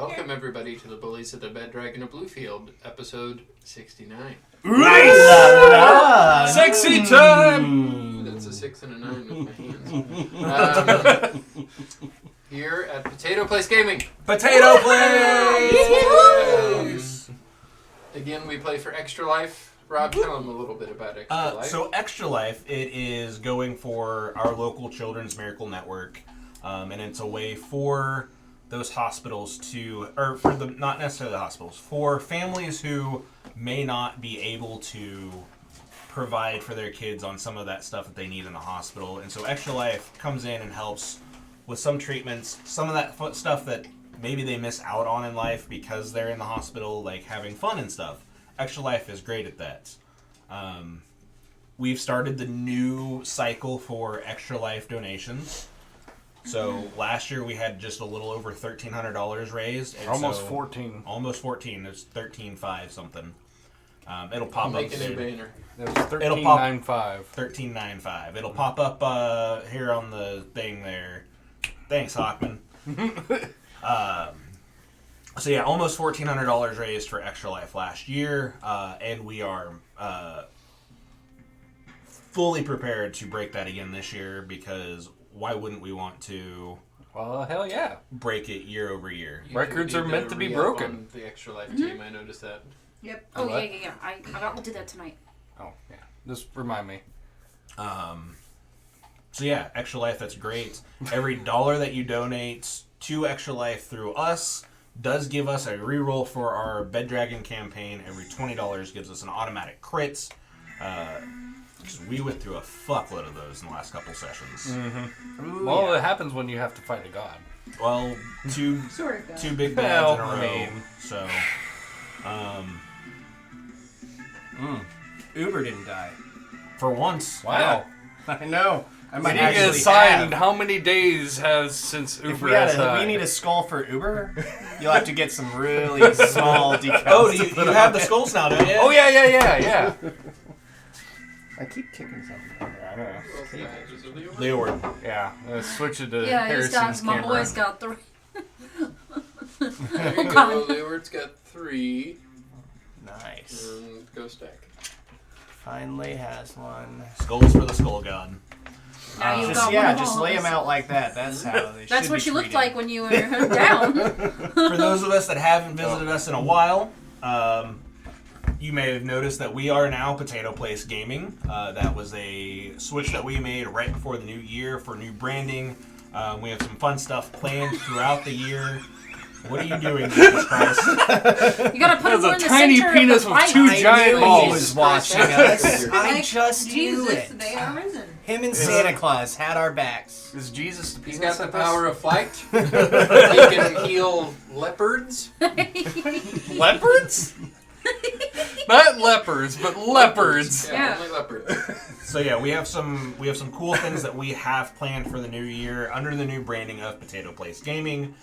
Welcome everybody to the Bullies of the Bed Dragon of Bluefield, episode 69. Nice! Sexy time! That's a 6 and a 9 with my hands. Here at Potato Place Gaming. Potato Place! Again, we play for Extra Life. Rob, tell them a little bit about Extra Life. So Extra Life, it is going for our local Children's Miracle Network, and it's a way for those hospitals to, or for the, not necessarily the hospitals, for families who may not be able to provide for their kids on some of that stuff that they need in the hospital. And so Extra Life comes in and helps with some treatments, some of that stuff that maybe they miss out on in life because they're in the hospital, like having fun and stuff. Extra Life is great at that. We've started the new cycle for Extra Life donations. So last year we had just a little over $1,300 raised. And almost 14. Almost 14. It's 13.5 something. It'll pop up soon. Banner. It was 13.95. 13.95. It'll pop up here on the thing there. Thanks, Hockman. So yeah, almost $1,400 raised for Extra Life last year, and we are fully prepared to break that again this year, because why wouldn't we want to? Well, hell yeah. Break it year over year. Records are meant to be broken. On the Extra Life team, I noticed that. Yep. Oh, yeah. I got to do that tonight. Oh, yeah. Just remind me. So yeah, Extra Life, that's great. Every dollar that you donate to Extra Life through us does give us a reroll for our Bed Dragon campaign. Every $20 gives us an automatic crit. Because we went through a fuckload of those in the last couple sessions. Mm-hmm. Ooh, well, it happens when you have to fight a god. Well, two big bads in a row. So, Uber didn't die. For once. Wow. Yeah. I know. I might we need to assign how many days has since Uber has died. We need a skull for Uber. You'll have to get some really small decals. Oh, you have the skulls now, don't you? Oh, yeah. I keep kicking something over. I don't know. Leeward. Yeah. Switch it to Yeah, Harrison's my camera. boy's got 3. There you go. Leeward's got 3. Nice. And go stack. Finally has one. Skulls for the Skull God. Now you've got one of just all lay of them us. out like that. That's how they should That's what be you looked treated. like when you were down. For those of us that haven't visited us in a while, you may have noticed that we are now Potato Place Gaming. That was a switch that we made right before the new year for new branding. We have some fun stuff planned throughout the year. What are you doing, Jesus Christ? You gotta put There's him a in the tiny center penis of the with fight. two I giant knew balls. he was watching us. I Like, just knew Jesus, it. they are risen. Him and Santa Claus had our backs. Is Jesus the penis? He's got the power of flight. He can heal leopards. Leopards? Not lepers, but leopards. Yeah, only leopards. So yeah, we have some cool things that we have planned for the new year under the new branding of Potato Place Gaming.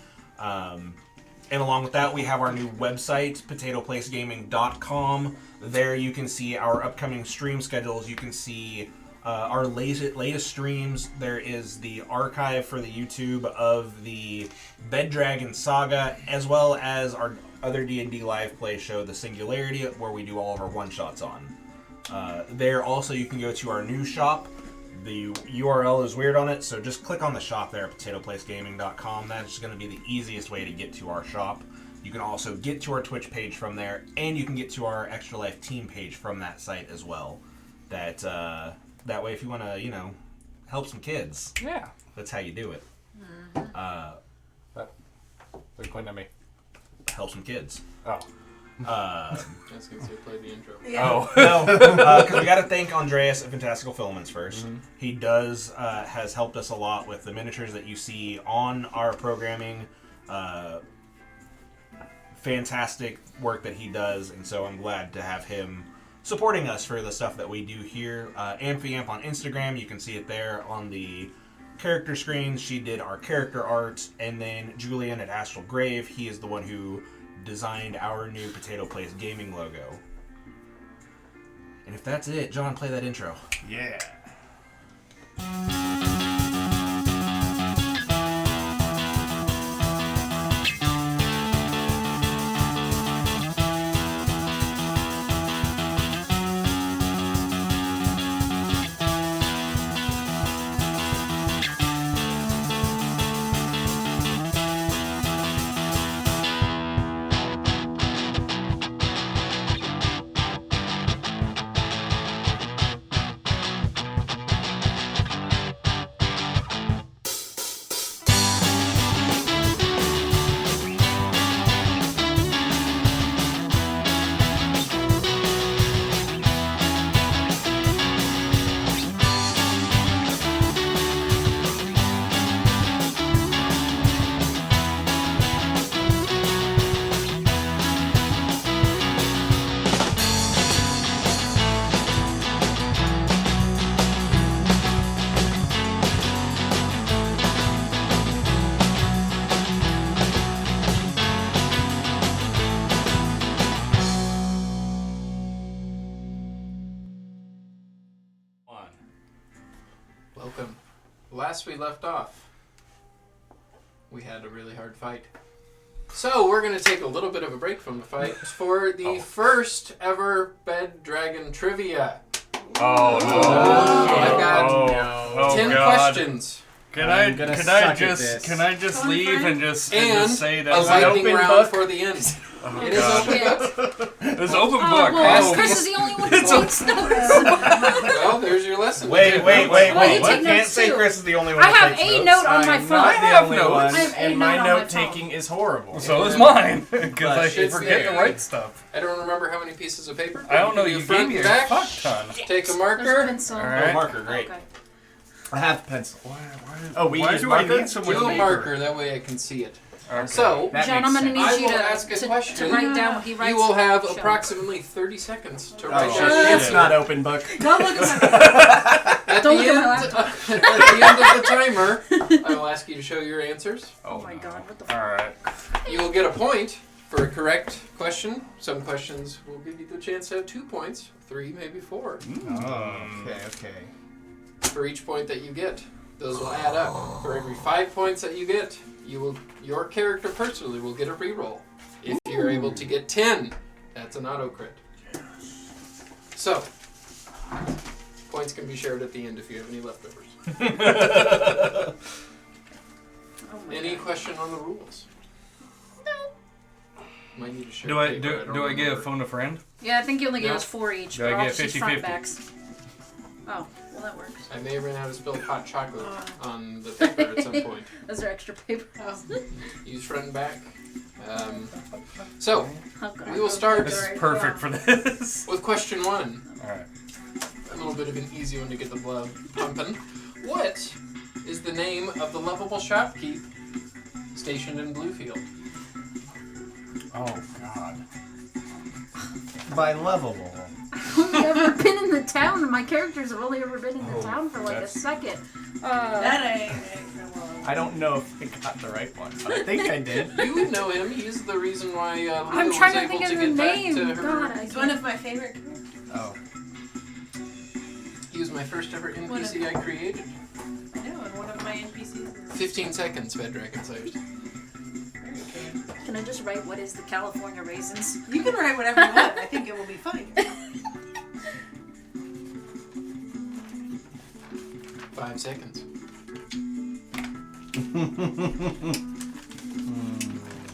And along with that, we have our new website, potatoplacegaming.com. There you can see our upcoming stream schedules. You can see our latest streams. There is the archive for the YouTube of the Bed Dragon Saga, as well as our other D&D live play show, The Singularity, where we do all of our one-shots on. There also you can go to our new shop. The URL is weird on it, so just click on the shop there at potatoplacegaming.com. That's going to be the easiest way to get to our shop. You can also get to our Twitch page from there, and you can get to our Extra Life team page from that site as well. That way, if you want to, help some kids, Yeah. that's how you do it. They're pointing at me. Help some kids. Oh. I was going to say play the intro. Oh. No, because we got to thank Andreas at Fantastical Filaments first. Mm-hmm. He has helped us a lot with the miniatures that you see on our programming. Fantastic work that he does, and so I'm glad to have him supporting us for the stuff that we do here. Amphiamp on Instagram, you can see it there on the character screen. She did our character art, and then Julian at Astral Grave, he is the one who designed our new Potato Place Gaming logo. And if that's it, John, play that intro. Yeah. last we left off, we had a really hard fight. So we're going to take a little bit of a break from the fight for the first ever Bed Dragon Trivia. Oh, no. I've got 10 questions. Can I just leave and just say that a it's an lightning open round book? for the end. Oh, It is God. open book. It's open book. Well, Chris is the only one who takes notes. Well, there's your lesson. Wait. Well, you I take can't notes say too. Chris is the only one. I that have takes a notes. note on my I'm phone. not the only notes. one, I have a and note my on my note phone. taking is horrible. So is mine, because I Shit's forget there. to write stuff. I don't remember how many pieces of paper. I don't know. Do You front gave me a and back. fuck ton. Take a There's a marker. pencil. All Oh, right. marker, great. Okay. I have pencil. Why Oh, we why use do I marker? need so much Do a paper? marker. That way I can see it. Okay. So, That John, makes I'm going to sense. need I you will ask a to question. write down what he writes. you will have Show. approximately 30 seconds to Oh, write shit. your it's answer. not open book. Don't look at At Don't the look at my end, laptop. at the end of the timer, I will ask you to show your answers. Oh my no. God, what the fuck? All right. You will get a point for a correct question. Some questions will give you the chance to have 2 points, 3, maybe 4, Oh, okay. for each point that you get. Those will add up. For every 5 points that you get, your character personally will get a reroll. If you're able to get 10, that's an auto crit. So, points can be shared at the end if you have any leftovers. Oh my Any God. question on the rules? Might need to share Do I paper, do don't I get a remember. phone a friend? Yeah, I think you only gave No. us 4 each. Do but I all get just front 50-50? backs. Oh, well that works. I may run out of spilled hot chocolate on the paper at some point. Those are extra paper. Use front and back. So, Oh, God. we will start This is perfect for this. with question 1. All right. A little bit of an easy one to get the blood pumping. What is the name of the lovable shopkeep stationed in Bluefield? Oh God. By lovable. I've only ever been in the town, and my characters have only ever been in the Oh, town for like a that's- second. That ain't I don't know if I got the right one, but I think I did. You would know him. He's the reason why Leo I'm was trying to able think to of get the back name. to her. God, I It's one can't. of my favorite characters. Oh. He was my first ever One NPC I created. I know, and one of my NPCs is 15 seconds, Bed Dragon Slayers. very good. Can I just write what is the California raisins? You can write whatever you want. I think it will be fine. 5 seconds.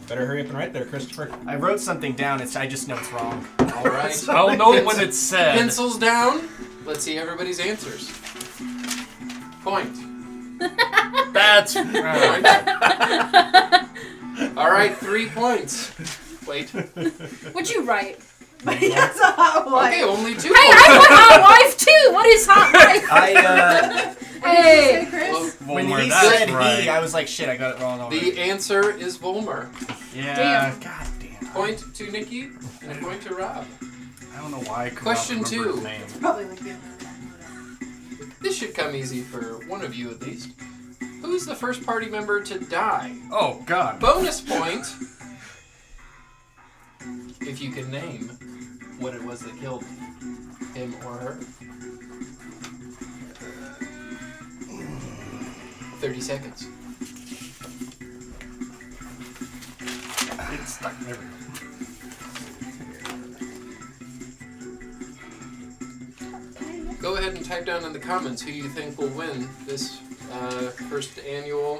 Better hurry up and write there, Christopher. I wrote something down. I just know it's wrong. All right. I'll know when it's said. Pencils down. Let's see everybody's answers. Point. That's Point. All right, 3 points. Wait. What'd you write? But that's a hot one. Okay, only 2 Hey, I put hot wife too! What is hot wife? I, Hey! Chris? Well, when Volmer, he that's said right. he, I was like, shit, I got it wrong already. the answer is Volmer. Yeah. Damn. God damn. Point to Nikki and a point to Rob. I don't know why I could Question not remember 2. his name. Probably like the other This should come easy for one of you at least. Who's the first party member to die? Oh God. Bonus point if you can name what it was that killed him or her. 30 seconds. It's stuck. There we go. Go ahead and type down in the comments who you think will win this first ever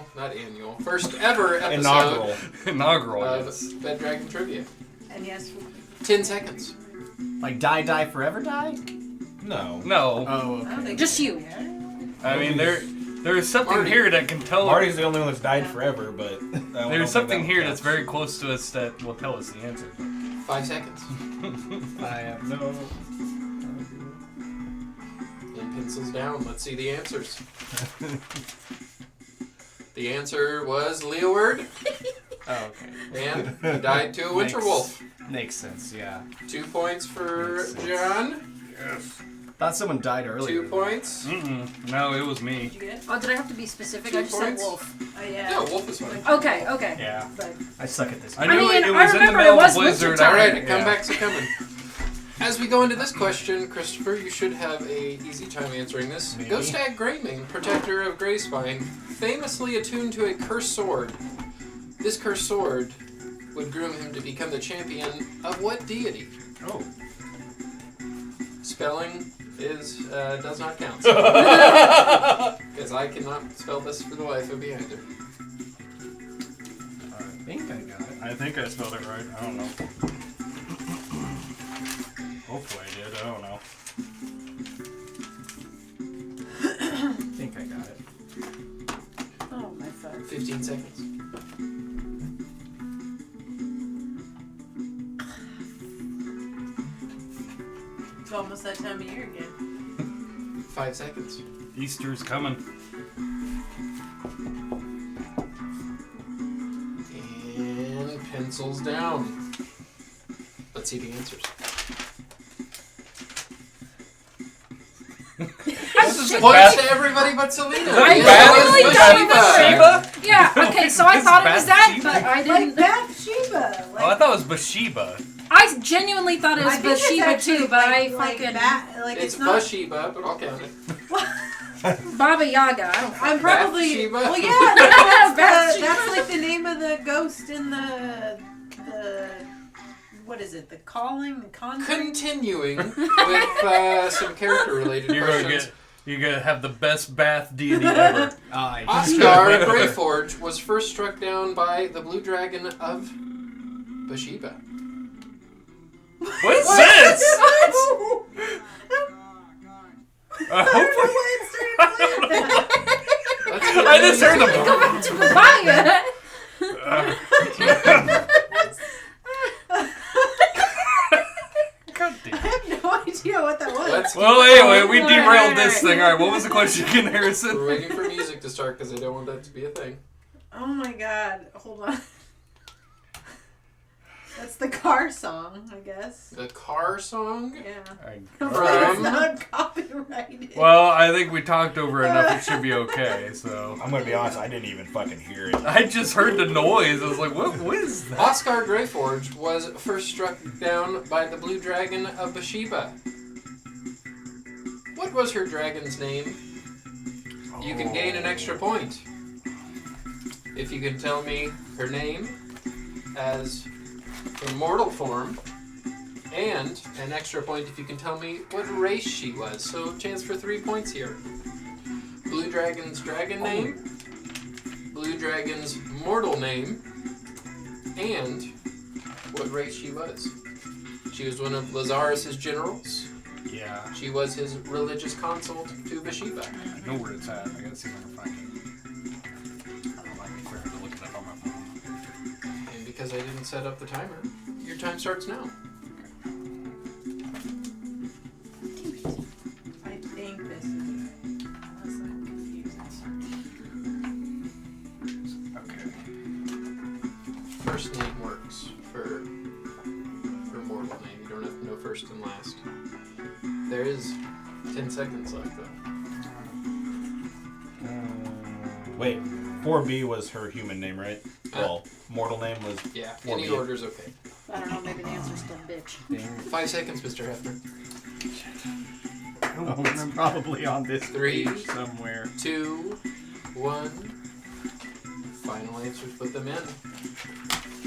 episode Inaugural. Inaugural. of Yes. Bed Dragon Trivia. And yes, 10 seconds. Like die, forever die? No. No. Oh, I don't okay. think Just you. I mean there is something Marty. here that can tell. Marty's the only one that's died forever, but I don't know There's if something that here counts. that's very close to us that will tell us the answer. 5 seconds. I have no. And pencils down. Let's see the answers. The answer was Leeward, Oh, okay. and he died to a winter wolf. Makes sense, yeah. 2 points for Makes sense. John. Yes. Thought someone died earlier. 2 points. No, it was me. Did you get it? Oh, did I have to be specific? 2 I just said points. wolf. Oh, yeah. No, wolf is fine. Okay, okay. Yeah. But I suck at this. I I knew mean, it I was in the remember middle it of was a blizzard. winter All time. right, comebacks are coming. As we go into this question, Christopher, you should have a easy time answering this. Maybe. Ghost Hag Greymane, protector of Greyspine, famously attuned to a cursed sword. This cursed sword would groom him to become the champion of what deity? Oh. Spelling does not count. Because I cannot spell this for the life of me either. I think I got it. I think I spelled it right. I don't know. Hopefully I did. I don't know. I think I got it. Oh, my phone. 15 seconds. It's almost that time of year again. 5 seconds. Easter's coming. And pencils down. Let's see the answers. Points to everybody but Selena. I Yeah, really it was don't Bathsheba. Yeah, okay, so I thought it was that, Bathsheba? but I Like didn't. Bathsheba. Oh, I thght it was Bathsheba. I genuinely thought it was I think it's Bathsheba actually too, but I like fucking. like It's it's not. Bathsheba, but I'll count it. Baba Yaga. I don't I'm probably. Bathsheba? Well, yeah, Bathsheba. that's like the name of the ghost in the. What is it? The calling, the conjuring. Continuing with some character-related questions. You're gonna have the best bath deity ever. Oscar Greyforge was first struck down by the blue dragon of Bathsheba. What is this? I just heard the. Go back to Babaya. God damn. I have no idea what that was. Let's Well, anyway, we derailed this thing. All right, what was the question again, Harrison? We're waiting for music to start because I don't want that to be a thing. Oh my god. Hold on. That's the car song, I guess. The car song? Yeah. From- It's not copyrighted. Well, I think we talked over enough. It should be okay. So I'm gonna be honest, I didn't even fucking hear it. I just heard the noise. I was like, what is that? Oscar Greyforge was first struck down by the blue dragon of Bathsheba. What was her dragon's name? You can gain an extra point if you can tell me her name as her mortal form, and an extra point if you can tell me what race she was. So chance for 3 points here. Blue dragon's dragon name, blue dragon's mortal name, and what race she was. She was one of Lazarus' generals. Yeah, She was his religious consort to Bathsheba. I know where it's at. I gotta see if I can find it. I don't like it. To look it up on my phone. And because I didn't set up the timer, your time starts now. I think this is it. Unless I'm confused. Okay. First name works for mortal name. You don't have to know first and last. There is 10 seconds left though. Wait, 4B was her human name, right? Well, mortal name was. Yeah, 4B. any order's okay. I don't know, maybe the answer's still bitch. 5 seconds, Mr. Hefner. Oh, it's probably on this 3, page somewhere. 2, 1. Final answers, put them in.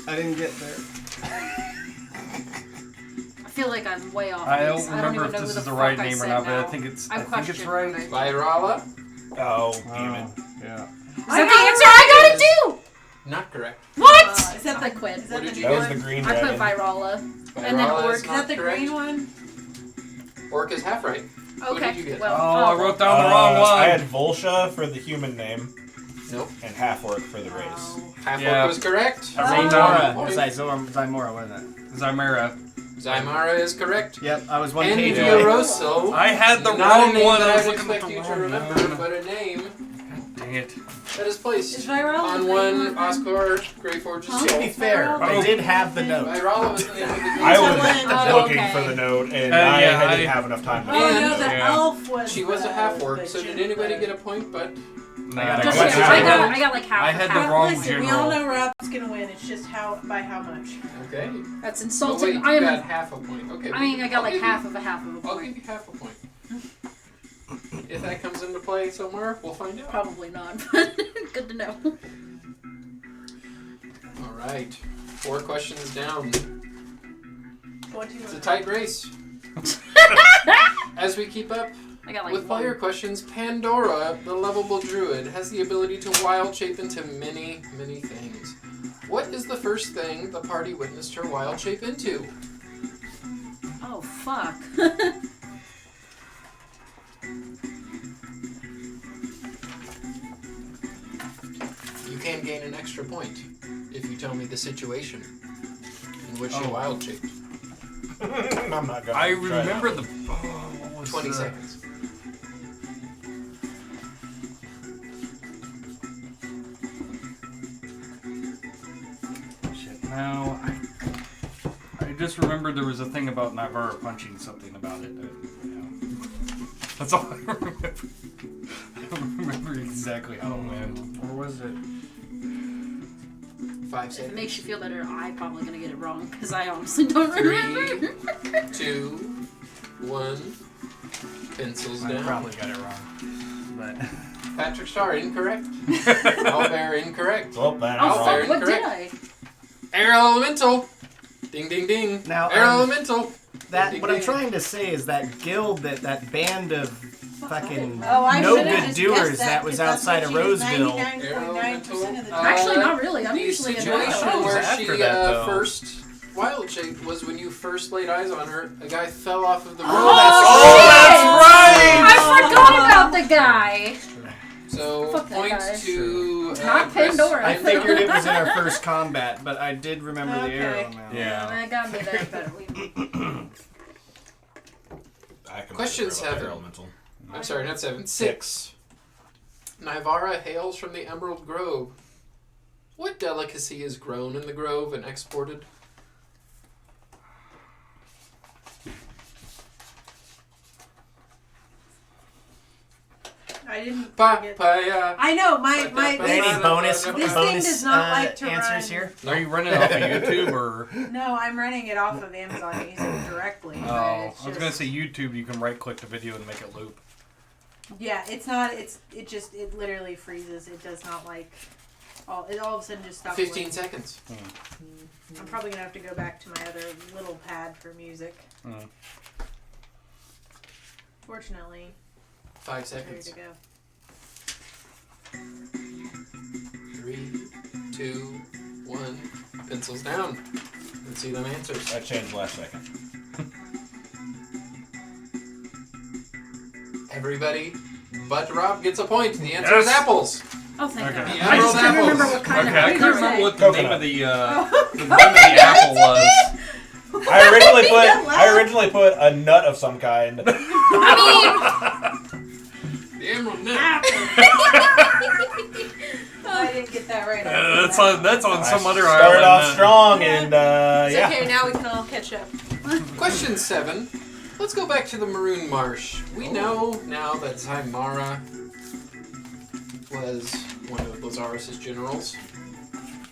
I didn't get there. I feel like I'm way off. I base. don't remember even if know this who is the fuck right I name or said not, but I now. think it's. I I think it's question right. what Vyrala? Oh, damn it. Yeah. Is that the answer I gotta do? Not correct. What? Is that I the quit. Is that What the did you new That was one? the green I put dragon. Vyrala. And then Vyrala Orc. is Is not that the correct. green one? Orc is half right. What Okay. did you get? Well, Oh, I wrote down the wrong one. I had Volsha for the human name Nope. and half orc for the race. Oh. Half Yeah. Orc was correct. Zymora. Point. Zymora, wasn't it? Zymera. Zymara is correct. Yep, I was one And page Yeah. away. Fioroso. I had the Not wrong a name one. that I I was would looking at expect the you to wrong remember, one. but a name Dang it. that is placed Is Vyrala on the one green one? Oscar Greyforge's Huh? To soul. be fair, Oh. I did have the note. Vyrala was the name of the green I dragon. was Oh, looking okay. for the note, and yeah, I didn't have enough time to Oh find no, it. the Yeah. elf was. She was a the- half orc, the so did gen- anybody the- get a point but Nah, Just got kidding. half. I got like half. I had the half. wrong Listen, we all know Rob's gonna win. It's just by how much. Okay. That's Oh, insulting. wait, you got half a point. Okay. I mean, I got I'll like give half you- of a half of a I'll point. give you half a point. If that comes into play somewhere, we'll find out. Probably not, but good to know. All right. 4 questions down. What do you It's a want? tight race. As we keep up I got like with player one. questions, Pandora, the lovable druid, has the ability to wild shape into many, many things. What is the first thing the party witnessed her wild shape into? Oh fuck. You can gain an extra point if you tell me the situation in which she Oh. wild shaped. I'm not gonna. I try remember that. the. What was 20 the- seconds. Shit. No, I just remembered there was a thing about Navarra punching something about it. That's all I remember. I don't remember exactly how it went. Or was it? 5 If it seconds. makes you feel better, I'm probably gonna get it wrong because I honestly don't 3, remember. 2, 1. Pencils I down. probably got it wrong. But Patrick Starr, incorrect. Owlbear, incorrect. Well, that Oh I'm I'll wrong. bear fuck! What did incorrect. I? Air Elemental. Ding, ding, ding. Now, Air Elemental. that Ding, what I'm ding. trying to say is that guild, that band of fucking Oh, I no should've good just doers guessed that was 'cause that's outside what of she does Roseville. 99.9% of the time. Actually, not really. I'm the usually a situation no. where after she that, though. first wild shaped was when you first laid eyes on her. A guy fell off of the roof. I forgot about the guy. So Fuck that points guy. to Not Chris. Pandora. I figured it was in our first combat, but I did remember the Okay. arrow now. Yeah. That got me there, but I can Question forget about 7. that elemental. I'm sorry, not 7. 6. Nivara hails from the Emerald Grove. What delicacy is grown in the grove and exported? I didn't forget. Papaya. I know my Any bonus This thing bonus does not like to answers run. here? Are you running off of YouTube or? No, I'm running it off of Amazon Music directly. Oh, but I it's was gonna say YouTube. You can right click the video and make it loop. Yeah, it's not. It literally freezes. It does not like. All of a sudden just stops. 15 playing. seconds. I'm probably gonna have to go back to my other little pad for music. Mm. Fortunately, 5 ready seconds. to go. 3, 2, 1. Pencils down. Let's see them answers. That changed last second. Everybody but Rob gets a point. The answer is apples. oh, thank Okay. God. The I just emerald couldn't remember apples. what kind Okay, I of couldn't fruit remember it what the Coconut. name of the name of the apple was. I originally That loud. put a nut of some kind. The emerald nut. I didn't get that right. That's on some other Started island. off strong and It's yeah. okay, now we can all catch up. Question 7. Let's go back to the Maroon Marsh. We know now that Zymara was one of Lazarus' generals.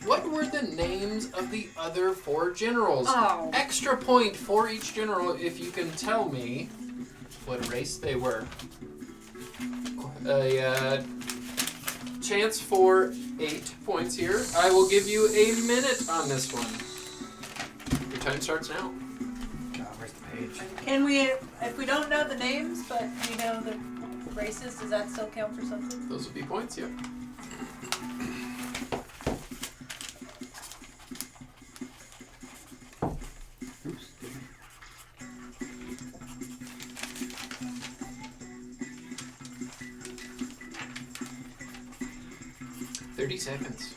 What were the names of the other 4 generals? Oh. Extra point for each general if you can tell me what race they were. A chance for 8 points here. I will give you a minute on this one. Your time starts now. God, where's the page? Can we, if we don't know the names, but we know the races, does that still count for something? Those would be points, yep. Oops. 30 seconds.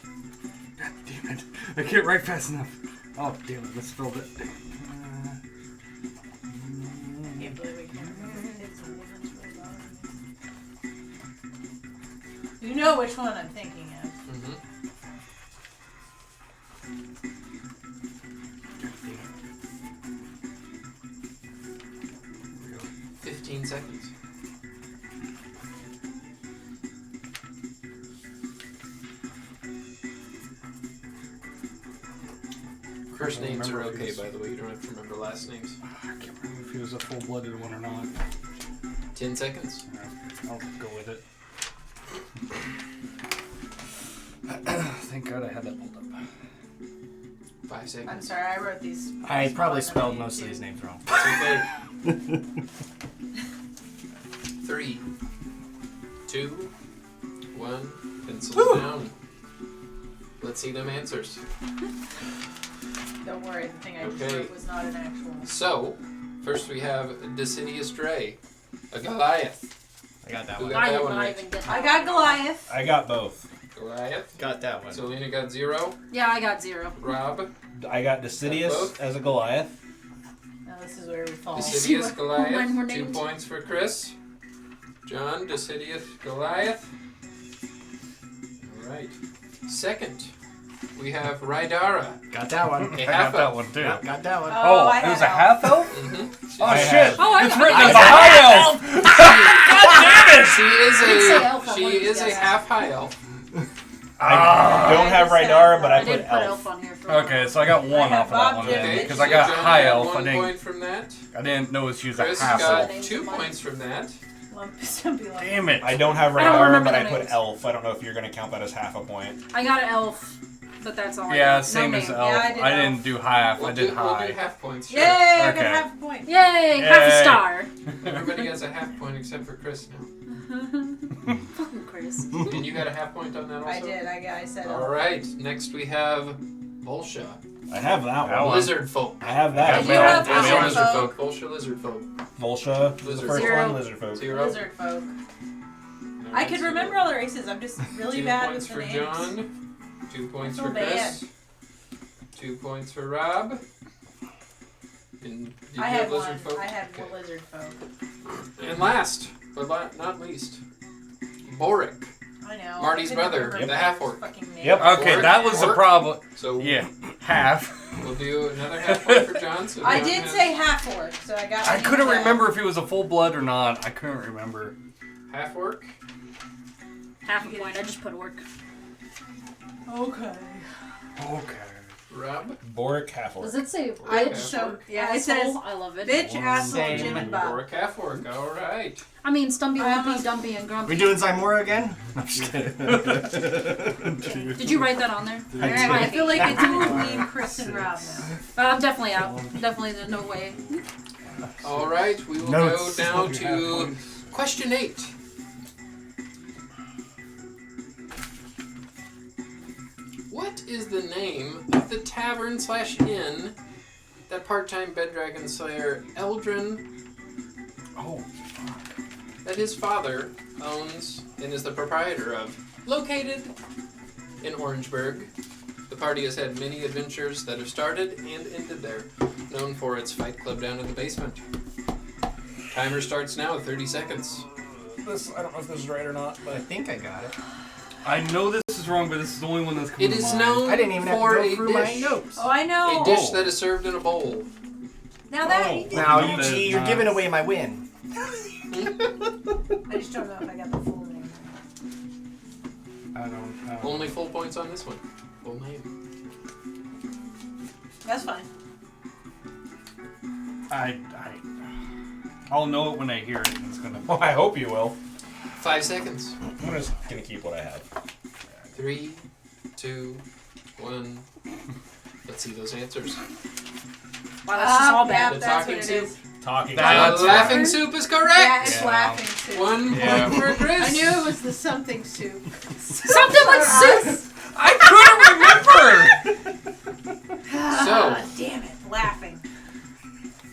God damn it. I can't write fast enough. Oh, damn it. Let's spell it. Can't believe we can't remember. It's the one that's really bothering me. You know which one I'm thinking of. Mm-hmm. God damn it. 15 seconds. First names are remember okay, if by the way. You don't have to remember last names. I can't remember if he was a full-blooded one or not. 10 seconds. I'll go with it. Thank God I had that pulled up. 5 seconds. I'm sorry, I wrote these. I probably smaller spelled than most you of these do. names wrong. It's okay. 3, 2, 1. Pencils down. Let's see them answers. Don't worry, the thing I just Okay. wrote was not an actual. So, first we have Decidius Dre, a Goliath. I got that Who one. got I that did one not right? even get that. I got Goliath. I got both. Goliath. Got that one. So Lena got 0. Yeah, I got 0. Rob. I got Decidius Both? as a Goliath. Now this is where we fall. See Decidius what Goliath. mine were 2 named? points for Chris. John, Decidius Goliath. Alright. Second, we have Rydara. Got that one. A I half got that elf. one too. Yep, got that one. Oh, I it was had a half elf? Mm-hmm. Oh I shit! had- Oh, It's written I as a high elf! didn't say elf on She one of is these a guys. half high elf. I don't have I just Rydara, but I I did put put elf. elf on here for Okay, so I got one I off of have that Bob one Dylan. then, Okay, because so I got John high got elf. 1 I didn't. point from that. I didn't know she was a Chris half got elf. 2 points from that. Stumpy lump. Damn it! I don't have I don't Rydara, remember but I the put names. elf. I don't know if you're going to count that as half a point. I got an elf, but that's all I Yeah, got. same no as name. elf. Yeah, I did I elf. didn't do half. I We'll did do high. half points. Sure. Yay! I Okay. got half a point. Yay! Half a Yay. star. Everybody has a half point except for Chris now. Fucking Chris. And you got a half point on that also? I did. I said. Alright, next we have Bolsha. I have that That one. one. Lizard folk. I have I that. You have Bolsha lizard lizard folk. folk. Bolsha lizard folk. Volsha. The Lizard. first 0. one, Lizard Folk. 0. Lizard folk. I Alright, could so remember all the races. I'm just really 2 bad points with for the names. John. 2 points I for feel Chris. 2 points for Rob. And did you I have had one. lizard folk? I had Okay. lizard folk. And last, but not least, Boric. I know. Marty's I couldn't brother, remember the the half-orc. fucking name. Yep. Okay, Orc, that was the orc. problem. So Yeah, half. we'll do another half point for John. So I John did has say half orc, so I got. I my couldn't name remember if he was a full blood or not. I couldn't remember. half orc. Half a point. I just put work. Okay. Okay. Rob. Boric Half-Orc. Does it say I Okay. so yeah, asshole? it says I love it. bitch, asshole, Same. Jim, and Bob. Boric half orc. All right. I mean, Stumpy, I Lumpy, almost- Dumpy, and Grumpy. We doing Zymora again? I'm just kidding. Did you write that on there? Alright, I feel like it's between Chris and Rob now. I'm definitely out. Definitely, there's no way. All right. We will Notes. go now to question 8. What is the name of the tavern/inn that part-time Bed Dragon Slayer Eldrin Oh, that his father owns and is the proprietor of? Located in Orangeburg, the party has had many adventures that have started and ended there, known for its fight club down in the basement. Timer starts now at 30 seconds. I don't know if this is right or not, I but think I got it. I know this is wrong, but this is the only one that's coming It to is mind. known I didn't even have for to go a through my dish. notes. Oh, I know. A dish Oh. that is served in a bowl. Now that Oh. Now, No, you that see, is you're not. giving away my win. I just don't know if I got the full name. I don't know. Only full points on this one. Full name. That's fine. I'll know it when I hear it. And it's gonna. well, I hope you will. 5 seconds. I'm just gonna keep what I have. 3, 2, 1. Let's see those answers. Wow, that's just all Yeah, bad. The that's talking what it soup. is. Talking. That's Laughing soup is correct. Yeah, it's Yeah. laughing soup. 1 Yeah. point for Chris. I knew it was the something soup. Something with soup! I couldn't remember. Ah, damn it, laughing.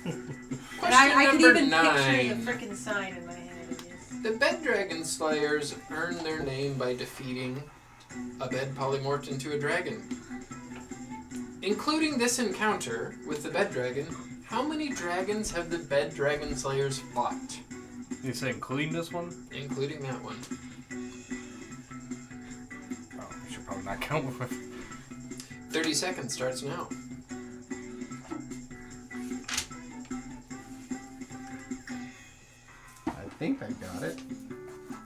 And I could number even 9. picture the frickin' sign in my head. The Bed Dragon Slayers earn their name by defeating a bed polymorphed into a dragon. Including this encounter with the Bed Dragon, how many dragons have the Bed Dragon Slayers fought? You say including this one? Including that one. Oh, I should probably not count with. 30 seconds starts now. I think I got it.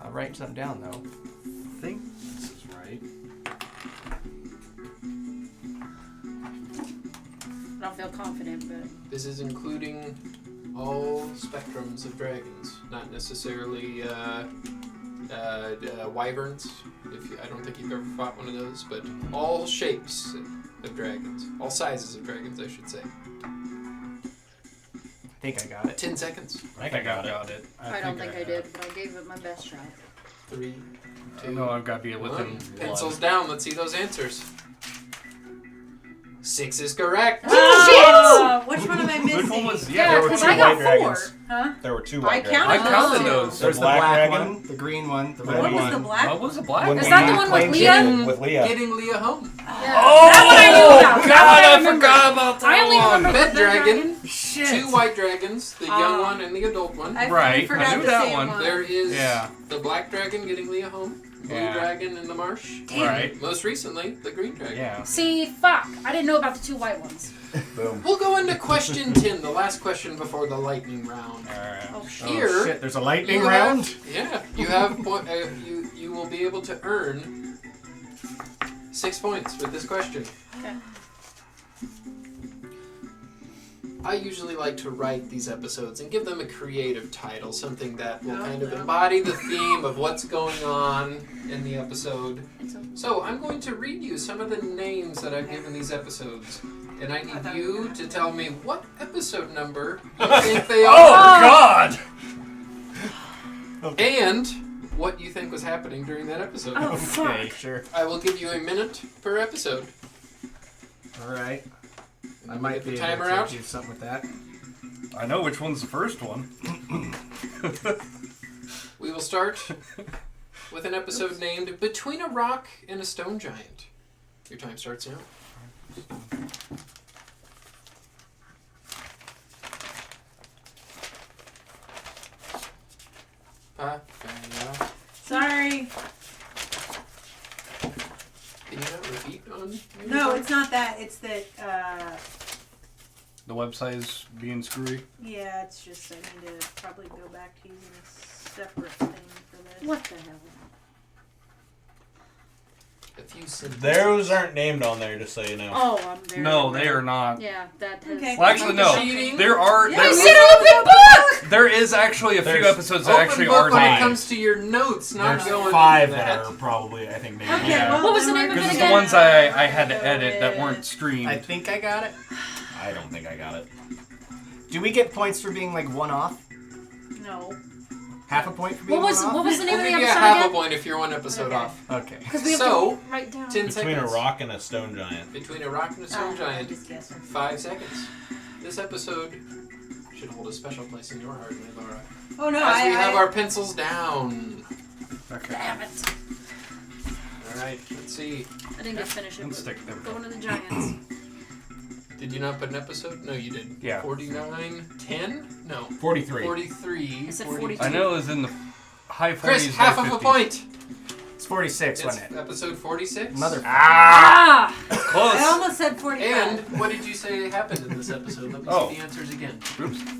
I'll write something down, though. I think this is right. confident, but This is including all spectrums of dragons, not necessarily wyverns. I don't think you've ever fought one of those, but all shapes of dragons, all sizes of dragons, I should say. I think I got it. 10 seconds. I think I got it. I don't think I did, but I gave it my best shot. 3, 2, No, I've got to be within 1. one. Pencils down. Let's see those answers. 6 is correct. Which one am I missing? Which one was? Yeah, there were 'cause two I got white 4. dragons. Huh? There were 2 I white counted I dragons. counted those. those. There's the black black dragon. one, the green one, the What red What was one. the black? What was the black When one? Is that the one with claimed Leah? chicken. With Leah. Getting Leah home. Yeah. That one I knew about. That one God, I remember. forgot about that I only one. remember Red the dragon. Shit. 2 white dragons, the young one and the adult one. I Right, forgot I knew the that same one. There is Yeah. the black dragon getting Leah home, blue Yeah. dragon in the marsh. Right. Most recently, the green dragon. Yeah. See, fuck. I didn't know about the 2 white ones. Boom. We'll go into question 10, the last question before the lightning round. Alright. Oh, shit. Here, Oh, shit, there's a lightning you round? have- yeah, you have you will be able to earn 6 points with this question. Okay. I usually like to write these episodes and give them a creative title, something that will Oh, kind of no. embody the theme of what's going on in the episode. It's okay. So I'm going to read you some of the names that I've given these episodes, and I need you to tell me what episode number you think they Oh are, God! and what you think was happening during that episode. Oh, fuck. Okay, sure. I will give you a minute per episode. Alright. I Get might the be timer able to out. do something with that. I know which one's the first one. We will start with an episode named Between a Rock and a Stone Giant. Your time starts now. Sorry. Can you not repeat on? No, it's not that. It's that. The website is being screwy. Yeah, it's just I need to probably go back to using a separate thing for this. What the hell? A few sentences. Those aren't named on there, just so you know. Oh, I'm very No, aware. they are not. Yeah, that has... Okay. Well, actually, no. Cheating. There are. Yeah, there, you is, said open book! there is actually a few There's episodes that Open actually book are when it named. comes to your notes, not There's going 5 into that are probably, I think, named. Okay, Yeah. well, What was then the name we're of it Because it's gonna the again? ones I had to edit that with- weren't streamed. I think I got it. I don't think I got it. Do we get points for being like one off? No. Half a point for being What was one off? what was the name We'll of give the you a episode half a again? point if you're one episode Okay. off. Okay. Because we have So, to write down. 10 Between a seconds. rock and a stone giant. Between a rock and a stone I'm giant. just guessing. 5 seconds. This episode should hold a special place in your heart, Laura. Oh no, As we have our pencils down. Okay. Damn it. Alright, let's see. I didn't get to finish it. And but stick there we go. Going to the Giants. Did you not put an episode? No, you did. Yeah. 49, 10? No. 43. 43. I said 40. 42. I know it was in the high 40s. Chris, half low of a 50s. point. It's 46, It's wasn't it? episode 46. Mother. Ah! Close. I almost said 45. And what did you say happened in this episode? Let me Oh. see the answers again.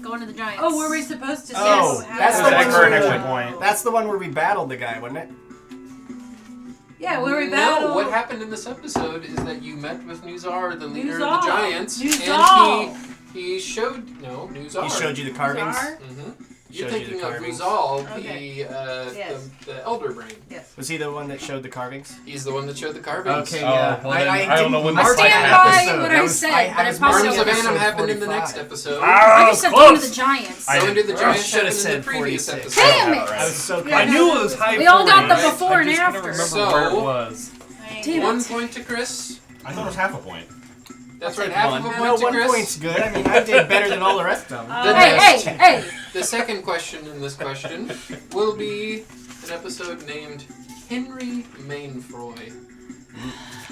Going to the Giants. Oh, were we supposed to say? Oh, how- that's the the one one for an where- extra point. That's the one where we battled the guy, wasn't it? Yeah, where we No, battled. what happened in this episode is that you met with Nuzar, the leader of Nuzar. the Giants, Nuzar. and he showed Nuzar. He showed you the carvings. Czar? You're showed you the thinking of carvings. Nuzal, Okay. the the elder brain. Yes. Was he the one that showed the carvings? He's the one that showed the carvings. Okay, Oh, yeah. well then, I don't didn't know when mark the I stand that fight by episode. what That I was- said, I but was it Barns possibly of episode Annam happened in the 45. next episode. I Ah, just said close. going to the Giants. I- So did the I Giants should have happened in said the previous 46. episode. Damn it! I was so Yeah, I close. knew it was high 40s. We all got the before I and just after. couldn't remember So- where it was. Damn One it. point to Chris. I thought it was half a point. That's I'll right, take half one. of a No, point to 1 Chris. point's good. I mean, I did better than all the rest of them. The Hey, next- hey, hey! The second question in this question will be an episode named Henry Mainfroy.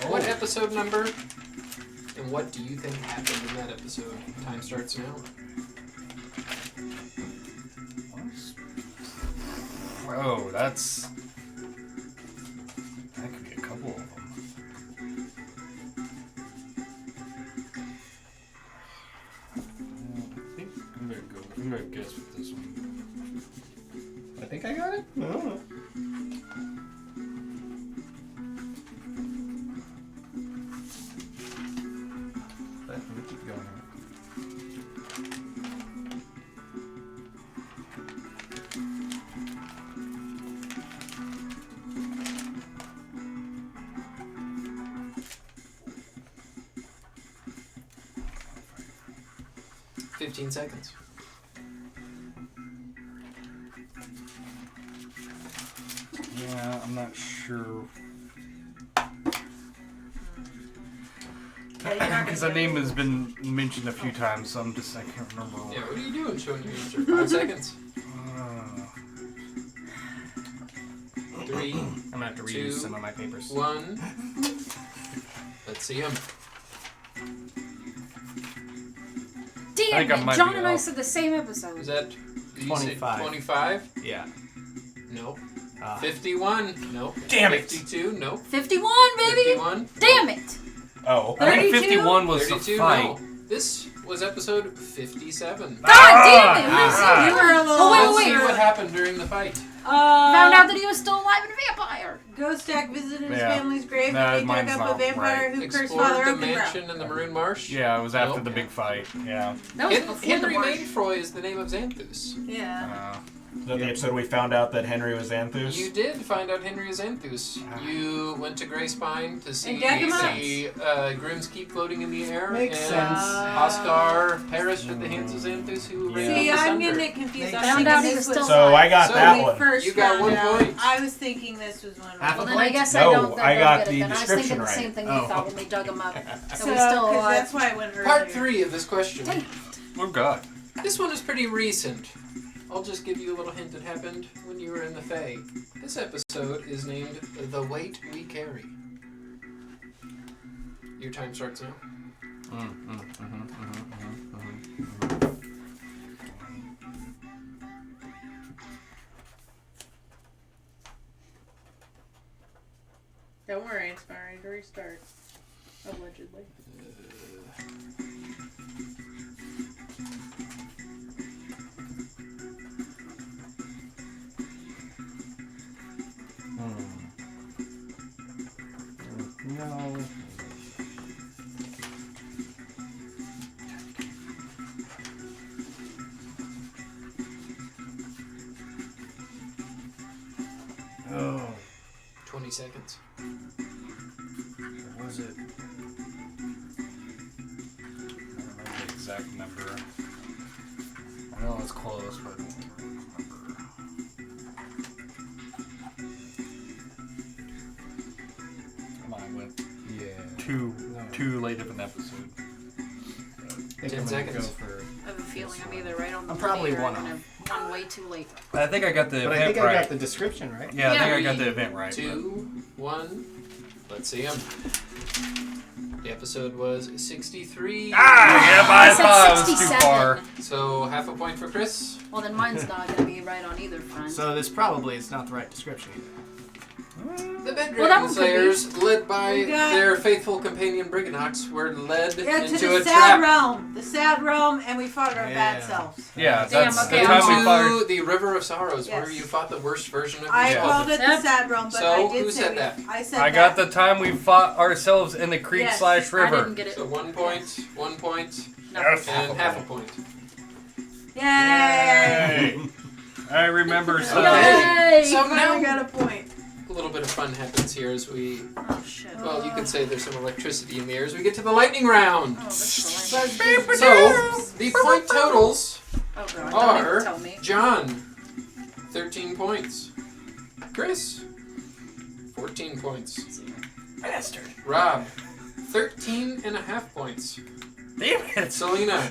What episode number? And what do you think happened in that episode? Time starts now. Oh, that's. That could be a couple of them. I think I'm gonna guess with this one. I think I got it. I don't know. Let me keep going here. 15 seconds. Yeah, I'm not sure. Because that name has been mentioned a few times, so I can't remember. Yeah, what are you doing showing your answer? 5 seconds. 3, I'm gonna have to reuse 2, some of my papers. 1. Let's see him. I think I Damn might it! John be and I off. said the same episode. Is that 25. 25? Yeah. Nope. Ah. 51? Nope. Damn it. 52? Nope. 51, baby. 51? Damn it! Oh. I think 32? 51 was the 32? fight. No. This was episode 57. God damn it! What is Ah. it? You were a little. Oh, Let's wait, see wait. what happened during the fight. Found out that he was still alive and a vampire. Ghostak visited his Yeah. family's grave No, and they dug mine's up a not vampire right. who cursed Explored Father the Oakenbrow. mansion in the Maroon Marsh. Yeah, it was after Nope. the big fight. Yeah. That was before Henry the march. Mainfroy is the name of Xanthus. Yeah. Is that the episode we found out that Henry was Xanthus? You did find out Henry is Xanthus. You went to Grey Spine to see And dug him up. the Grimm's Keep floating in the air. Makes and sense. Oscar perished at the hands of Xanthus, who ran See, out I'm the getting thunder. it confused. Makes I'm sense. thinking Found out he this was still So I got So that we one. First You got found 1 out. point. I was thinking this was one. Half a Well, then point? I guess No, I don't. I don't got get the it then. I was description thinking the right. same thing Oh. we thought when we dug him up. That So, we still 'cause alive. that's why I went earlier. Part 3 of this question. Dang. Oh, God. This one is pretty recent. I'll just give you a little hint. It happened when you were in the Fae. This episode is named The Weight We Carry. Your time starts now. Don't worry, it's fine to restart. Allegedly. No. Oh, 20 seconds. what was it? I don't remember the exact number. I know it's close, but I don't remember. Come on, I went Yeah. too late of an episode. I think 10 I'm gonna seconds. Go for, I have a feeling I'm either right on the I'm probably money or one I'm gonna one way too late. I think I got the but I event think right. I got the description right. Yeah, I Yeah. think I got the event right. 2, 1. Let's see him. The episode was 63. Yeah, but I I said thought I was too 67. far. So half a point for Chris. Well, then mine's not gonna be right on either front. So this probably is not the right description either. The Bed Well, that Dragon one could Slayers, led by We got- their faithful companion Brigannox, were led Yeah, to into the a sad trap. realm. The sad realm, and we fought our bad Yeah. selves. Yeah, Damn, that's okay. the time we Into fired. the River of Sorrows, Yes. where you fought the worst version of I yourself. called it the Yep. sad realm, but So, I did who say said that? I said I got the time we fought ourselves in the creek Yes. slash I river. didn't get it. So 1 point, 1 point, No. Yes. and half a point. Yay! Hey, I remember something. Yay! So Finally now got a point. a little bit of fun happens here as we, Oh shit. well, you could say there's some electricity in the air as we get to the lightning round. Oh, that's the line. So, the point totals Oh god, don't are even tell me. John, 13 points. Chris, 14 points. Bastard. Rob, 13 and a half points. Damn it. Selena,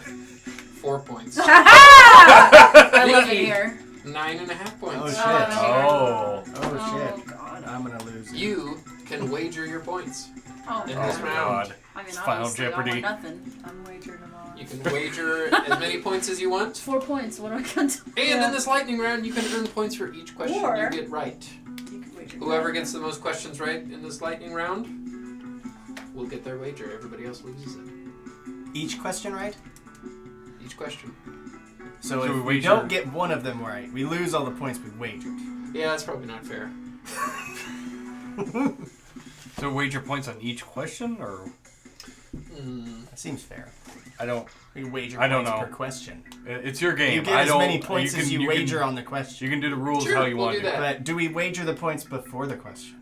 4 points. I live in Nikki. here. 9 and a half points. Oh shit. Oh. Oh Oh shit. god. I'm gonna lose. You can wager your points Oh, in Oh, this round. God. I mean, It's Final obviously, all or Jeopardy. nothing. I'm wagering them all. You can wager as many points as you want. 4 points. What am I gonna do? And in this lightning round, you can earn points for each question Or- you get right. You can wager. Whoever gets the most questions right in this lightning round will get their wager. Everybody else loses it. Each question right? Each question. So So if we we wager- don't get one of them right, we lose all the points we wagered. Yeah, that's probably not fair. So wager points on each question, or That seems fair. I don't. We wager I don't points know. per question. It's your game. You get I as don't, many points as you wager can, on the question. You can do the rules Sure, how you we'll want do to. that. But do we wager the points before the question?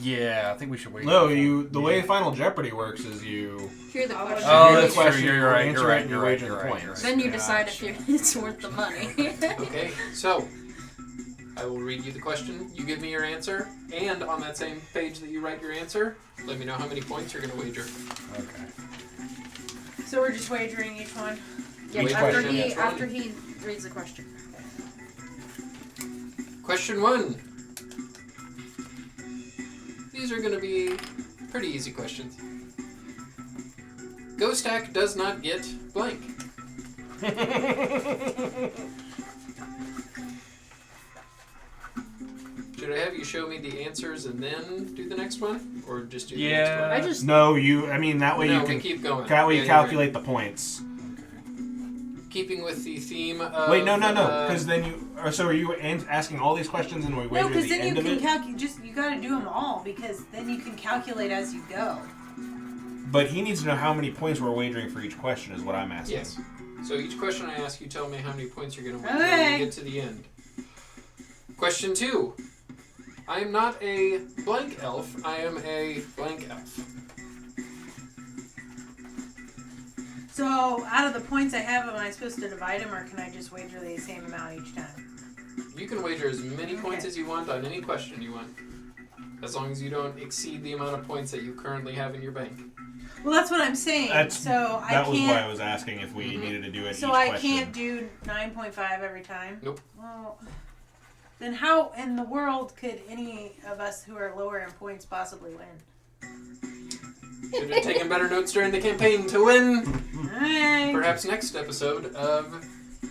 Yeah, I think we should wait. No, the way Final Jeopardy works is you Hear the question. Oh, hear the that's question, true. you You're right. answer You're it, right. and You're you right. wager You're the right. points. Then you decide if Gotcha. it's worth the money. Okay, so I will read you the question. You give me your answer, and on that same page that you write your answer, let me know how many points you're going to wager. Okay. So we're just wagering each one. Yeah, Each after question. he reads the question. Question 1. These are going to be pretty easy questions. Ghost Act does not get blank. Should I have you show me the answers and then do the next one? Or just do the next Yeah. one? I just No, I mean, that way no, you we can. keep going. That way Yeah, you you're right. calculate the points. Keeping with the theme of... Wait, no. Because then you. So are you asking all these questions and we No, wager because the then you end of can it? calculate. You got to do them all because then you can calculate as you go. But he needs to know how many points we're wagering for each question, is what I'm asking. Yes. So each question I ask, you tell me how many points you're going to win Okay. when we get to the end. Question 2. I am not a blank elf. I am a blank elf. So out of the points I have, am I supposed to divide them, or can I just wager the same amount each time? You can wager as many points Okay. as you want on any question you want. As long as you don't exceed the amount of points that you currently have in your bank. Well, that's what I'm saying. That I was why I can't. was asking if we needed to do it So each I question. can't do 9.5 every time. Nope. Well, then how in the world could any of us who are lower in points possibly win? Should have taken better notes during the campaign to win. Alright. Perhaps next episode of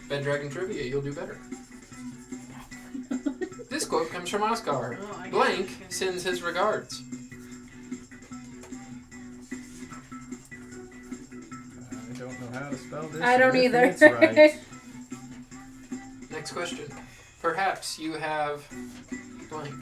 Ben Dragon Trivia, you'll do better. This quote comes from Oscar. Oh, I guess Blank you can- sends his regards. I don't know how to spell this. I don't if either. It's right. Next question. Perhaps you have blank.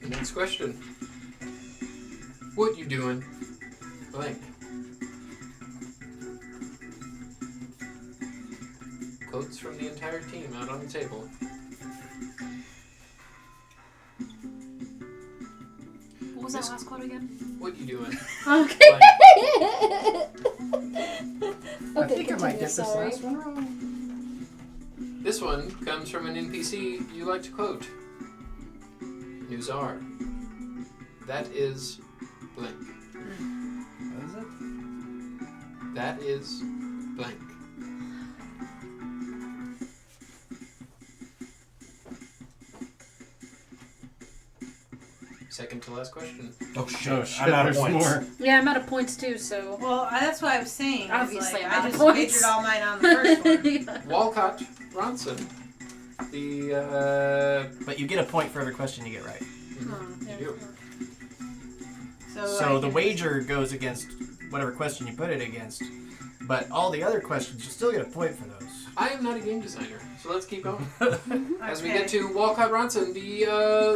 Next question. What you doing? Blank. Quotes from the entire team out on the table. What was that last quote again? What you doing? Okay. I think I might get this last one wrong. This one comes from an NPC you like to quote. Nuzar. That is blank. What is it? That is blank. Second to last question. Oh shit! Oh shit! I'm out of There's points. more. Yeah, I'm out of points too, so. Well, that's what I was saying. is, Obviously, like, I'm out I of just points. wagered all mine on the first one. Walcott Ronson. The But you get a point for every question you get right. you do. So I the can- wager goes against whatever question you put it against. But all the other questions, you still get a point for those. I am not a game designer, so let's keep going. As we Okay. get to Walcott Ronson, the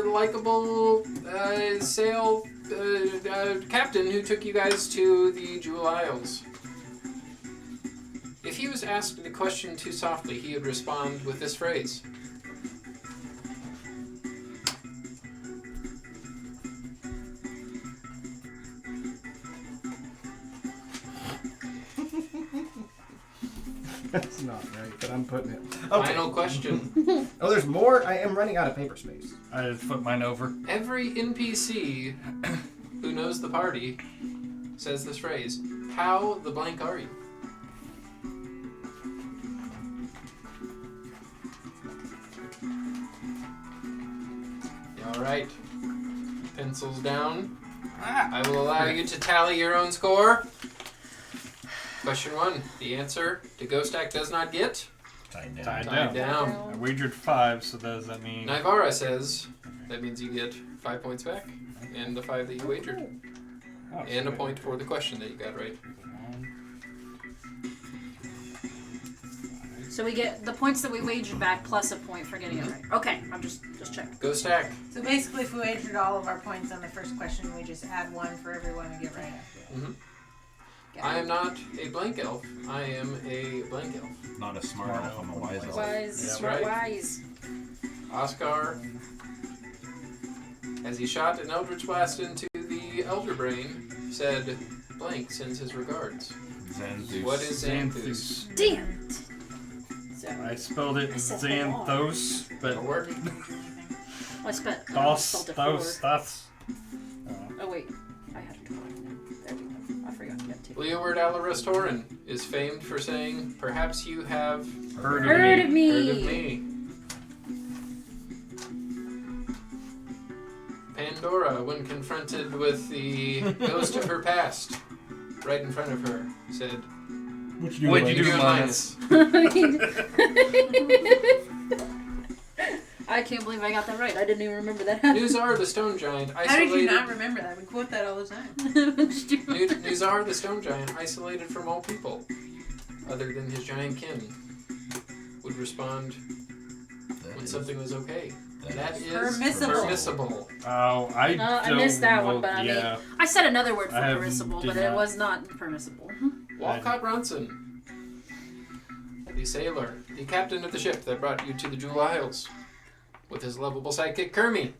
likable sail captain who took you guys to the Jewel Isles. If he was asked the question too softly, he would respond with this phrase. That's not right, but I'm putting it. Okay. Final question. Oh, there's more. I am running out of paper space. I just flip mine over. Every NPC who knows the party says this phrase. How the blank are you? All right. Pencils down. I will allow you to tally your own score. Question 1. The answer to Ghost Act does not get. Tied down. Tied Tied down. down. I wagered 5, so does that mean? Nivara says that means you get 5 points back, and the 5 that you wagered, Oh, and a sweet. point for the question that you got right. So we get the points that we wagered back plus a point for getting it right. Okay, I'm just checking. Ghost Act. So basically, if we wagered all of our points on the first question, we just add 1 for everyone to get right after that. I am not a blank elf. I am a blank elf. Not a smart elf, I'm a wise elf. Wise, That's smart, right. wise. Oscar, as he shot an Eldritch Blast into the Elder Brain, said, blank sends his regards. Xanthus. What is Xanthus? Damn it. So, I spelled it I said Xanthos, but That'll work. I spelled it those, that's. Oh wait, I had a 12. There we go. I forgot to get 2. Leeward Alarestorin is famed for saying, perhaps you have Heard Heard of me. heard of me. Pandora, when confronted with the ghost of her past, right in front of her, said, What'd What'd you do, Linus? I can't believe I got that right. I didn't even remember that happened. Nuzar the Stone Giant How did isolated. you not remember that? We quote that all the time. Nuzar the Stone Giant, isolated from all people, other than his giant kin, would respond when something was okay. That is Permissible. permissible. Oh, I missed that don't one, know. but I mean, yeah. I said another word for I permissible, did but it not. was not permissible. Walcott Ronson, the sailor, the captain of the ship that brought you to the Jewel Isles, with his lovable sidekick Kermie.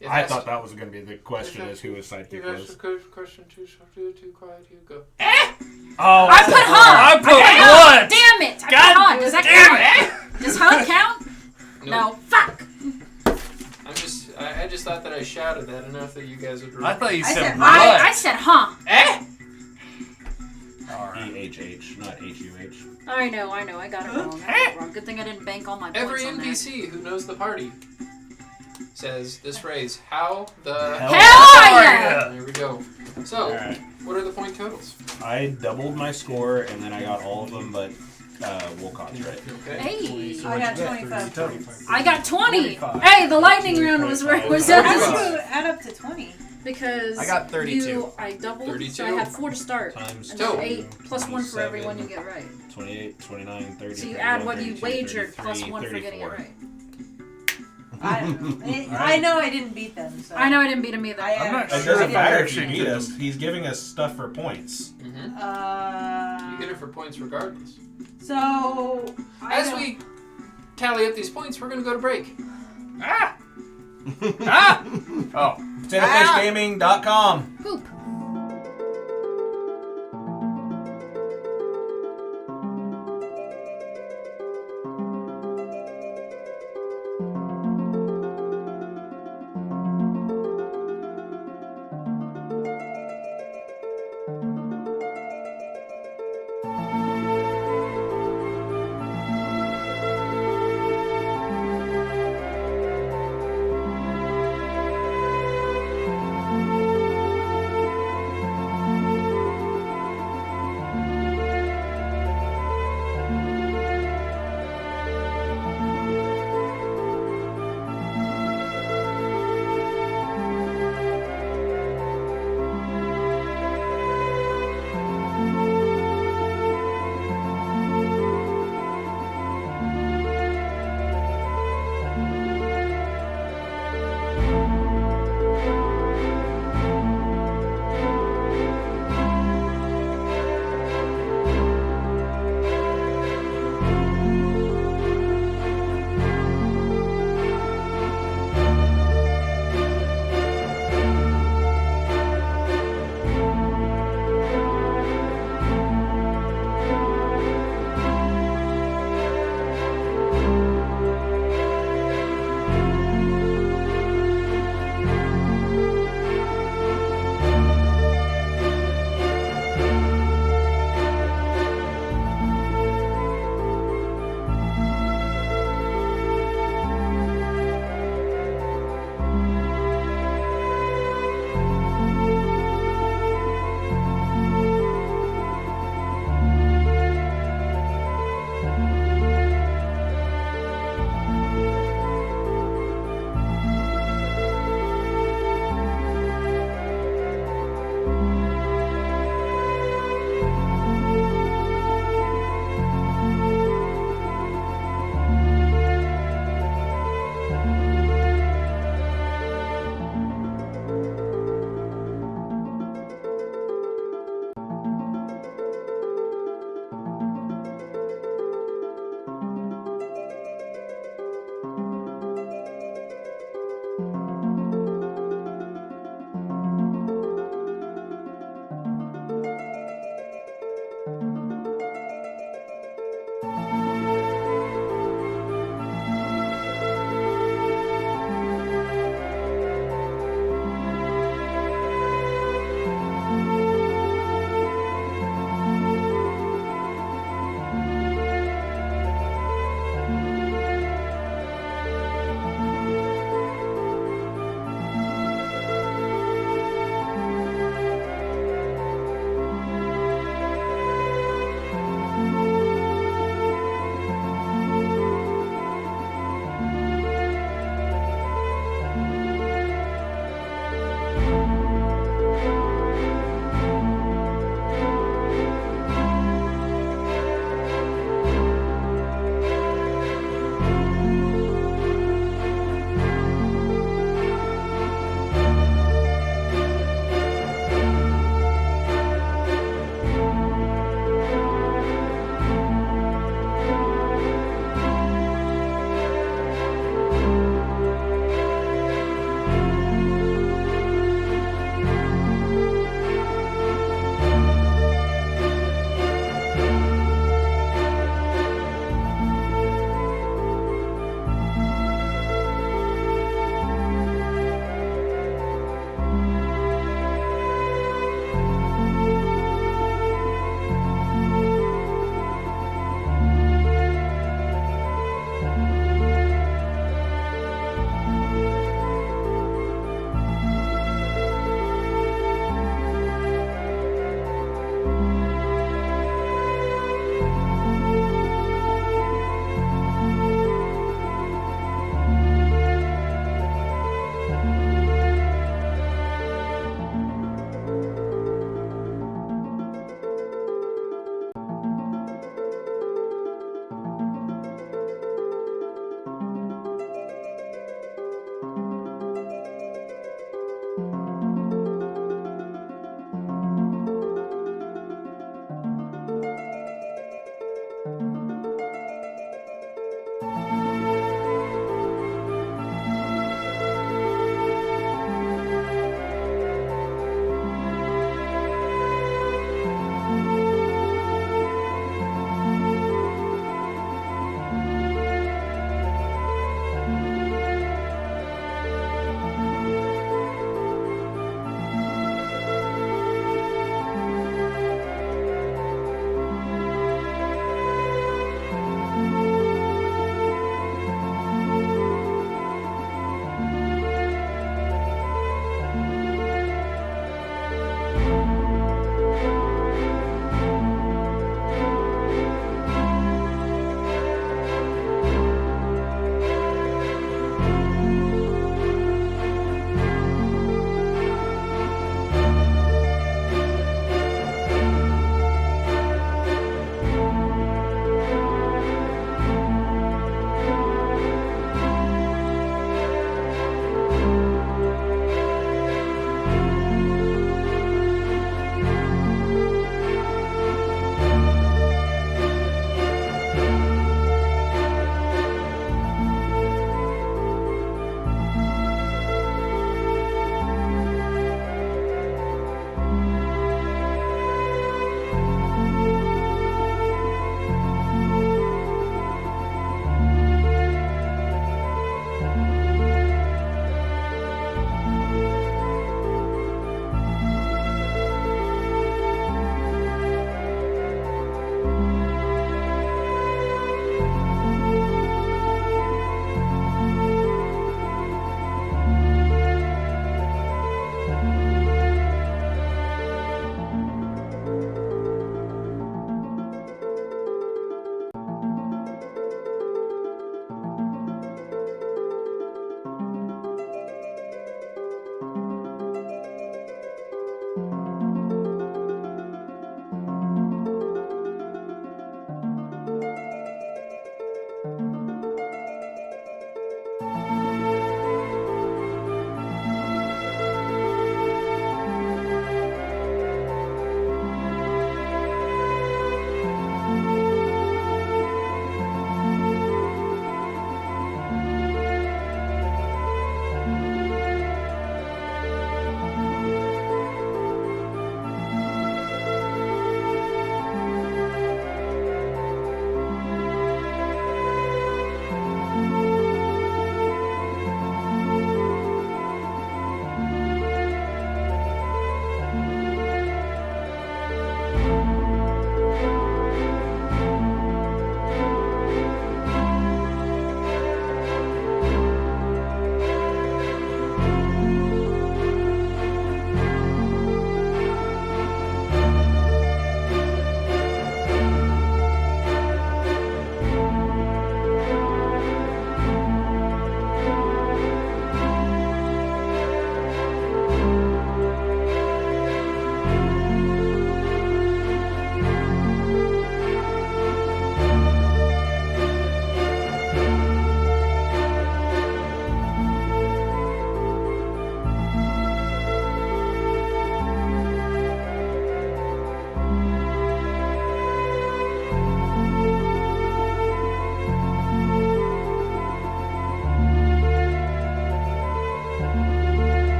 If I asked- thought that was going to be the question, If is who his sidekick If asked was. a good question too short, too quiet, you go. Oh, I put huh! I put what? Damn it! I God put huh! Does that count? Does huh count? No. Fuck! I just thought that I shouted that enough that you guys would. I thought you I said said what? I said huh. Alright. EHH, not HUH. I know. I got it wrong. I got it wrong. Good thing I didn't bank all my points Every on that. NPC who knows the party says this phrase. How the Hell Hell yeah! There we go. So, Alright. what are the point totals? I doubled my score, and then I got all of them, but Wolcott's right. Okay. Hey, I got 25 points. I got 20. 45. Hey, the lightning round was How did that you add up to 20? because I got 32. I doubled, so 32. I had 4 to start, Times and two. then 8 plus 1 for every 27. one you get right. 28, 29, 30. So you 31, add what you 32, wagered 33, plus 1 for getting it 34. right. I don't know. I know I didn't beat them. So. I know I didn't beat him either. I'm not It sure. doesn't matter if Actually, you beat us. didn't. He's giving us stuff for points. Mm-hmm. You get it for points regardless. So As we tally up these points, we're going to go to break. Ah! Ah! Oh. PotatoFishGaming.com. Poop.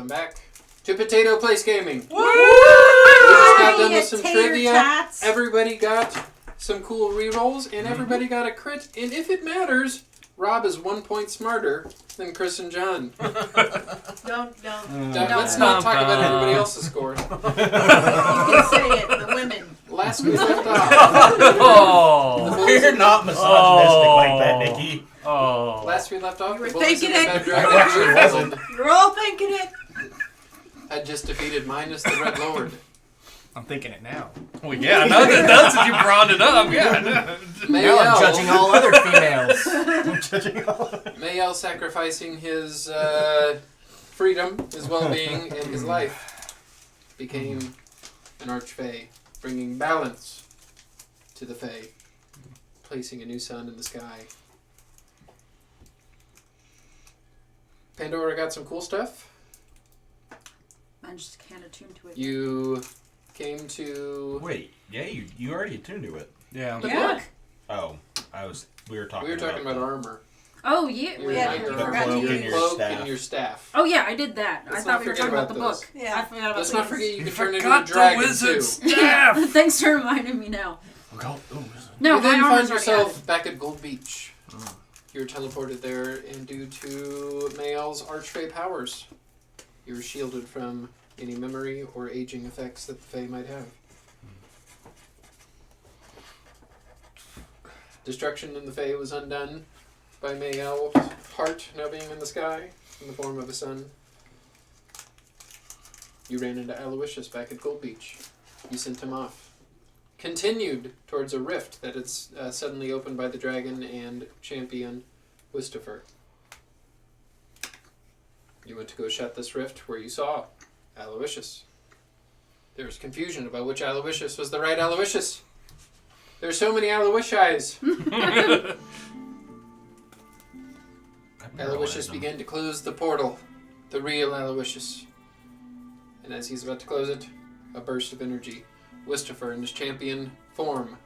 back to Potato Place Gaming. Woo! We just got done with some Tater trivia. tots. Everybody got some cool rerolls, and everybody got a crit. And if it matters, Rob is 1 point smarter than Chris and John. Don't. Let's not talk about everybody else's scores. You can say it. The women. Last we left off. Oh. We're not misogynistic like that, Nikki. Oh. Last we left off, You were the Bullies thinking in the it. Bad Dragon I actually Bluefield wasn't. You're all thinking it. had just defeated minus the Red Lord. I'm thinking it now. Well, yeah, now that you brought it up, yeah. Now I'm judging all other females. I'm judging all. Mayel sacrificing his freedom, his well-being, and his life became an archfey, bringing balance to the Fae, placing a new sun in the sky. Pandora got some cool stuff. I just can't attune to it. You came to Wait, yeah, you already attuned to it. Yeah. the Yeah. book. Oh, we were talking. We were talking about the- armor. Oh, yeah. Your Yeah, knight, you your forgot to armor, use your your cloak, staff. and your staff. Oh, yeah, I did that. Let's I thought not we were forget talking about the about those. book. Yeah. I forgot about Let's those. not forget you can turn into a forgot the dragon wizards. too. Yeah, thanks for reminding me now. No, You my then armor's find already yourself back at Gold Beach. You're teleported there, and due to Mayel's archfey powers, you're shielded from any memory or aging effects that the Fae might have. Destruction in the Fae was undone by Mayel's heart now being in the sky in the form of a sun. You ran into Aloysius back at Gold Beach. You sent him off. Continued towards a rift that had suddenly opened by the dragon and champion Wistifer. You went to go shut this rift where you saw Aloysius. There was confusion about which Aloysius was the right Aloysius. There's so many Aloysius. Aloysius began to close the portal, the real Aloysius. And as he's about to close it, a burst of energy. Wistifer in his champion form,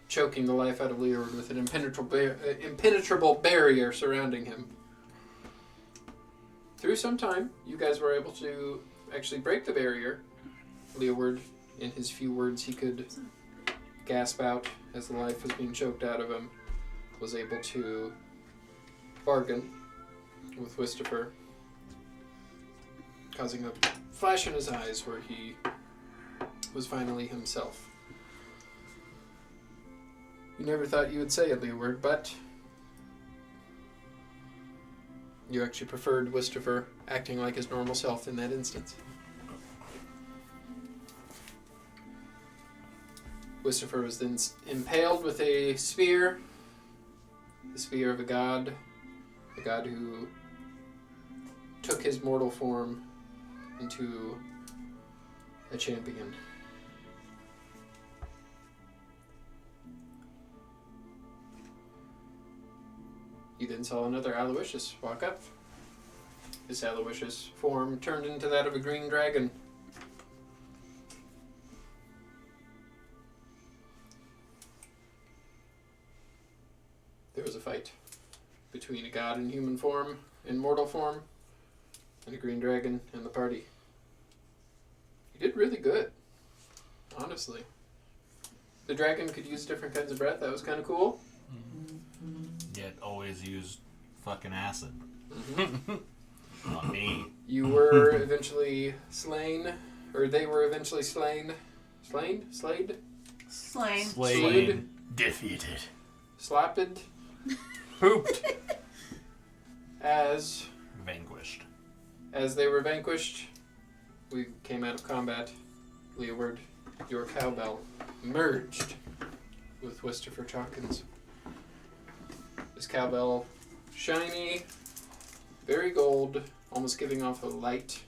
choking the life out of Leeward with an impenetrable barrier surrounding him. Through some time, you guys were able to actually break the barrier. Leeward, in his few words he could gasp out as the life was being choked out of him, was able to bargain with Wistifer, causing a flash in his eyes where he was finally himself. You never thought you would say it, Leeward, but you actually preferred Wistifer acting like his normal self in that instance. Wistifer was then impaled with a spear, the spear of a god who took his mortal form into a champion. You then saw another Aloysius walk up. This Aloysius form turned into that of a green dragon. There was a fight between a god in human form, in mortal form, and a green dragon and the party. You did really good, honestly. The dragon could use different kinds of breath. That was kind of cool. Yet always used fucking acid. Mm-hmm. Not me. You were eventually slain, or they were eventually slain. Slayed? Slain. Slayed. Defeated. Slapped. Pooped. As Vanquished. they were vanquished, we came out of combat. Leeward, your cowbell merged with Wistifer Chalkins. This cowbell, shiny, very gold, almost giving off a light.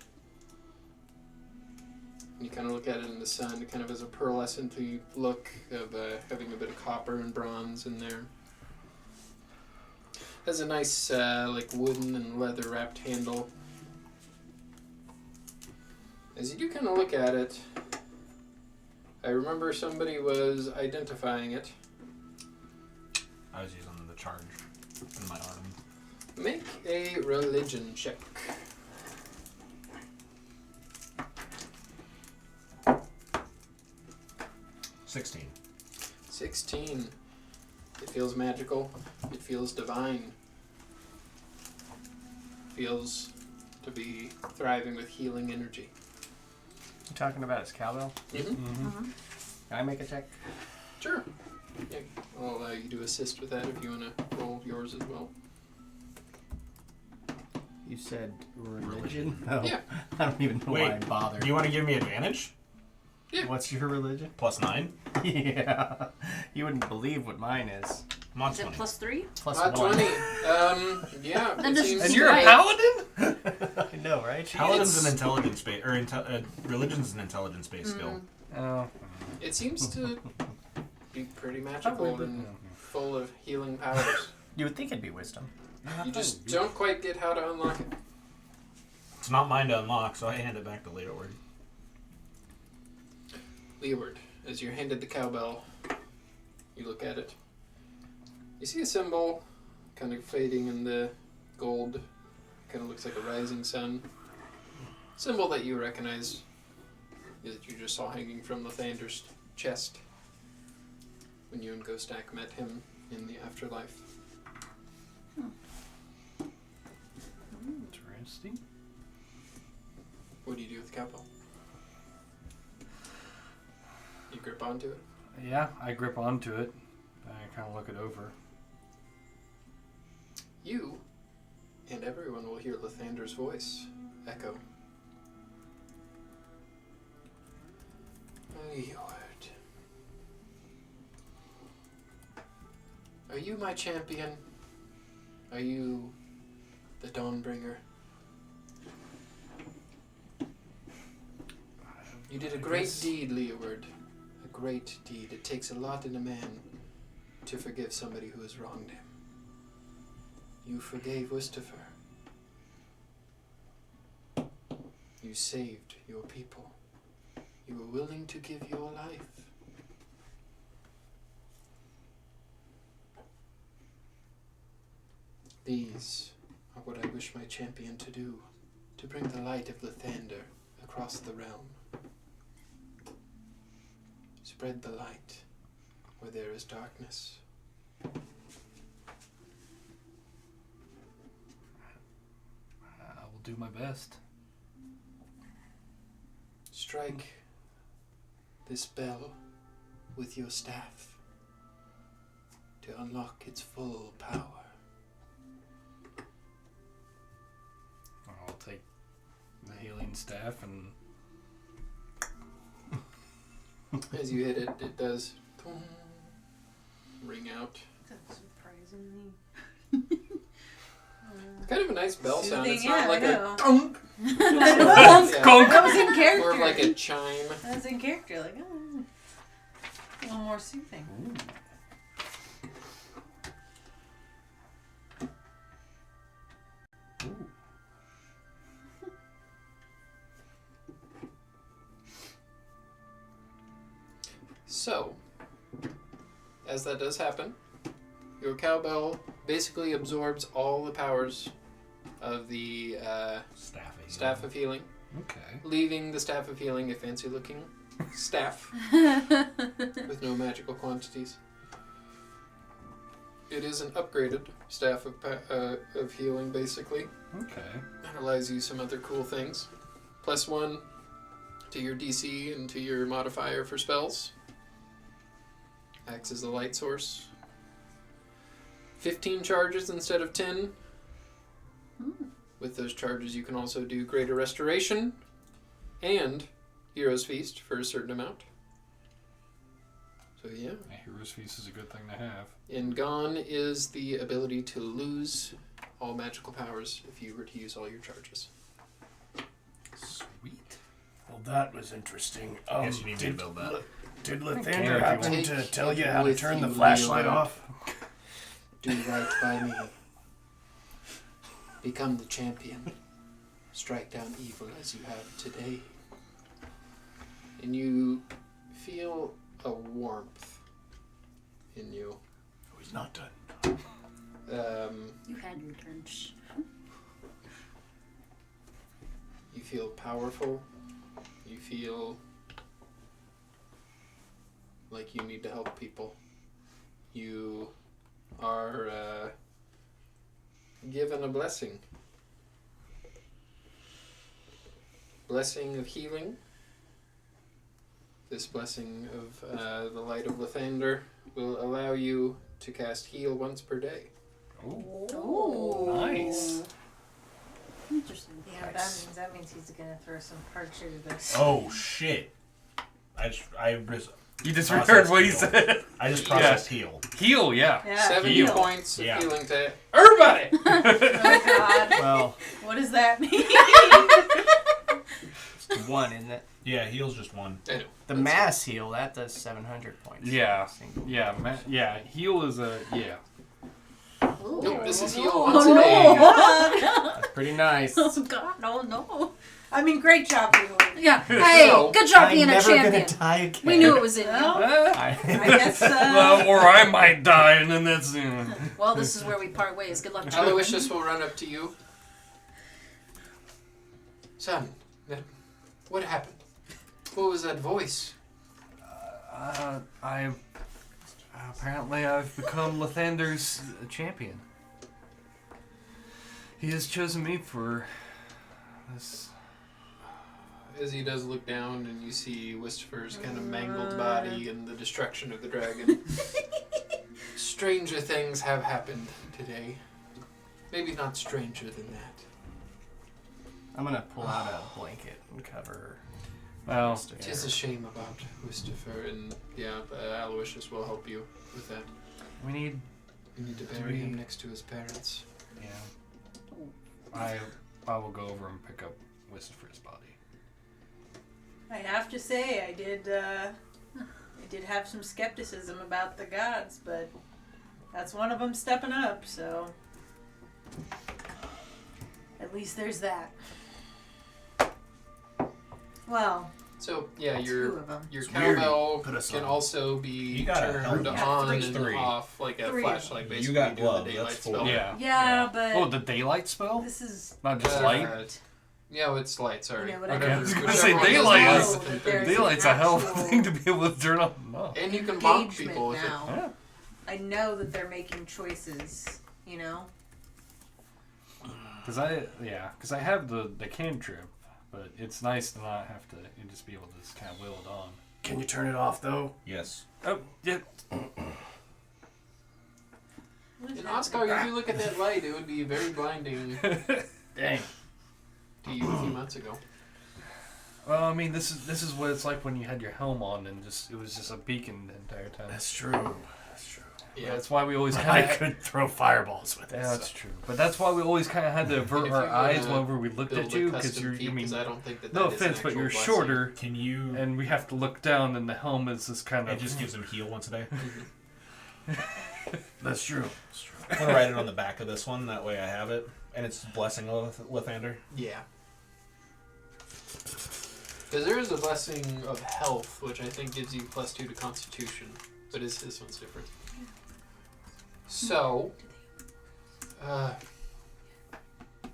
And you kind of look at it in the sun, it kind of has a pearlescent look of having a bit of copper and bronze in there. Has a nice like wooden and leather wrapped handle. As you do kind of look at it, I remember somebody was identifying it. I was using the charge in my arm. Make a religion check. 16. 16. It feels magical. It feels divine. Feels to be thriving with healing energy. You talking about his cowbell? Mm-hmm. Can I make a check? Sure. Yeah, I'll allow you to assist with that if you want to roll yours as well. You said religion? No. Yeah. I don't even know why I Wait, bothered. do you want to give me advantage? What's your religion? +9. Yeah. You wouldn't believe what mine is. I'm on Is it 20. +3? Plus 1. 20. Yeah. Then it just- seems And you're Right. a paladin? I know, right? Paladin's an intelligence based, or religion's an intelligence based skill. Oh. It seems to be pretty magical Probably. and full of healing powers. You would think it'd be wisdom. You just don't quite get how to unlock it. It's not mine to unlock, so I hand it back to Leeward. Leeward, as you're handed the cowbell, you look at it. You see a symbol kind of fading in the gold. Kind of looks like a rising sun. Symbol that you recognize that you just saw hanging from Lathander's chest when you and Ghostak met him in the afterlife. Interesting. What do you do with the cowbell? You grip onto it? Yeah, I grip onto it. I kind of look it over. You and everyone will hear Lathander's voice echo. Leeward. Are you my champion? Are you the Dawnbringer? You did a great deed, Leeward. A great deed. It takes a lot in a man to forgive somebody who has wronged him. You forgave Wustifer. You saved your people. You were willing to give your life. These are what I wish my champion to do, to bring the light of Lathander across the realm. Spread the light where there is darkness. I will do my best. Strike this bell with your staff to unlock its full power. I'll take the healing staff and As you hit it, it does ring out. That's surprisingly. It's kind of a nice bell sound. Soothing, It's not yeah, like I a know. dunk. That was in character. More of like a chime. That was in character. Like, oh, a little more soothing. So, as that does happen, your cowbell basically absorbs all the powers of the Staff of Healing, okay. leaving the Staff of Healing a fancy-looking staff with no magical quantities. It is an upgraded Staff of Healing, basically. Okay. That allows you some other cool things. +1 to your DC and to your modifier for spells. Acts as a light source. 15 charges instead of 10. With those charges you can also do Greater Restoration and Hero's Feast for a certain amount. So yeah. A Hero's Feast is a good thing to have. And gone is the ability to lose all magical powers if you were to use all your charges. Sweet. Well, that was interesting. Yes, you need me to build that. Did care Lathander if happen you to want. tell you how to With turn the you, flashlight Leo. off? Do right by me. Become the champion. Strike down evil as you have today. And you feel a warmth in you. Oh, he's not done. You had your turn. Shh. You feel powerful. You feel like like you need to help people, you are given a blessing. Blessing of healing. This blessing of the light of Lathander will allow you to cast heal once per day. Ooh. Nice. Interesting. Yeah, that means he's gonna throw some archer to this. Oh shit! You just Process heard what he heal. said. I just processed heal. Heal, yeah. Yeah. 70 heal. points of Yeah. healing to everybody. Oh God. Well, What does that mean? it's 1, isn't it? Yeah, heal's just 1. I know. The mass heal, that does 700 points. Yeah. Single. Yeah, heal is a, yeah. Nope, this is heal Oh, once a no. day. That's pretty nice. Oh, God, no. I mean, great job, people. Yeah. Hey, So, good job I'm being a never champion. gonna die again. We knew it was in you. Well, I guess. Well, or I might die, and then that's... Well, this is where we part ways. Good luck, Joe. Aloysius will run up to you. Son, what happened? What was that voice? Apparently I've become Lathander's champion. He has chosen me for this. As he does look down and you see Wistfer's kind of mangled body and the destruction of the dragon. Stranger things have happened today. Maybe not stranger than that. I'm gonna pull out a blanket and cover. Well, It is a shame about Wistfer, and Aloysius will help you with that. we need... You need to bury him next to his parents. Yeah. I will go over and pick up Wistfer's body. I have to say, I did have some skepticism about the gods, but that's one of them stepping up. So at least there's that. Well, So yeah, two your of them. your It's weird. cowbell Put us can on. also be You gotta turned help. Yeah, on three. and Three. off like a Three. flashlight. Basically, You got doing glove, the daylight that's four. spell. Yeah. Yeah, but Oh, the daylight spell? this is Not just Uh, light? Yeah, well, it's light. Sorry. You know what Okay, I I was mean? gonna Whichever say one does daylight light is- within There's 30 an Daylight's a hell of a actual thing to be able to turn on and off. And you can bonk engagement people with it. now. Yeah. I know that they're making choices. You know. Because I have the cantrip, but it's nice to not have to just be able to just kind of will it on. Can you turn it off though? Yes. Oh, yeah. And Oscar, if you look at that light, it would be very blinding Dang. to you a few months ago. Well, I mean, this is what it's like when you had your helm on and it was just a beacon the entire time. That's true. That's true. Yeah, that's why we always I kind of. could throw fireballs with it. Yeah, that's so. true. But that's why we always kind of had to And avert if our you eyes wanna whenever we looked build at a you because custom you're. feat, I mean, 'cause I don't think that no that is an offense, but actual you're blessing. shorter, Can you? and we have to look down, and the helm is this kind of. It just gives him heal once a day. That's true. That's true. I'm gonna write it on the back of this one. That way I have it, and it's blessing of Lathander. Yeah. Because there is a blessing of health, which I think gives you +2 to Constitution, but this one's different. So,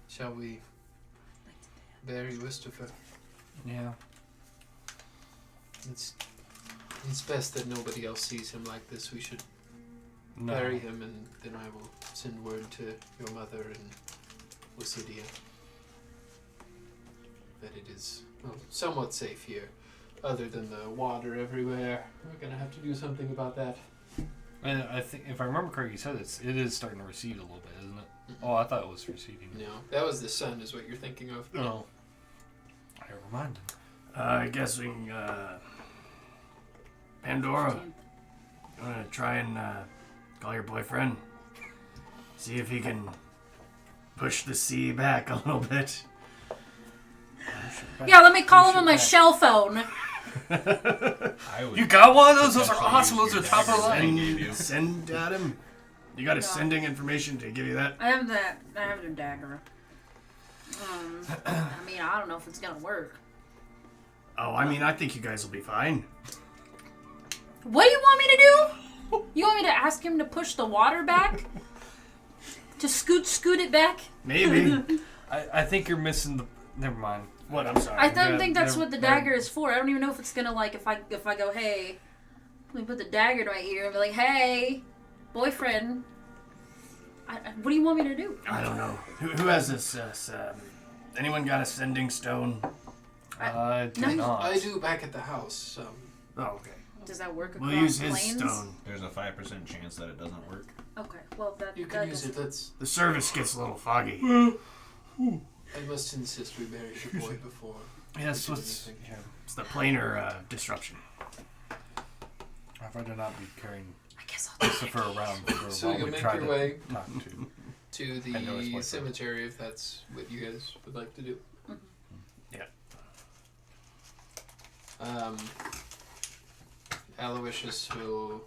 shall we bury Wistfer? Yeah. It's best that nobody else sees him like this. We should No. bury him, and then I will send word to your mother and Lucidia that it is somewhat safe here, other than the water everywhere. We're gonna have to do something about that. And I think, if I remember correctly, you said it is starting to recede a little bit, isn't it? Oh, I thought it was receding. No, that was the sun, is what you're thinking of. No. Never mind. I guess we can. Pandora, you wanna try and call your boyfriend? See if he can push the sea back a little bit. Yeah, let me call him on my shell phone. I would. You got one of those? Those are potentially awesome. use Those are your top of the dagger line. that I gave you. Send at him. You got his sending information to give you that? I have that. I have the dagger. I mean, I don't know if it's gonna work. Oh, I mean, I think you guys will be fine. What do you want me to do? You want me to ask him to push the water back? To scoot it back? Maybe. I think you're missing the. Never mind. What? I'm sorry. I don't Yeah, think that's they're- what the dagger is for. I don't even know if it's gonna if I go, hey, Let me put the dagger in my ear and be like, hey, boyfriend. What do you want me to do? I don't know. Who has this? Anyone got a sending stone? I do No. not. I do back at the house. Oh, okay. Does that work across We'll use his planes? stone. There's a 5% chance that it doesn't work. Okay, well, that You can use it. That's. The service gets a little foggy. I must insist we bury the boy before. Yes, we do what's... anything. Yeah. It's the planar disruption. I'd rather not be carrying I guess I'll do Christopher around for So while you we make try your to way talk to. to I know his the boyfriend. cemetery if that's what you guys would like to do. Yeah. Aloysius will,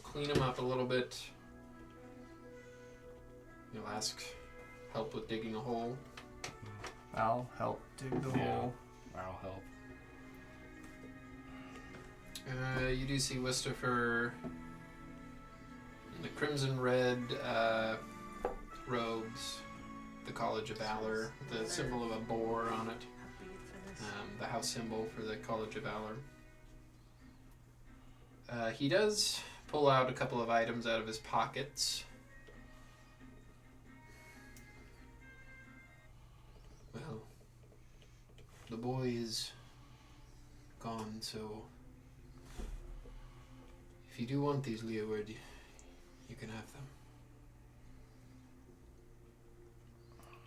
clean him up a little bit. You'll ask help with digging a hole. I'll help dig the Yeah. hole. I'll help. You do see Wistifer in the crimson red robes, the College of Valor, the symbol of a boar on it, the house symbol for the College of Valor. He does pull out a couple of items out of his pockets. Well, the boy is gone, so if you do want these, Leeward, you can have them.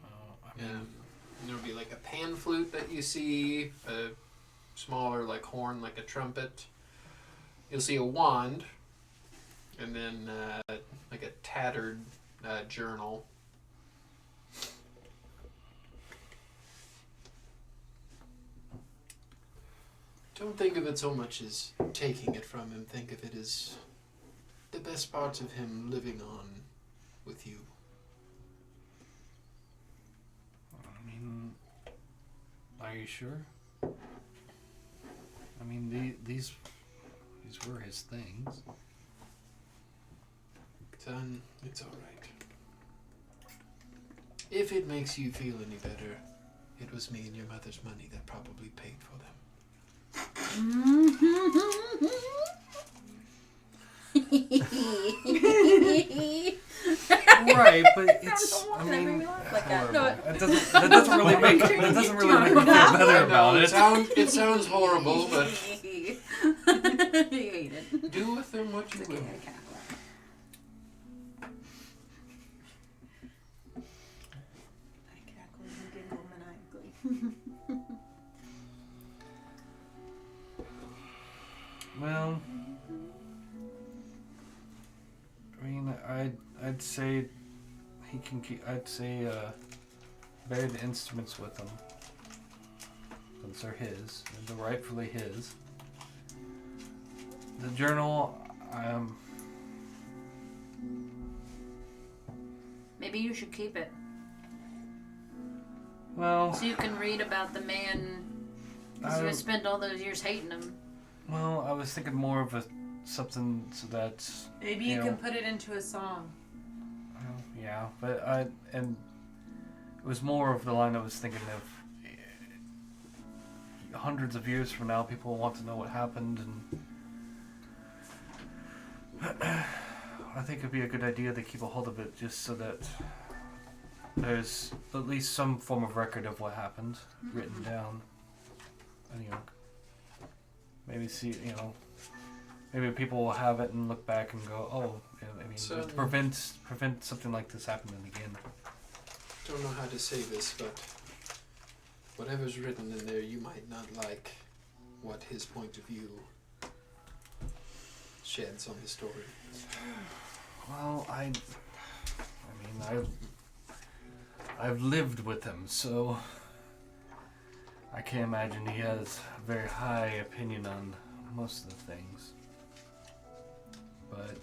I mean, There'll be like a pan flute that you see, a smaller like horn, like a trumpet. You'll see a wand, and then like a tattered journal. Don't think of it so much as taking it from him. Think of it as the best parts of him living on with you. I mean, are you sure? I mean, these were his things. Son, it's all right. If it makes you feel any better, it was me and your mother's money that probably paid for them. Right, but it's. I mean, like that. No, that doesn't really make me feel better about it. It sounds horrible, but you hate it. do with them what you Okay, will. I can't. I cackle and giggle maniacally. Well, I mean, I'd say he can keep. I'd say bury the instruments with him, since they're his and they're rightfully his. The journal, Maybe you should keep it well, so you can read about the man. Because you're gonna spend all those years hating him. well, I was thinking more of something so that. Maybe you can put it into a song. Well, yeah, but it was more of the line I was thinking of. Hundreds of years from now, people will want to know what happened, and I think it'd be a good idea to keep a hold of it, just so that there's at least some form of record of what happened written down. And, maybe maybe people will have it and look back and go, oh, I mean, So- to prevent something like this happening again. Don't know how to say this, but whatever's written in there, you might not like what his point of view sheds on the story. Well, I've lived with him, so I can't imagine he has a very high opinion on most of the things. But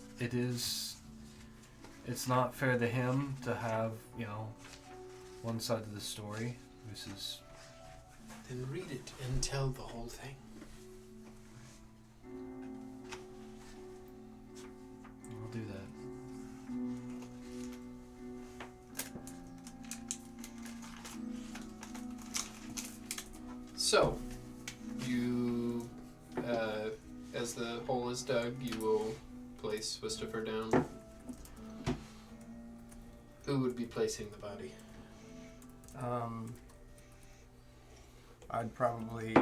it's not fair to him to have, one side of the story versus. Then read it and tell the whole thing. I'll do that. So, you, as as the hole is dug, you will place Wistifer down. Who would be placing the body? I'd probably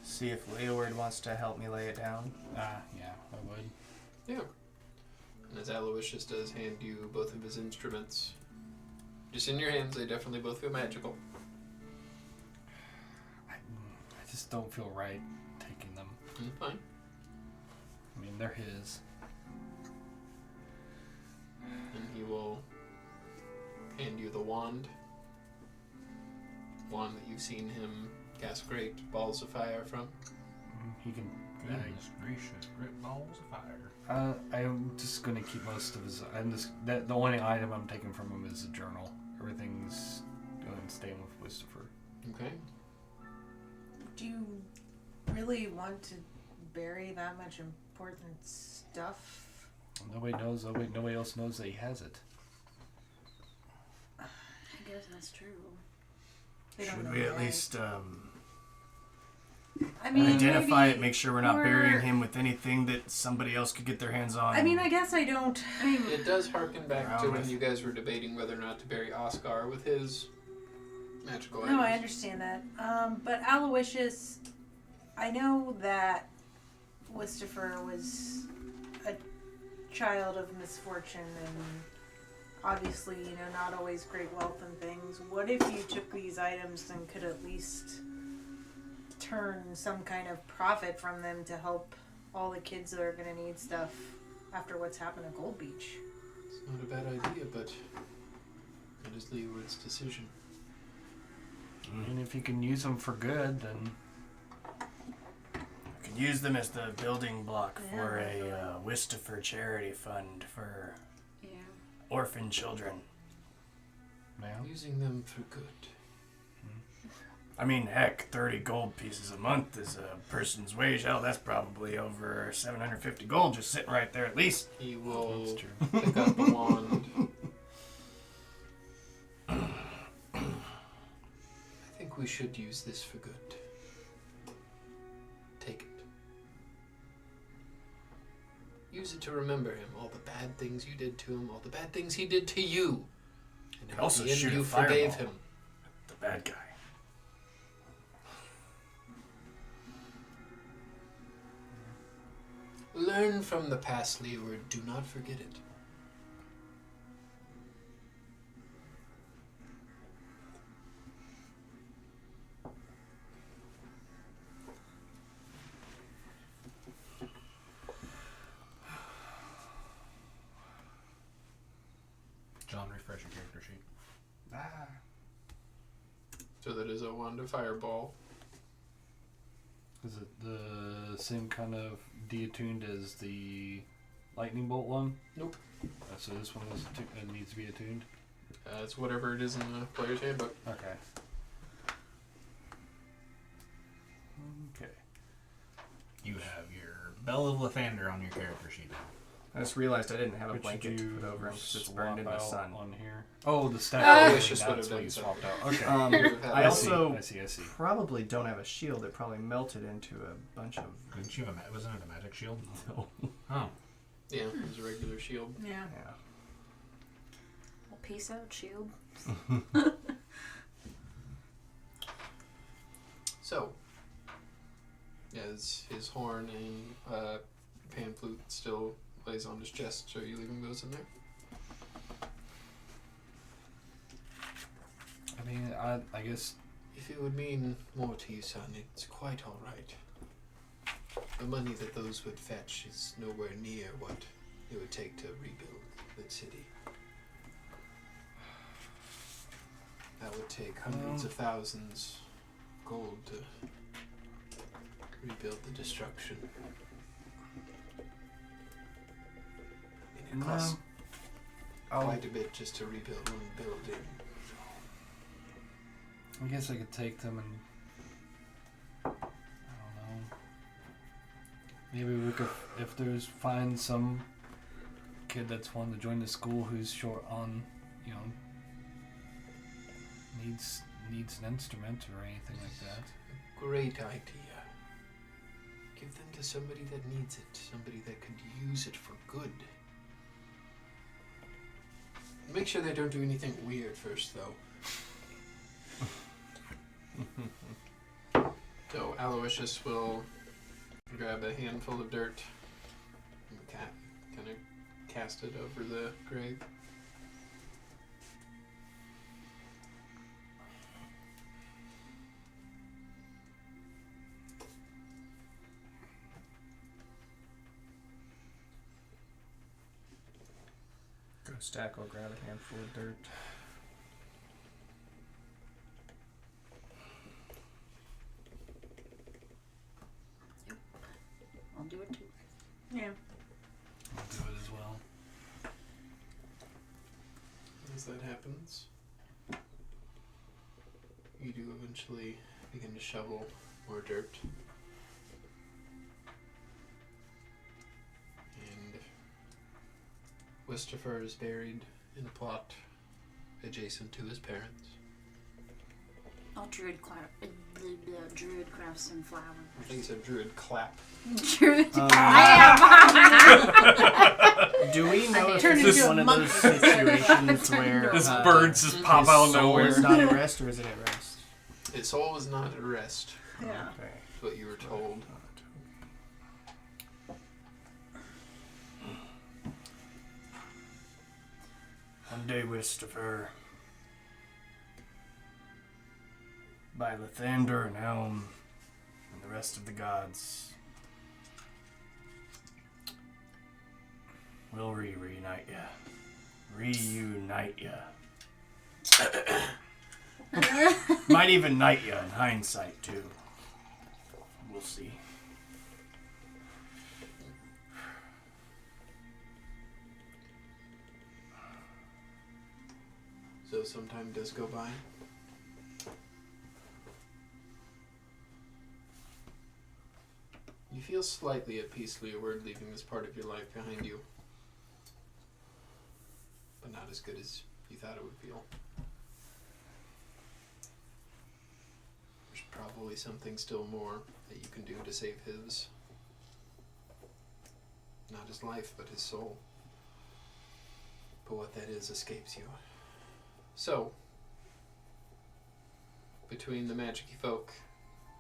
see if Leeward wants to help me lay it down. Yeah, I would. Yeah. And as Aloysius does hand you both of his instruments, just in your hands, they definitely both feel magical. I just don't feel right taking them. Fine. I mean, they're his. And he will hand you the wand. Wand that you've seen him cast great balls of fire from. He can. Goodness gracious, great balls of fire. I'm just gonna keep most of his. The only item I'm taking from him is a journal. Everything's going to stay with Wistifer. Okay. Do you really want to bury that much important stuff? Nobody knows. Nobody else knows that he has it. I guess that's true. They don't Should know we at yet. least I mean, identify maybe it, make sure we're not we're- burying him with anything that somebody else could get their hands on? I mean, I guess I don't. It does harken back to Around when with- you guys were debating whether or not to bury Oscar with his magical No, I items. understand that. But Aloysius, I know that Wistifer was a child of misfortune and obviously, not always great wealth and things. What if you took these items and could at least turn some kind of profit from them to help all the kids that are going to need stuff after what's happened at Gold Beach? It's not a bad idea, but it is Leeward's decision. And if you can use them for good, then We could use them as the building block for Yeah. a Wistifer charity fund for Yeah. orphan children. yeah. Using them for good. I mean, heck, 30 gold pieces a month is a person's wage. Hell, that's probably over 750 gold just sitting right there at least. He will That's true. pick up the wand. I think we should use this for good. Take it. Use it to remember him, all the bad things you did to him, all the bad things he did to you. And Could at also the end shoot a you forgave fireball. him. The bad guy. Learn from the past, Leeward. Do not forget it. John, refresh your character sheet. So that is a wand of fireball. Is it the same kind of deattuned as the lightning bolt one? Nope. So this one is needs to be attuned. It's whatever it is in the player's handbook. Okay. Okay. You have your Bell of Lathander on your character sheet now. I just realized I didn't have a Which blanket to put over him because it's burned in the swap out sun. on here. Oh, the staff. Oh, oh, it's just that's what what it you is. swapped out. Okay. I I also I see. probably don't have a shield. It probably melted into a bunch of. Didn't you have wasn't it a magic shield? No. Oh. Yeah, it's a regular shield. Yeah. Yeah. Well, peace out, shield. So, as his horn and pan flute still lays on his chest, so are you leaving those in there? I mean, I guess If it would mean more to you, son, it's quite all right. The money that those would fetch is nowhere near what it would take to rebuild the city. That would take hundreds of thousands gold to rebuild the destruction. And it costs quite a bit just to rebuild one building. I guess I could take them and I don't know. Maybe we could, if there's find some kid that's wanting to join the school who's short on, needs an instrument or anything like that. Great idea. Give them to somebody that needs it, somebody that could use it for good. Make sure they don't do anything weird first, though. So Aloysius will grab a handful of dirt and kind of cast it over the grave. Go stack or grab a handful of dirt. I'll do it too. Yeah. I'll do it as well. As that happens, you do eventually begin to shovel more dirt. And Wistopher is buried in a plot adjacent to his parents. I'll druid craft some flour. I think he said druid clap. Druid. Do we know if Turn this is into a one of monkey. those situations where This birds just pop his out of soul nowhere. is not at rest, or is it at rest? His soul is not at rest, Yeah. Okay. is what you were told. One day, Wistopher, by Lathander and Helm and the rest of the gods, we'll reunite ya. Reunite ya. Might even knight ya in hindsight, too. We'll see. So some time does go by. You feel slightly at peace, Leeward, leaving this part of your life behind you. But not as good as you thought it would feel. There's probably something still more that you can do to save his... not his life, but his soul. But what that is escapes you. So, between the magic-y folk,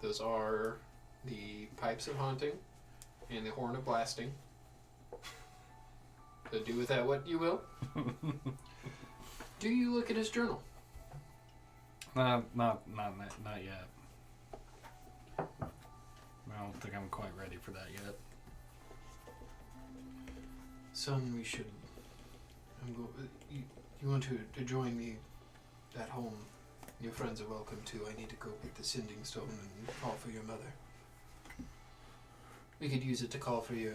those are the Pipes of Haunting and the Horn of Blasting. So do with that what you will. Do you look at his journal? Not yet. I don't think I'm quite ready for that yet. Son, we should... You want to join me at home? Your friends are welcome too. I need to go get the sending stone and call for your mother. We could use it to call for your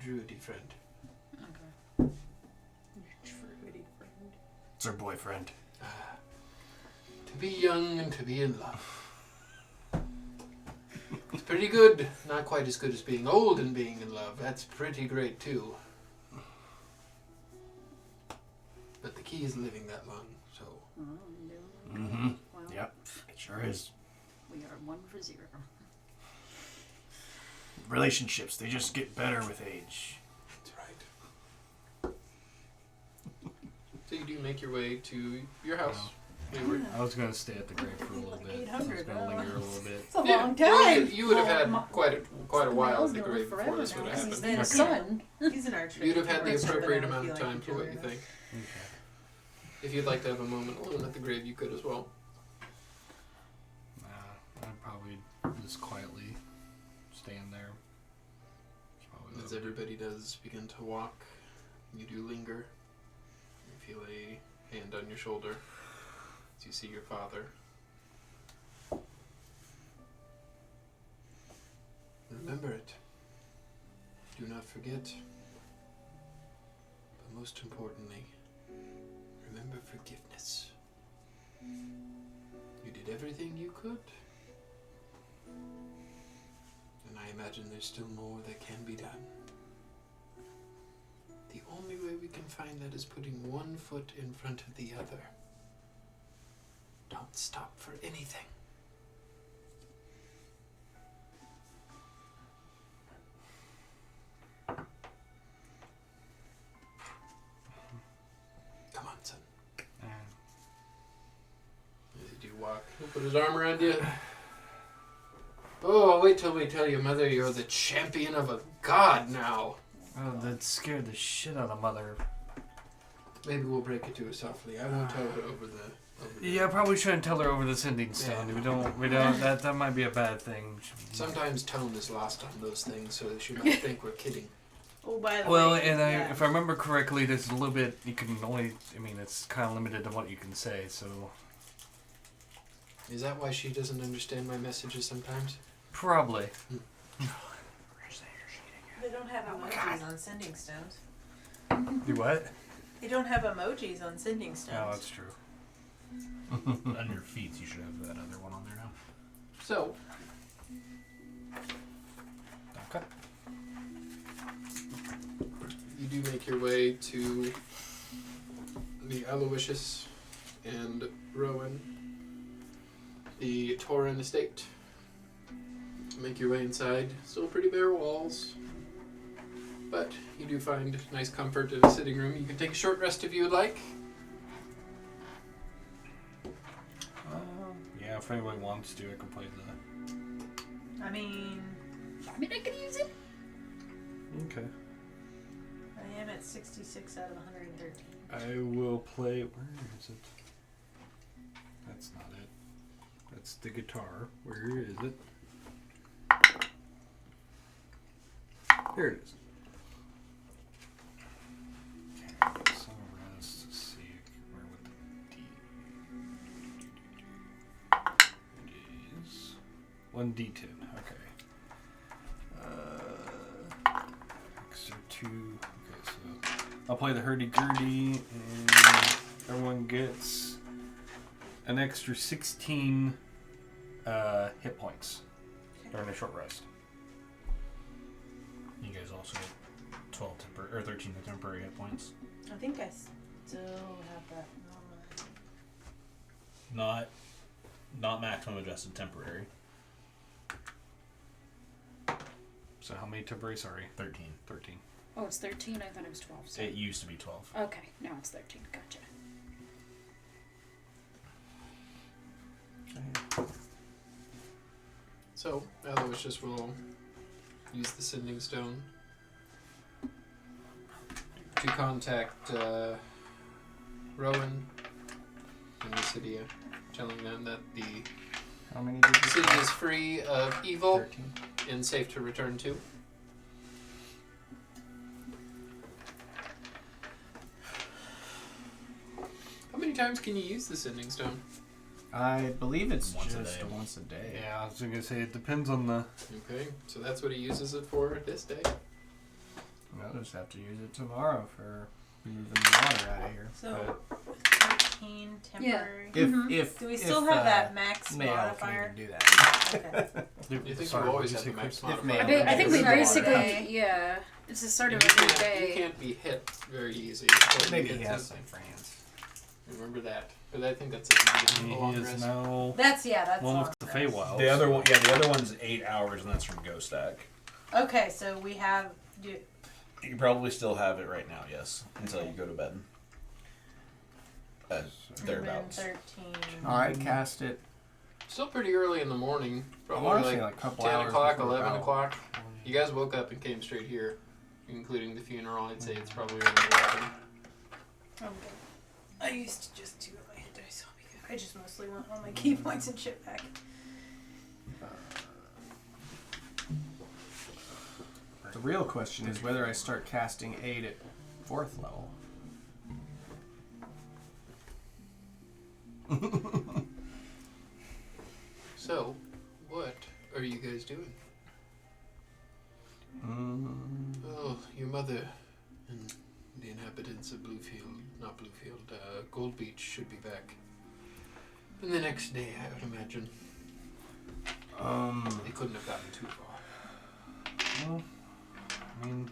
druidy friend. Okay. It's her boyfriend. To be young and to be in love. It's pretty good. Not quite as good as being old and being in love. That's pretty great too. But the key is living that long, so... Mm-hmm. Well, Yep, it sure is. we are 1 for 0. Relationships, they just get better with age. That's right. So you do make your way to your house. Leeward. I was gonna stay at the grave for a little bit. I was 800, gonna linger a little bit. It's a Yeah, long well, time. you would have had Well, quite a while at the Miles grave knows before this would forever have now, 'cause happened. he's been a son. He's an archer. You'd have had the Archer, but appropriate I don't amount of feel like time for what you each think. Okay. If you'd like to have a moment alone at the grave, you could as well. I'd probably just quietly stand there. It's probably As what I would do. everybody does begin to walk, you do linger. You feel a hand on your shoulder as you see your father. Remember it. Do not forget. But most importantly, remember forgiveness. You did everything you could. And I imagine there's still more that can be done. The only way we can find that is putting one foot in front of the other. Don't stop for anything. Put his arm around you. Oh, wait till we tell your mother you're the champion of a god now. Oh, that scared the shit out of Mother. Maybe we'll break it to her softly. I won't tell her over the... Yeah, probably shouldn't tell her over the sending stone. Yeah. We don't. That might be a bad thing. Sometimes tone is lost on those things, so that she might think we're kidding. Oh, by the Well, way. and yeah. if I remember correctly, there's a little bit you can only. I mean, it's kind of limited to what you can say. So Is that why she doesn't understand my messages sometimes? probably. They don't have emojis on sending stones. You what? They don't have emojis on sending Oh, stones. that's true. On your feet, you should have that other one on there now. So, Okay. you do make your way to the Aloysius and Rowan, the Torin estate. Make your way inside. Still pretty bare walls, but you do find nice comfort in a sitting room. You can take a short rest if you would like. Yeah, if anyone wants to, I can play I mean, I can use it. Okay. I am at 66 out of 113. I will play. Where is it? That's not it. That's the guitar. Where is it? Here it is. Okay, some rest. Let's see. Where would the D? It is 1d10. Okay. Extra 2. Okay, so I'll play the hurdy-gurdy, and everyone gets an extra 16 hit points during a short rest. You guys also get 12 or 13 temporary hit points. I think I still have that on Not maximum adjusted temporary. So how many temporary? Sorry. 13. 13. Oh, it's 13. I thought it was 12. So. It used to be 12. Okay, now it's 13. Gotcha. So, Aloysius will use the sending stone to contact Rowan and Lucidia, telling them that the How many did you city is free of evil 13. and safe to return to. How many times can you use the sending stone? I believe it's Once a just day. once a day. Yeah, I was gonna say it depends on the. Okay, so that's what he uses it for this day. I'll just have to use it tomorrow for moving the water out of here. So 13 temporary. If Mhm. if Do we if, still have that max Mayo can modifier? even do that. Okay. You think Sorry, you always what'd have you the say, max Chris? If modifier. Mayo I think we Just water. basically, yeah. It's the start of a new You day. can't be hit very easy. until Maybe you he get has to- some friends. Remember that. But I think that's a He long is rest. now That's one long with the rest. Feywild. The other one, yeah, the other one's 8 hours, and that's from Ghost Stack. Okay, so we have. You probably still have it right now, yes, until you go to bed. Thereabouts. 13. I cast it. Still pretty early in the morning. I Probably want to say like like a couple 10 hours o'clock, before 11 bell. o'clock. You guys woke up and came straight here, including the funeral. I'd say it's probably around 11. Okay. I used to just do it my hit dice. So I just mostly want all my key points and shit back. The real question is whether I start casting aid at 4th level. So, what are you guys doing? Oh, your mother and the inhabitants of Bluefield, not Bluefield, Gold Beach should be back. And the next day, I would imagine. They couldn't have gotten too far. Well, I mean,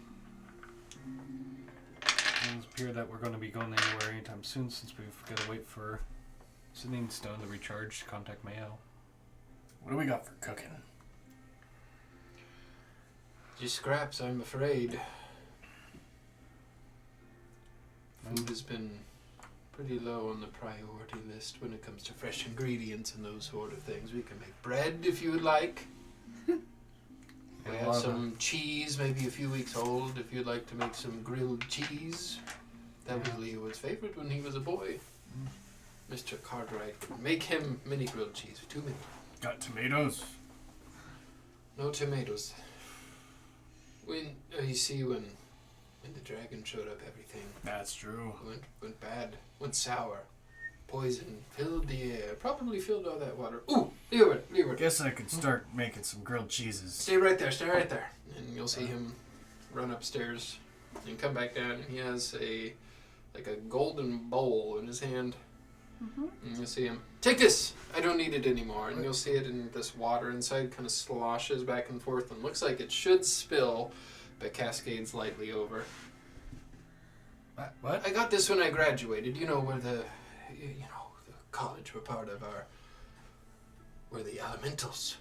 it doesn't appear that we're going to be going anywhere anytime soon, since we've got to wait for Sending Stone to recharge to contact Mayo. What do we got for cooking? Just scraps, I'm afraid. Food has been pretty low on the priority list when it comes to fresh ingredients and those sort of things. We can make bread if you would like. We have some cheese, maybe a few weeks old, if you'd like to make some grilled cheese. That was Leo's favorite when he was a boy. Mr. Cartwright would make him mini grilled cheese. Too many. Got tomatoes? No tomatoes. When the dragon showed up, everything That's true. went bad, went sour. Poison filled the air. Probably filled all that water. Ooh, Leeward. Guess I could start making some grilled cheeses. Stay right there. And you'll see him run upstairs and come back down. And he has a golden bowl in his hand. Mm-hmm. And you'll see him, take this! I don't need it anymore. And you'll see it in this water inside kind of sloshes back and forth and looks like it should spill, but cascades lightly over. What? I got this when I graduated. You know, where the college we're part of were the elementals.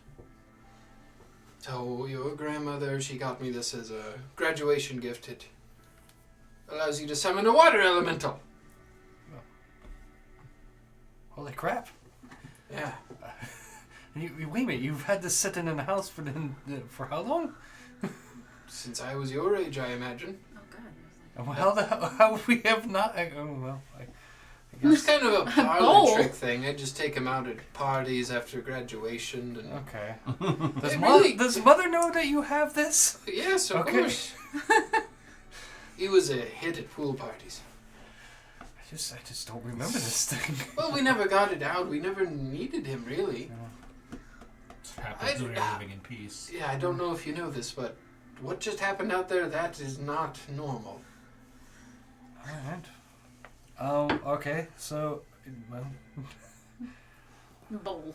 So your grandmother, she got me this as a graduation gift. It allows you to summon a water elemental. Holy crap. Yeah. Wait a minute, you've had this sitting in the house for how long? Since I was your age, I imagine. Oh God. How we have not... I It's kind of a parlor Bowl. trick thing. I just take him out at parties after graduation. And Okay. Does mother know that you have this? yes, of Okay. course. He was a hit at pool parties. I just don't remember this thing. Well, we never got it out. We never needed him, really. Happens when you're living in peace. Yeah, I don't know if you know this, but what just happened out there, that is not normal. Alright. Okay, so... Well... Bowl.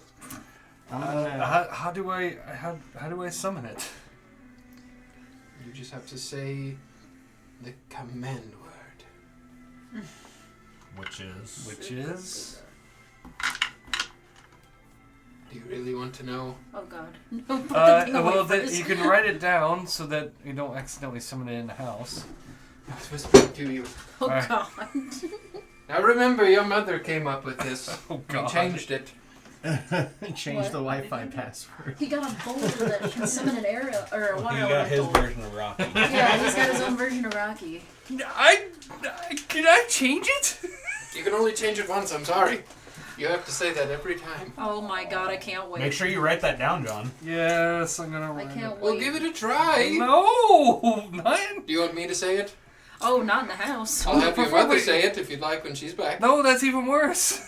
How do I summon it? You just have to say the command word. Which is? Do you really want to know? Oh God. No, put the thing away Well, first. you can write it down so that you don't accidentally summon it in the house. I was whispering to you. Oh Alright. God. Now remember, your mother came up with this. Oh, We God. changed it. Change What? the Wi-Fi password. He got a bowl that can summon an area or a water He got his elemental. version of Rocky. Yeah, he's got his own version of Rocky. Can I change it? You can only change it once, I'm sorry. You have to say that every time. Oh my God, I can't wait. Make sure you write that down, John. Yes, I'm gonna I write can't it. Well, wait. give it a try. No! Nine? Do you want me to say it? Oh, not in the house. I'll have your Before mother we- say it if you'd like when she's back. No, that's even worse.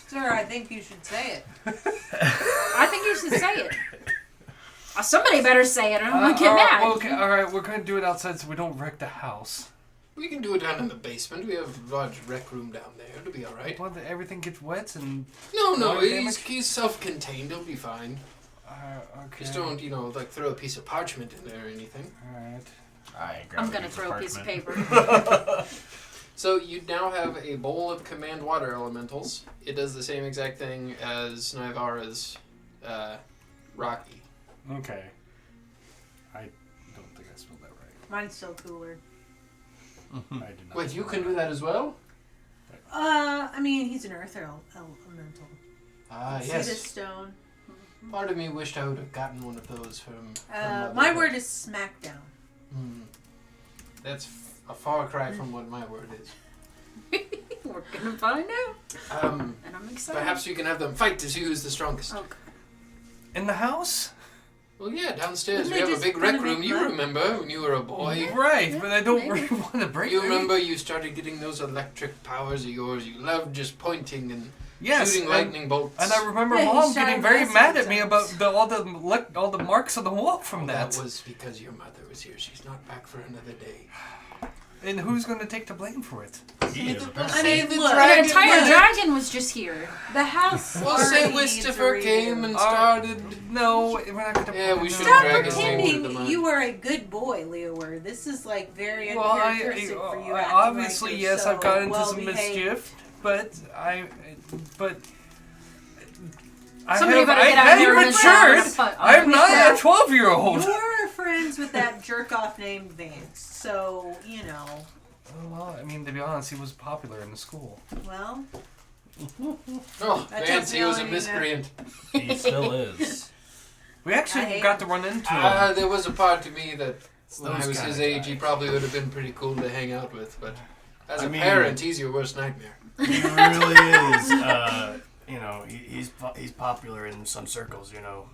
Sir, I think you should say it. I think you should say it. Somebody better say it, or I'm gonna get mad. Okay, alright, we're gonna do it outside so we don't wreck the house. We can do it down in the basement. We have a large rec room down there. It'll be alright. Well, everything gets wet and... No, Water he's self-contained. He'll be fine. okay. Just don't, throw a piece of parchment in there or anything. Alright. I'm gonna throw a piece of paper. So you now have a bowl of command water elementals. It does the same exact thing as Naivara's Rocky. Okay. I don't think I spelled that right. Mine's still cooler. I did not. Wait, you can do that as well? I mean, he's an earth elemental. Ah, See yes. this stone? Part of me wished I would have gotten one of those from Mother, My but- word is smackdown. That's a far cry from what my word is. We're gonna find out, and I'm excited. Perhaps you can have them fight to see who's the strongest. Oh God. In the house? Well, yeah, downstairs Wouldn't we they have a just big rec kinda room. make You mud? remember when you were a boy? Right, but I don't maybe. really want to break You it. remember you started getting those electric powers of yours. You loved just pointing and Yes, shooting lightning bolts. And I remember Yeah, he Mom shot getting him very last mad few at me times. about all the marks on the wall from that. That was because your mother was here. She's not back for another day. And who's going to take the blame for it? He is, apparently. I mean, the look, An entire was- dragon was just here. the house. Well, say already needs a Wistifer redo. came and started. No, we're not going to. Yeah, we should Stop drag his name into the pretending mud. you are a good boy, Leoward. This is like very Well, uncharacteristic for you. acting obviously like yes, you're I've got into so some well-behaved. mischief, but Somebody better I get out have here and matured. start on I'm not Yeah. a 12-year-old. You're friends with that jerk off named Vance, so you know. Well, I mean, to be honest, he was popular in the school. Well, Oh, That Vance, tells he me was all a I need to know. miscreant. He still is. We I actually hate got him. to run into him. There was a part to me that when I those was kind his of age, he guys. probably would have been pretty cool to hang out with. But as I a mean- parent, he's your worst nightmare. He really is. You know, he's popular in some circles. You know,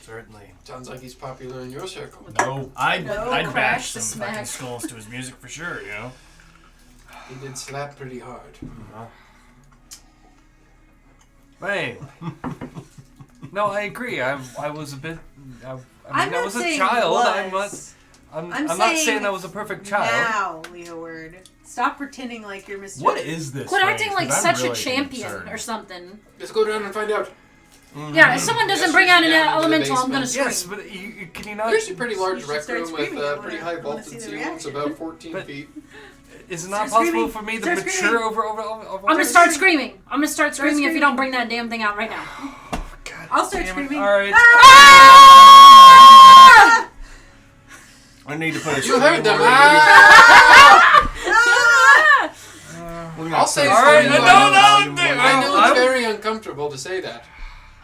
certainly. Sounds like he's popular in your circle. No. I'd crack bash the some smack. fucking skulls to his music for sure. You know. He did slap pretty hard. Hey. No, I agree. I was a bit. I I'm mean, I not was a saying child. was. I'm I'm not saying saying I was a perfect child. Now, Leo Word. Stop pretending like you're Mr. What is this? Quit phrase? acting like 'Cause I'm such a really champion concerned. or something. Let's go down and find out. Yeah, if someone doesn't Yes, bring out an down into the elemental, I'm gonna basement. scream. Yes, but can you not? There's a pretty large should rec start room with screaming. I pretty wanna- high I wanna vaulted see the ceilings, reaction. about 14 But- feet. Is it not Start possible screaming. for me to Start mature screaming. over? I'm gonna start screaming. I'm gonna start screaming if you screaming. don't bring that damn thing out right now. I'll start screaming. All right. Ah! I need to put a You heard them. screen Ah! warning. We're gonna I'll say put it's a All right, screen no, warning no, volume no, warning. I know it's I'm- very uncomfortable to say that.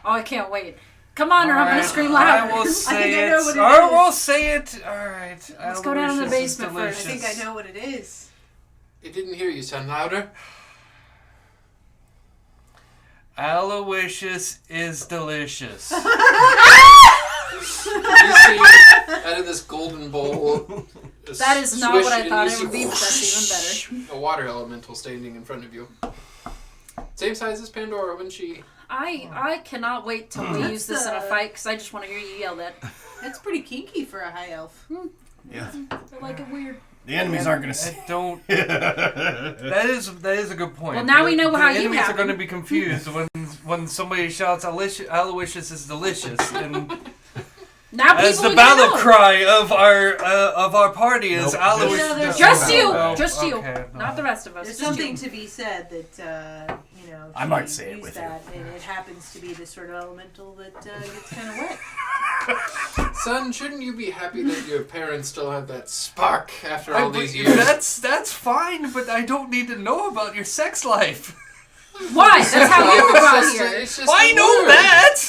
Oh, I can't wait. Come on, or I'm gonna Alright, scream I louder. will say think I it. know what it I is. will say it. All right. Let's go down to the Aloysius is basement first. I think I delicious. know what it is. It didn't hear you, son. Louder. Aloysius is delicious. You see, out of this golden bowl. That is not what I swish, thought and it you would be, but that's see even better. a water elemental standing in front of you. Same size as Pandora when she. I cannot wait till we use this in a fight because I just want to hear you yell that. That's pretty kinky for a high elf. Yeah. I like it weird. The enemies aren't gonna see. I don't. That is a good point. Well, now we know how the you enemies have are going to him. be confused when somebody shouts Aloysius is delicious, and Now as people the are battle gonna know. cry of our party is Nope. Aloysius. You know, there's Just you, Oh, just you, okay, no. not the rest of us. There's just something you. to be said that, you know, I might she say it used with you. that, and it happens to be this sort of elemental that gets kind of wet. Son, shouldn't you be happy that your parents still have that spark after all But these years? That's fine, but I don't need to know about your sex life. Why? That's how you It's got just here. it's just I a know word. that.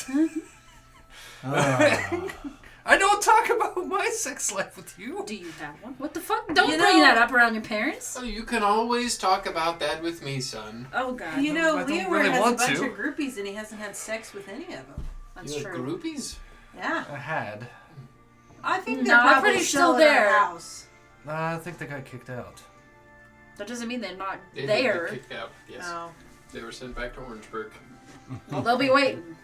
I don't talk about my sex life with you. Do you have one? What the fuck? Don't You bring know- that up around your parents. Oh, you can always talk about that with me, son. Oh god. You know, I don't Leo really has a want bunch to. of groupies and he hasn't had sex with any of them. That's You have true. groupies? Yeah. I had. I think No, they're I'm probably pretty still still at our there. house. I think they got kicked out. That doesn't mean they're not They did there. get kicked out. Yes, Oh. they were sent back to Orangeburg. Well, they'll be waiting.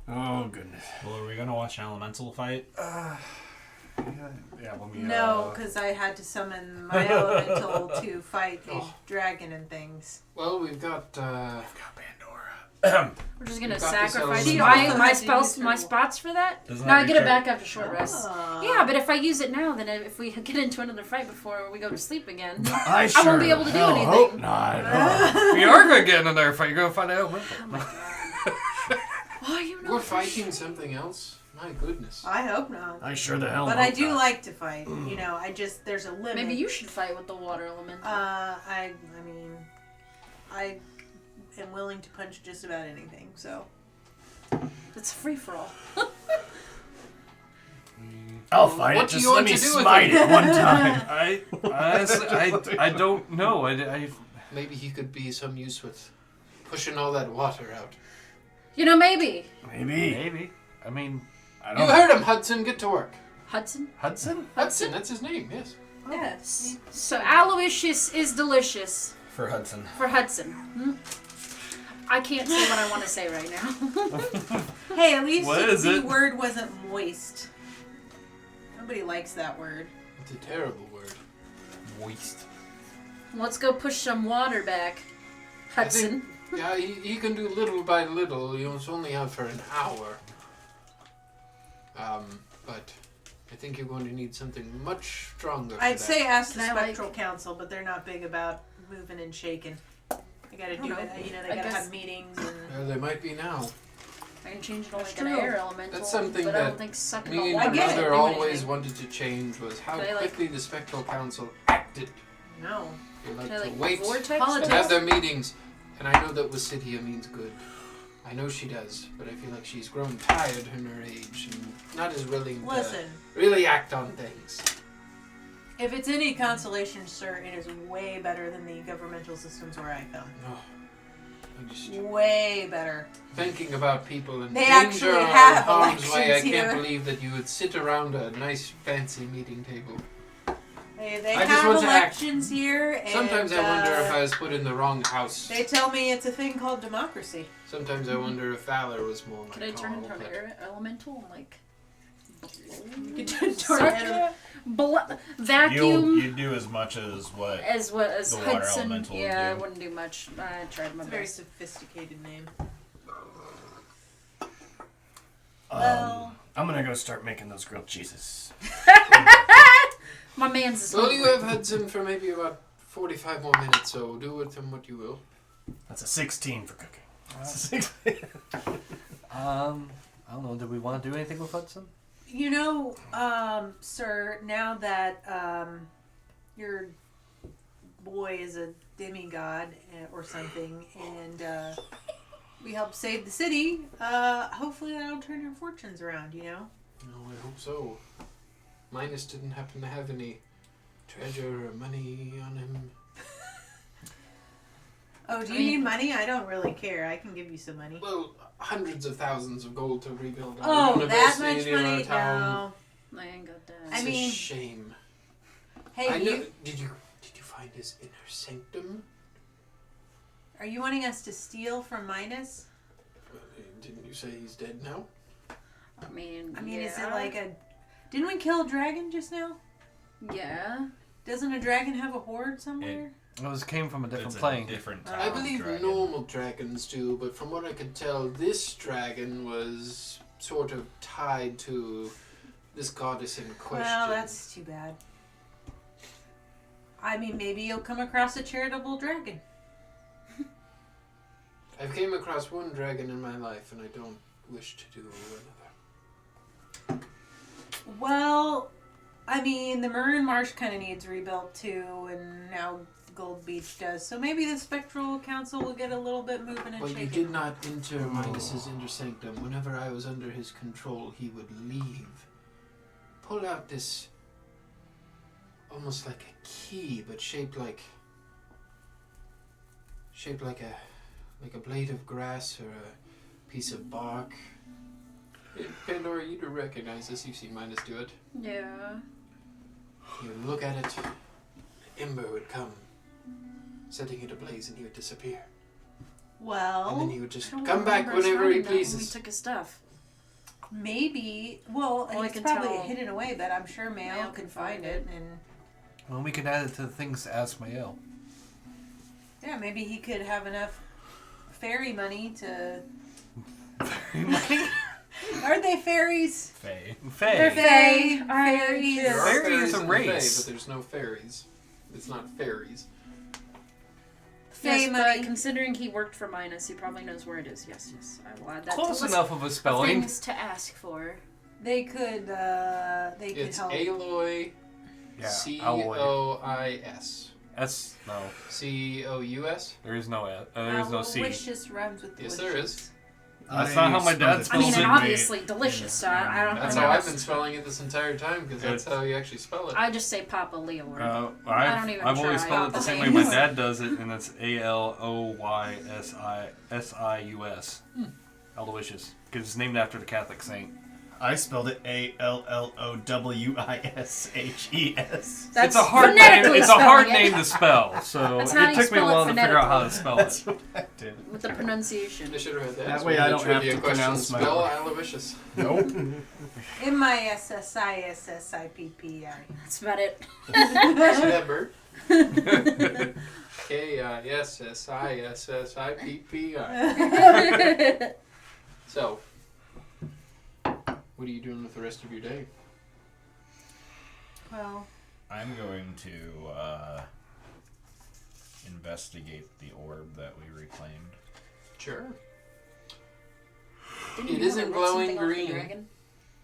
Oh goodness. Well, are we gonna watch an elemental fight? Yeah, when we, No, because I had to summon my elemental to fight a Oh. dragon and things. Well, we've got. Got Pandora. We're just gonna You got this sacrifice element. my She also my had to spells, use my her- spots for that. Doesn't No, that I get it recharge? back after short rest. Oh. Yeah, but if I use it now, then if we get into another fight before we go to sleep again, I won't be able to do hell anything. hope not. we are gonna get in another fight. You're gonna find out. oh my god. Oh, you know. We're fighting something else. My goodness. I hope not. I sure the hell. But hope I do not. like to fight. You know, I just there's a limit. Maybe you should fight with the water element. I mean, I am willing to punch just about anything. So It's free for all. I'll fight What it. do Just you let want me to do with smite it? it one time. I honestly, I don't know. I Maybe he could be some use with pushing all that water out. You know, maybe Maybe. maybe. I mean, I You don't. heard him, Hudson. Get to work. Hudson. Hudson? Hudson, that's his name. Yes. yes. So Aloysius is delicious For Hudson. for Hudson. I can't say what I want to say right now. Hey, at least What is the it? word wasn't moist. Nobody likes that word. It's a terrible word. Moist. Let's go push some water back, Hudson. Yeah, he can do little by little. You must only have for an hour. But I think you're going to need something much stronger. For I'd that. say ask the Can I, like- spectral council, but they're not big about moving and shaking. They gotta I don't do know. it. You know, they I gotta guess- have meetings and. Well, there might be now. I can change it to That's like an true. air elemental. That's something but I that don't think sucking Me the and water your get it. mother do always anything. wanted to change was how They, like- quickly the Spectral Council acted. No. They like Can I, to like, wait vortex and Politics. have their meetings. And I know that Wasidia means good. I know she does, but I feel like she's grown tired in her age and not as willing Listen, to really act on things. if it's any consolation, sir, it is way better than the governmental systems where I come. Oh, I'm just Way better. thinking about people in They danger actually or in have harm's way. I elections can't here. believe that you would sit around a nice fancy meeting table. They I just have want to act. elections here, and Sometimes I wonder if I was put in the wrong house. they tell me it's a thing called democracy. Sometimes I wonder if Valor was more my Could I turn call, into an but- air elemental and like You can suck tornado. vacuum You do as much as what? as the water Hudson? elemental would Yeah, I do. wouldn't do much. I tried my It's a very best. sophisticated name. Um, Well, I'm gonna go start making those grilled cheeses. My man's is Well, you hungry. have Hudson for maybe about 45 more minutes, so do with him what you will. That's a 16 for cooking. I don't know. Do we want to do anything with Hudson? you know, sir, now that your boy is a demigod or something, and we helped save the city, hopefully that'll turn your fortunes around, you know? No, I hope so. Minus didn't happen to have any treasure or money on him. Oh, do you I mean- need money? I don't really care. I can give you some money. Well, hundreds of thousands of gold to rebuild our Oh, that university much in our money? town. No. I ain't got that. It's I mean- a shame. Hey, I know. you, Did you find his inner sanctum? are you wanting us to steal from Midas? Didn't you say he's dead now? I mean, Is it yeah. like a... Didn't we kill a dragon just now? Yeah. Doesn't a dragon have a horde somewhere? It came from a different It's plane. a different I type believe of dragon. normal dragons do, but from what I could tell, this dragon was sort of tied to this goddess in question. Well, that's too bad. I mean, maybe you'll come across a charitable dragon. I've came across one dragon in my life, and I don't wish to do another. Well, I mean, the Maroon Marsh kind of needs rebuilt too, and now Gold Beach does. So maybe the Spectral Council will get a little bit moving and But you shaking. did not enter Midas's inner sanctum. Whenever I was under his control, he would leave. Pull out this almost like a key, but shaped like a blade of grass or a piece of bark. Pandora, you do recognize this. You've seen Midas do it. Yeah. He would look at it, an ember would come, setting it ablaze, and he would disappear. And then Well, he would just I don't come back remember us whenever he finding that when we pleases. took his stuff. maybe. Well, Well, I it's can probably tell- hidden away, but I'm sure Mail Mail can can find find it. And Well, we can add it to the things to ask Mael. yeah, maybe he could have enough fairy money to. Aren't they fairies? Faye. They're Faye. fae. I- Fairies. There are Fairy fairies is a in the Fae, race. but there's no fairies. It's not fairies. Fae Yes, money. but considering he worked for Minus, he probably knows where it is. Yes, yes. I will add that Close to the enough of a list of spelling. things to ask for. They could. They could It's help. Aloy, Yeah, C-O-I-S. S. No, C-O-U-S? there is no S. There is no C. Aloysius rhymes with Yes, delicious. there is. That's not how my dad I spells mean, it. and obviously delicious, so I don't That's know. how I've been spelling it this entire time, because that's It's- how you actually spell it. I just say Papa Leo. I've don't even always try. spelled it the same way my dad does it, and it's Aloysius. Aloysius, because it's named after the Catholic saint. I spelled it Allowisheshes. That's It's a hard name. phonetically It's a hard spelling it. name to spell, so That's how it you took me a spell it while to figure out how to phonetically. spell it. I did. With the pronunciation. I should have had that. That as way one I of the don't have trivia to questions. pronounce my Spell word. Aloysius. Nope. Mississippi. That's about it. Shepard. K-I-S-S-I-S-S-I-P-P-I. So, what are you doing with the rest of your day? Well, I'm going to investigate the orb that we reclaimed. Sure. Didn't It you isn't wanna rip glowing something off the green. dragon?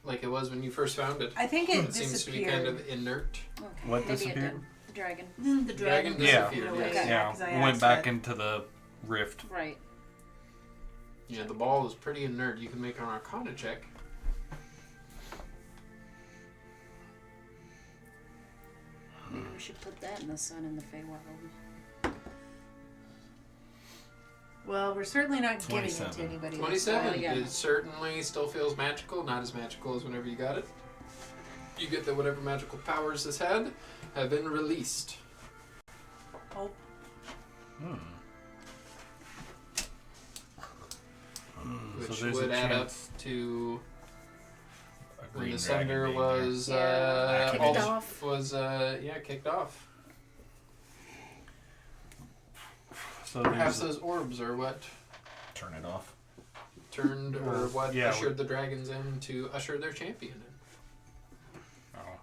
Like it was when you first found it. I think it It seems to be kind of inert. Okay, What maybe it disappeared? did. The dragon. The Dragon dragon disappeared, away. yes. Okay. 'cause I Yeah, went asked back it. into the rift. Right. Yeah, the ball is pretty inert. You can make an Arcana check. Maybe we should put that in the sun in the Feywild. Well, we're certainly not giving it to 27. anybody. 27. yeah. It certainly still feels magical. Not as magical as whenever you got it. You get that whatever magical powers this had have been released. Oh, Which So there's would a add up chance. to A when green the dragon thunder being was Yeah, kicked all- off. kicked off. So Perhaps there's those orbs are what there. Turn it off. turned or what Yeah, ushered the dragons in to usher their champion in.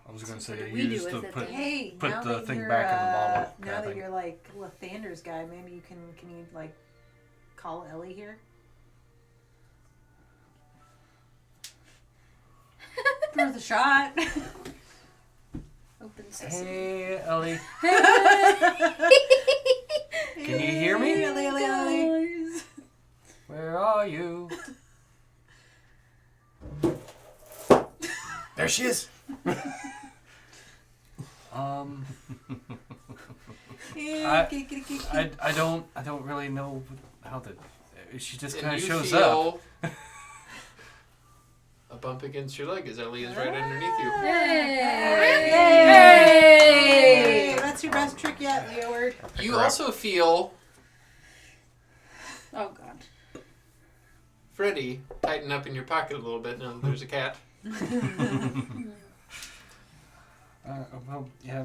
I was gonna So say what do you we do used to with it put. then? hey, Put now the that thing you're, back in the bottle, Now kinda that thing. you're like Lathander's guy, maybe you can you like call Ellie here? Worth a shot. Open sesame. Hey, Ellie. Can you hear me? Ellie. Where are you? There she is. I don't really know how to. She just And kind of you shows up. feel a bump against your leg as Ellie is right underneath you. Hey! That's your best trick yet, Leeward. You also feel Oh god. Freddy tighten up in your pocket a little bit now that there's a cat. Well, yeah.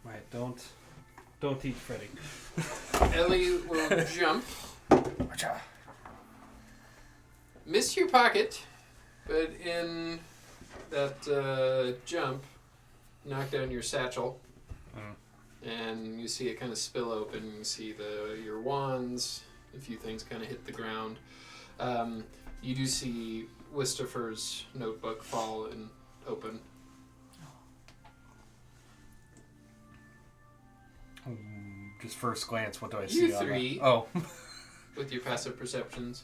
Wait, don't eat Freddy. Ellie will jump. Miss your pocket, but in that jump, knock down your satchel, and you see it kind of spill open. You see your wands, a few things kind of hit the ground. You do see Wistifer's notebook fall and open. Just first glance, what do I You see? three. On that? Oh. With your passive perceptions,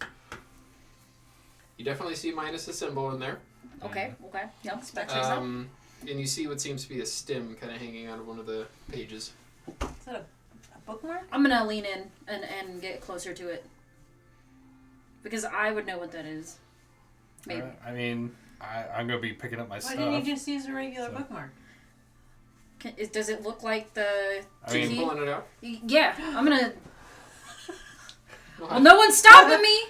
you definitely see minus a symbol in there. Okay. Yep. That checks out. And you see what seems to be a stem kind of hanging out of one of the pages. Is that a bookmark? I'm gonna lean in and get closer to it. Because I would know what that is. Maybe. I mean, I'm gonna be picking up my Why stuff. didn't you just use a regular So- bookmark? Does it look like the I mean- key? Pulling it out. Yeah, I'm gonna. Well, no one's stopping me.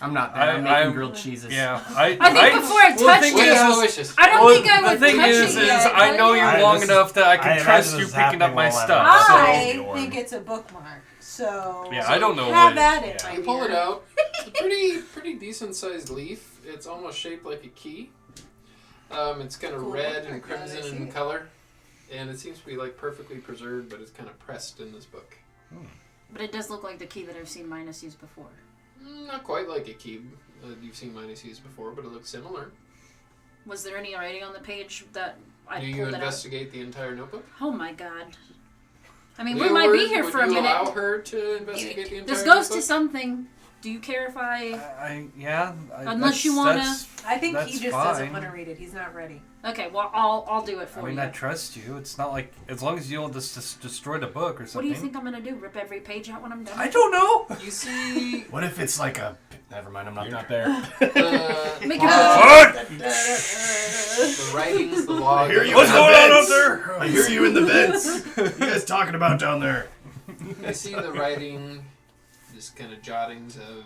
I'm not there. I'm making I'm- grilled cheeses. Yeah, I think before I well, the touch thing Wait, is- Aloysius. I don't think I would The thing touch is, it yet. I know you I- long this- enough that I can I trust imagine you this picking up happening my while I'm stuff. outside. I So- think it's a bookmark. So Yeah, I don't know have what. at it, Yeah. my You pull it dear. out. It's a pretty decent sized leaf. It's almost shaped like a key. It's kind of Cool red and bookmark, now that I crimson see in it. color, and it seems to be like perfectly preserved, but it's kind of pressed in this book. But it does look like the key that I've seen Minus use before. Not quite like a key you've seen Minus use before, but it looks similar. Was there any writing on the page that I Do you pulled it out? investigate the entire notebook? Oh my god. I mean, we might be here for a Would you allow minute. her to investigate the entire This goes to notebook? something. Do you care if I... Unless you wanna- I think That's he just doesn't fine. want to read it. He's not ready. Okay, well, I'll do it for I mean, you. I trust you. It's not like as long as you don't just destroy the book or What do something. you think I'm gonna do? Rip every page out when I'm done? I don't know. You see What if it's like a? Never mind. I'm not You're there. not there. the, Make it the writings, the log. I hear you What's in the going on vents. up there? I hear you in the vents. What are you guys talking about down there? You see the writing, just kind of jottings of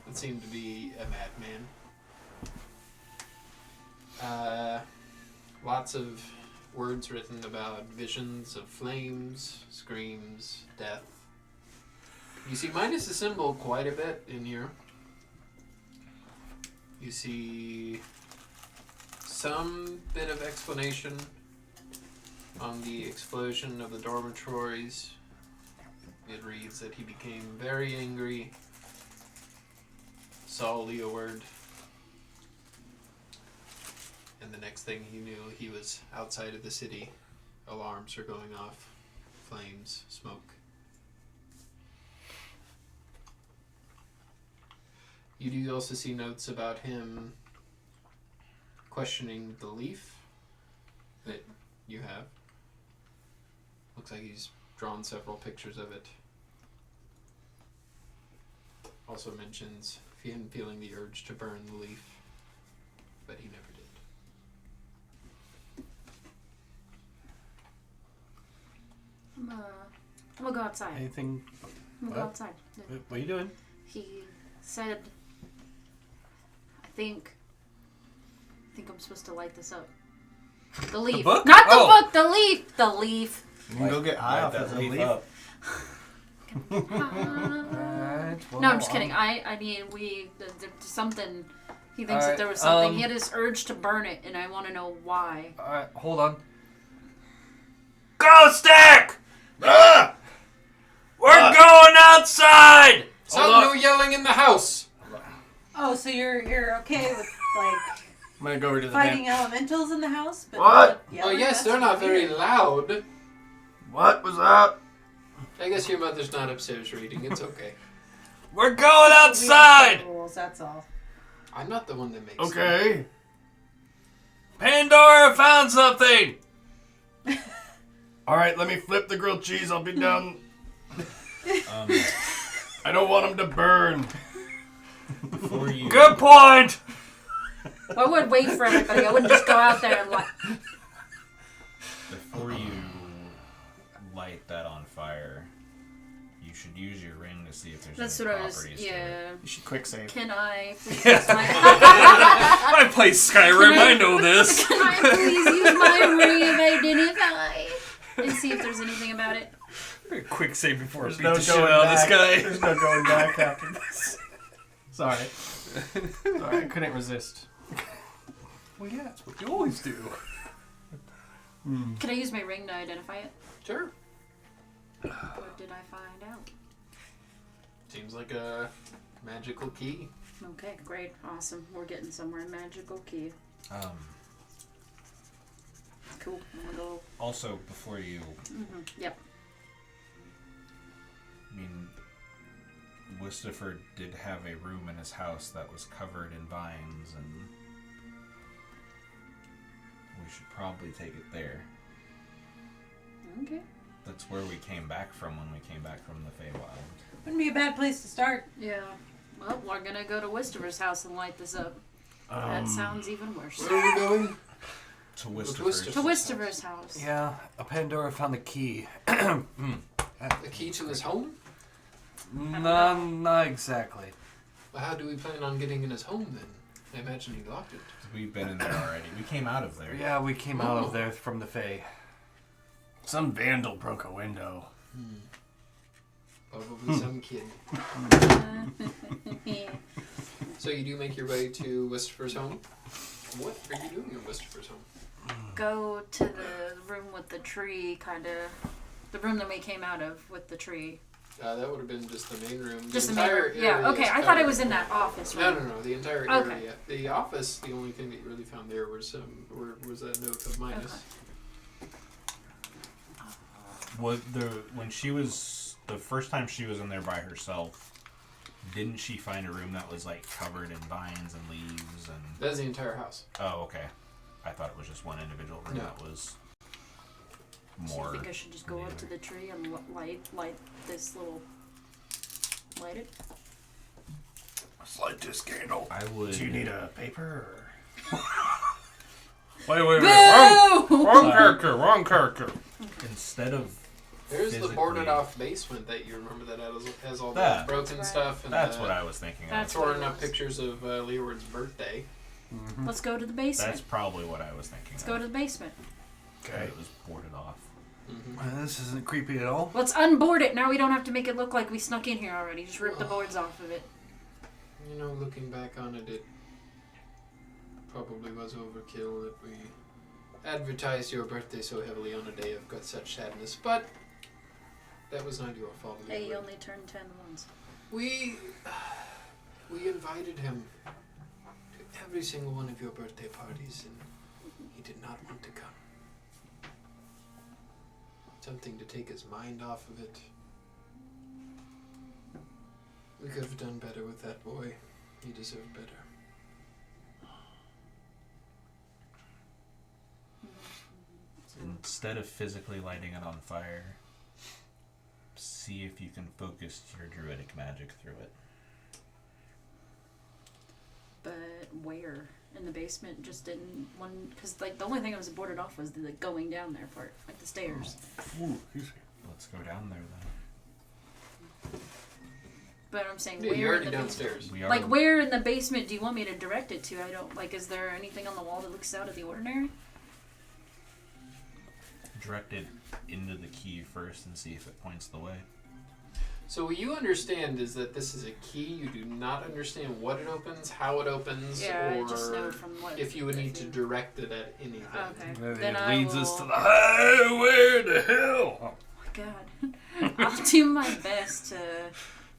what seemed to be a madman. Lots of words written about visions of flames, screams, death. You see minus a symbol quite a bit in here. You see some bit of explanation on the explosion of the dormitories. It reads that he became very angry saw Leeward. And the next thing he knew, he was outside of the city. Alarms are going off. Flames, smoke. You do also see notes about him questioning the leaf that you have. Looks like he's drawn several pictures of it. Also mentions him feeling the urge to burn the leaf, but he never did. I'm gonna go outside. Anything? I'm gonna go What? outside. What are you doing? He said, I think I'm supposed to light this up. The leaf. book? Not the Oh. book, the leaf. The leaf. You can go get high off that that leaf leaf. up. No, I'm just kidding. I mean, there's something. He thinks that Alright, there was something. um, He had this urge to burn it, and I want to know why. Alright, hold on. Go stick! Ah! We're going outside! Sound no yelling in the house! Oh, so you're okay with like I'm gonna go over to the fighting vamp. elementals in the house? But What? not Oh yelling? yes, That's they're not very weird. loud. What was that? I guess your mother's not upstairs reading. It's okay. We're going We don't outside! follow rules, that's all. I'm not the one that makes them. Okay. Pandora found something! All right, let me flip the grilled cheese. I'll be done. I don't want them to burn. Before you Good point! I would wait for everybody. I wouldn't just go out there and like. before you light that on fire, you should use your ring to see if there's That's any what I was. properties to it. Yeah. You should quick save. Can I please Yeah. use my? I play Skyrim, I know this. Can I please use my ring of identify and see if there's anything about it? Quick save before I There's beat no the shit going out of this back. guy. There's no going back after this. Sorry. Sorry, I couldn't resist. Well, yeah, that's what you always do. Can I use my ring to identify it? Sure. What did I find out? Seems like a magical key. Okay, great, awesome. We're getting somewhere. Magical key. Cool. I'm gonna go. Also, before you, Yep. I mean, Wistaford did have a room in his house that was covered in vines, and we should probably take it there. Okay. That's where we came back from when we came back from the Feywild. Wouldn't be a bad place to start. Yeah. Well, we're gonna go to Wistover's house and light this up. That sounds even worse. Where are we going? To Wistaford. Wistaford. To Wistover's house. Yeah, Pandora found the key. The key to his home? No, not exactly. Well, how do we plan on getting in his home then? I imagine he locked it. We've been in there already. We came out of there. Yeah, we came out of there from the Fae. Some vandal broke a window. Probably some kid. So you do make your way to Wistaford's home? What are you doing in Wistaford's home? Go to the room with the tree, kind of. The room that we came out of with the tree. That would have been just the main room. Just the main entire room. Yeah, area okay. is I thought covered. it was in that office No, room. no, no. The entire Okay. area. The office, the only thing that you really found there was was that note of minus. When she was the first time she was in there by herself, didn't she find a room that was like covered in vines and leaves and? That's the entire house. Oh, okay. I thought it was just one individual room No. that was So more. you think I should just go up to the tree and light this little. Light it? Light this candle. I would. Do you need a paper? Wait. Wrong character, wrong character. Instead of There's the physically- boarded off basement that you remember that has all That. the broken That's stuff and That's the what I was thinking. That's of. what torn it up was. pictures of Leeward's birthday. Let's go to the basement. That's probably what I was thinking. Let's go to the basement. Okay. It was boarded off. This isn't creepy at all. Let's unboard it. Now we don't have to make it look like we snuck in here already. Just rip the boards off of it. You know, looking back on it, it probably was overkill that we advertised your birthday so heavily on a day of such sadness, but that was not your fault. Hey, you Leeward. only turned 10 once. We We invited him to every single one of your birthday parties, and he did not want to come. Something to take his mind off of it. We could have done better with that boy. He deserved better. Instead of physically lighting it on fire, see if you can focus your druidic magic through it. But where? In the basement? Just in one? Because like the only thing I was boarded off was the like, going down there part, like the stairs. Ooh, excuse me. Let's go down there then. But I'm saying Yeah, where you're already in the basement? downstairs. We are Like where in the basement do you want me to direct it to? I don't like. Is there anything on the wall that looks out of the ordinary? directed into the key first and see if it points the way. So what you understand is that this is a key. You do not understand what it opens, how it opens, Yeah, or I just know from what. if you would need to direct it at anything. Okay. Then It I leads will... us to the highway to hell. Oh my god. I'll do my best to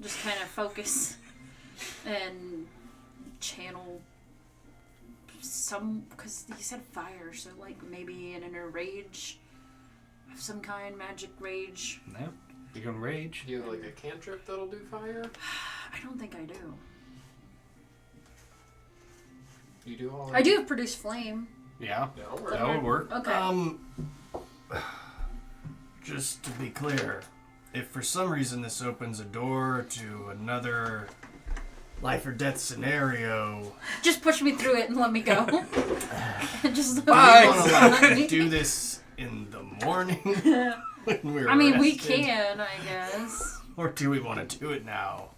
just kind of focus and channel some, because he said fire, so like maybe an inner rage of some kind, magic rage. No, you can rage. Do you have like a cantrip that'll do fire? I don't think I do. You do all I do have produce flame. Yeah, No, that would work. Okay. Just to be clear, if for some reason this opens a door to another life or death scenario, Just push me through it and let me go. Just I let want to me- do this in the morning when we're I mean, we rested, can, I guess. or do we want to do it now?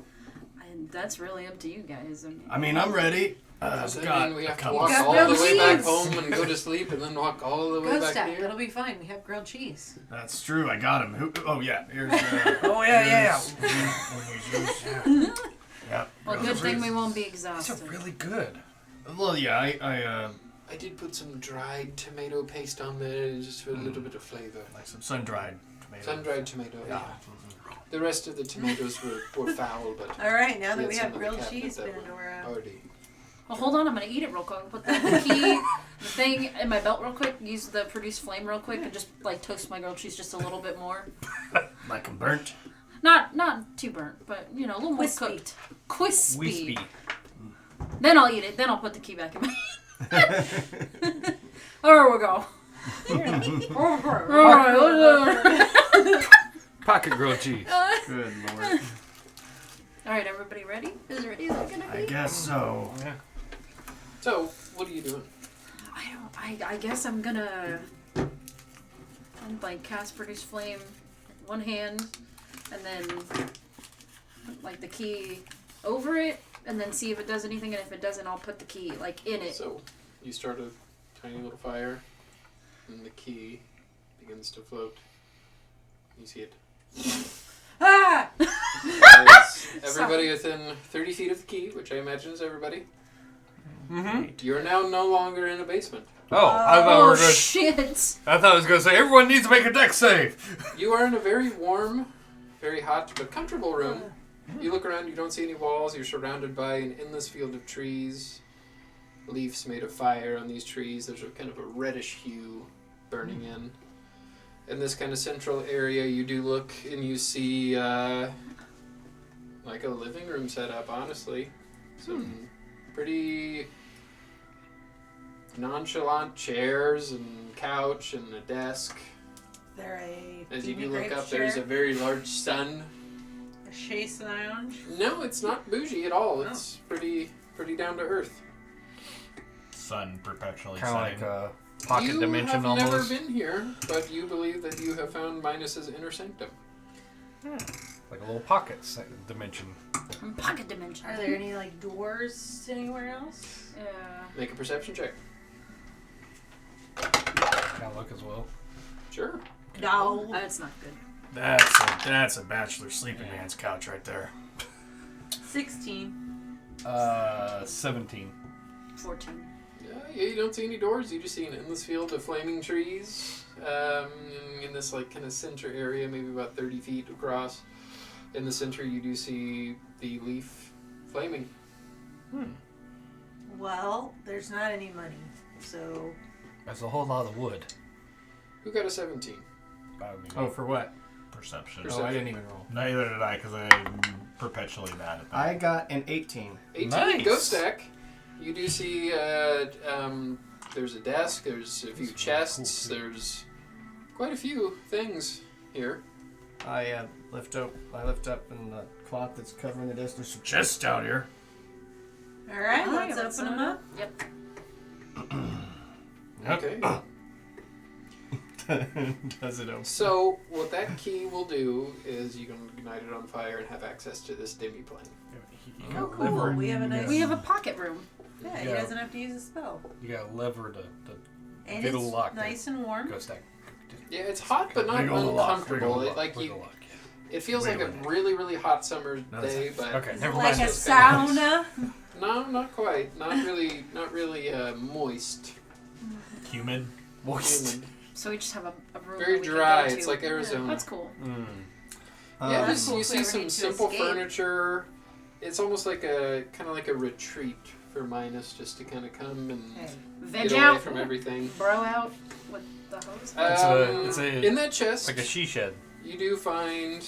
And that's really up to you guys. I mean, I'm ready. Does I've that got mean we a have to couple. walk Got all grilled the way back cheese. home and go to sleep and then walk all the way Ghost back stack, here? it'll be fine. We have grilled cheese. That's true. I got him. Oh yeah. Here's. Oh yeah. Yeah. Well, good thing we won't be These are exhausted. really good. Well, yeah. I I did put some dried tomato paste on there just for a little bit of flavor. like some sun-dried tomatoes. Sun-dried tomato, yeah. Yeah. The rest of the tomatoes were foul, but All right, now that had we some have in the grilled cabinet cheese, that were Pandora. already. Well, hold on, I'm gonna eat it real quick. Put the key, the thing in my belt real quick. Use the produce flame real quick and just like toast my grilled cheese just a little bit more. Like 'em burnt. Not too burnt, but you know, a little more Crispy. cooked. Crispy. Wispy. Then I'll eat it. Then I'll put the key back in my. There we go. Pocket grilled cheese. Good lord. All right, everybody ready? Is it ready? Is it gonna be? I guess so. Yeah. So, what are you doing? I guess I'm gonna like cast produce flame in one hand and then put, like the key over it and then see if it does anything, and if it doesn't I'll put the key like in it. So, you start a tiny little fire, and the key begins to float. You see it. Ah! As everybody within 30 feet of the key, which I imagine is everybody, Mm-hmm. you're now no longer in a basement. Oh, I thought we Oh were gonna, shit! I thought I was gonna say everyone needs to make a deck save. You are in a very warm, very hot, but comfortable room. You look around, you don't see any walls. You're surrounded by an endless field of trees. Leaves made of fire on these trees. There's a kind of a reddish hue burning in. In this kind of central area, you do look and you see like a living room set up, honestly. Some pretty nonchalant chairs and couch and a desk. There a As you Beanie do look Grapes up, there's a chair, very large sun. a chaise lounge. No, it's not bougie at all. It's pretty down to earth. Sun perpetually Kind of setting. like a pocket you dimension have almost. never been here, but you believe that you have found Minus's inner sanctum. Like a little pocket dimension. Pocket dimension. Are there any like doors anywhere else? Yeah. Make a perception check. Kind of look as well. Sure. No. That's not good. That's a bachelor sleeping man's couch right there. 16. 17. 14. Yeah, you don't see any doors. You just see an endless field of flaming trees in this like kind of center area, maybe about 30 feet across. In the center, you do see the leaf flaming Well, there's not any money, so That's a whole lot of wood. Who got a 17? Oh, for what? Perception. Perception. Oh, I didn't even roll. Neither did I, because I'm perpetually bad at that. I got an 18. 18. Nice. Ghost stack. You do see there's a desk, there's a few chests, there's quite a few things here. I lift up in the cloth that's covering the desk. There's some chests out here. all right, Alright, let's open them up. Yep. Okay. Does it open? So what that key will do is you can ignite it on fire and have access to this dimmy plane. Oh, cool. We have a nice. We have a pocket room. Yeah, he Yeah. doesn't have to use a spell. You got a lever to And get a it's lock. nice and warm. Go stack. Yeah, it's hot but not Big ol' lock, uncomfortable. big ol' It, like Wiggle you, lock, it feels like a Wiggle. really really hot summer No, day, but Okay, Is it never like mind. a sauna? no, not quite. Not really moist. Humid. Moist. Humid. So we just have a room. Very that we can dry. go It's to. like Arizona. That's cool. Yeah, That's just, cool you if we see ever some need to simple escape. furniture. It's almost like a kind of like a retreat for Minus, just to kind of come and Hey. Veg get away out. from everything. Bro out with the hose. It's a- in that chest, Like a she shed. you do find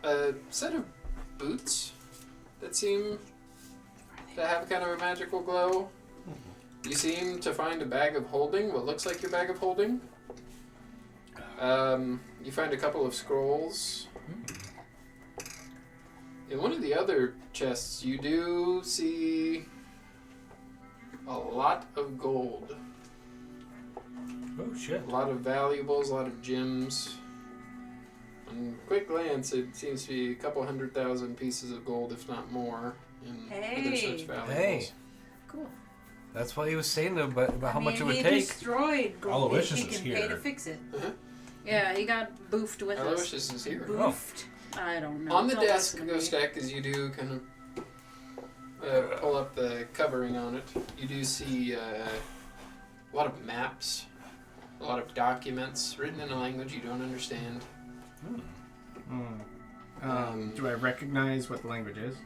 a set of boots that seem to have kind of a magical glow. You seem to find a bag of holding, what looks like your bag of holding. You find a couple of scrolls. In one of the other chests, you do see a lot of gold. Oh shit. A lot of valuables, a lot of gems. On quick glance, it seems to be a couple 100,000 pieces of gold, if not more, in other such Hey. valuables. Hey. Cool. That's what he was saying about how much it would he take. destroyed gold. Aloysius He is can pay here. to fix it. Yeah, he got boofed with us. Aloysius is here. Boofed. I don't know. On the Don't desk, listen to go me. stack, as you do kind of pull up the covering on it, you do see a lot of maps, a lot of documents written in a language you don't understand. Do I recognize what the language is?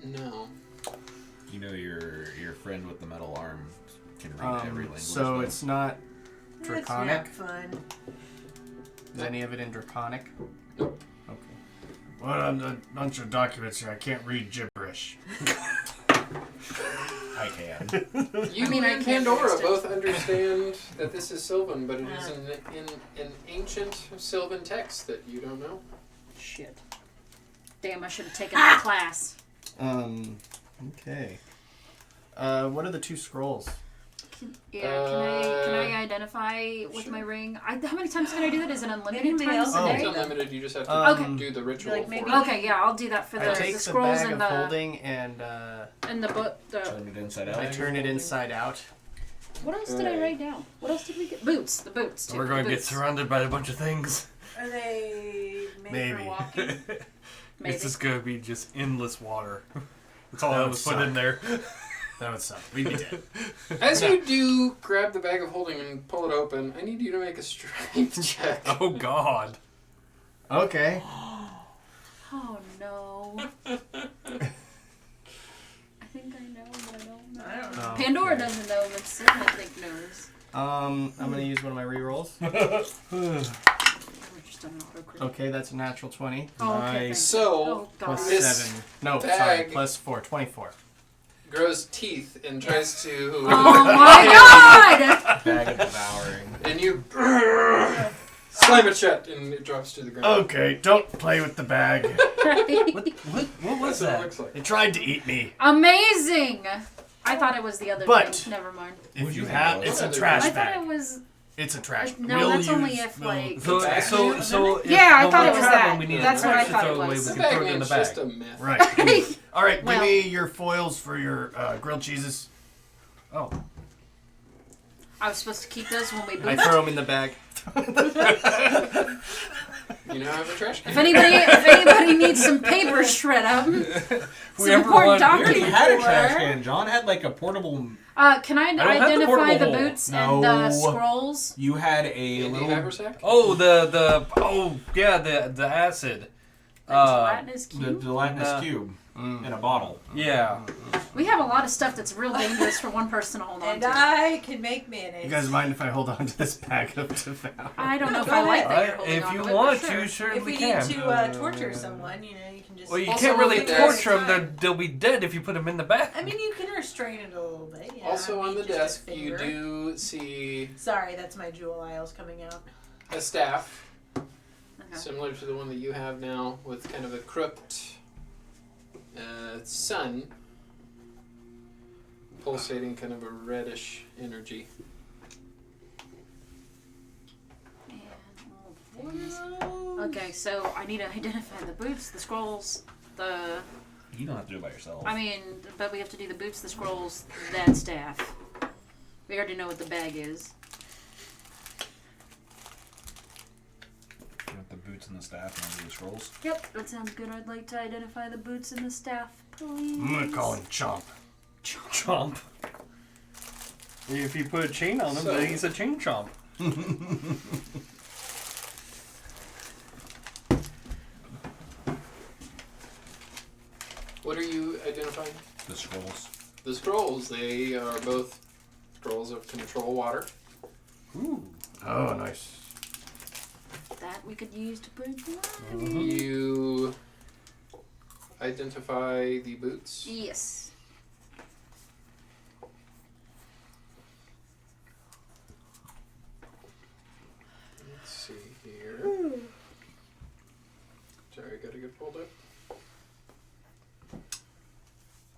No. You know your friend with the metal arm can read every language. So though. it's not That's Draconic? not fun. Is any of it in Draconic? Nope. Okay. Well, a bunch of documents here. I can't read gibberish. I can. You I mean, I and can't Pandora understand. both understand that this is Sylvan, but it is in an ancient Sylvan text that you don't know. Shit. Damn, I should have taken that class. Okay. What are the two scrolls? Can I identify with sure. my ring? How many times can I do that? Is it unlimited Anybody times else a Oh. It's day? unlimited, you just have to Okay. do the ritual Like for maybe- it. Okay, yeah, I'll do that for I the take the scrolls bag and of the holding and book. turn it inside out. I turn it inside out. What else did I write down? What else did we get? Boots. The boots. Too. We're going the to get boots. surrounded by a bunch of things. Are they made Maybe. for walking? Maybe. It's just going to be just endless water. That's all That I would was put in suck. there. That would suck. We'd be dead. As you do grab the bag of holding and pull it open, I need you to make a strength check. Oh God. Okay. Oh no. I think I know, but I don't know. I don't know. Oh, Pandora okay. doesn't know, but Sim I think knows. I'm gonna use one of my rerolls. We're just on an auto-crit. Okay, that's a natural 20. Oh, okay, Nice. thanks. So, Oh god. Plus This 7. No, sorry. bag- Plus 4. 24. grows teeth and tries to... Oh my god! Bag of devouring. And you slam it shut and it drops to the ground. Okay, don't play with the bag. What was That's what it that? looks like. It tried to eat me. Amazing! I thought it was the other But- thing. Never mind. If you have, it's a I trash I thought bag. it was. It's a trash. No, we'll that's only use- if, we'll- like- So if Yeah, I when thought we're it was traveling, that. we need That's a what I trash to thought throw it away, was. we The can throw it in the bagman's bag. just a myth. Right. All right, Well- give me your foils for your grilled cheeses. Oh. I was supposed to keep those when we I boofed. throw them in the bag. You now have a trash can. If anybody needs some paper shred up, some Whoever important won- We already document had a trash for. can. John had like a portable. Can I don't have the identify portable the hole. boots and the No. scrolls? You had a In the little. haversack? Oh, the acid. Gelatinous The cube? gelatinous cube in a bottle. Yeah. We have a lot of stuff that's real dangerous for one person to hold on And to. I can make mayonnaise. You guys mind if I hold on to this bag of devour? I don't know if Go I like ahead. that you're holding If on you to it, but want sure. to, sure If we we need can. to torture someone, you can just. Well, you Also can't really on the desk- torture them. They'll be dead if you put them in the bag. I mean, you can restrain it a little bit. Yeah, Also I on mean, the just a desk, you finger. do see Sorry, that's my jewel aisles coming out. a staff Okay. similar to the one that you have now, with kind of a crooked sun pulsating kind of a reddish energy. And all the things. Okay, so I need to identify the boots, the scrolls, the. You don't have to do it by yourself. I mean, but we have to do the boots, the scrolls, that staff. We already know what the bag is. You want the boots and the staff and I'll do the scrolls. Yep, that sounds good. I'd like to identify the boots and the staff, please. I'm gonna call him Chomp. Chomp. If you put a chain on him, So- then he's a chain chomp. What are you identifying? The scrolls. The scrolls. They are both scrolls of control water. Ooh. Oh, nice. That we could use to put the You identify the boots. Yes. Let's see here. Sorry, gotta get pulled up.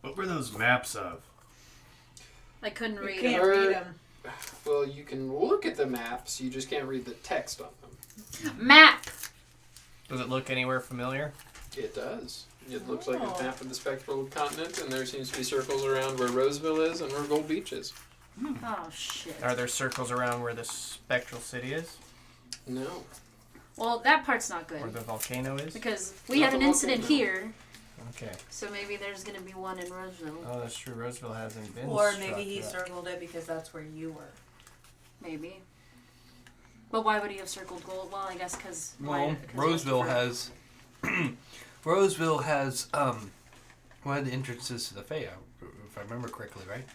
What were those maps of? I couldn't You read can't it. read them. Well, you can look at the maps, you just can't read the text on them. Map! Does it look anywhere familiar? It does. It looks like Oh. a map of the spectral continent, and there seems to be circles around where Roseville is and where Gold Beach is. Oh, shit. Are there circles around where the spectral city is? No. Well, that part's not Or good. the volcano is? Because we Not had an the incident volcano. here, Okay. so maybe there's going to be one in Roseville. Oh, that's true. Roseville hasn't been Or struck maybe he yet. circled it because that's where you were. Maybe. But why would he have circled gold? Well, I guess because. Well, Roseville has. Roseville has one of the entrances to the Fae, if I remember correctly, right?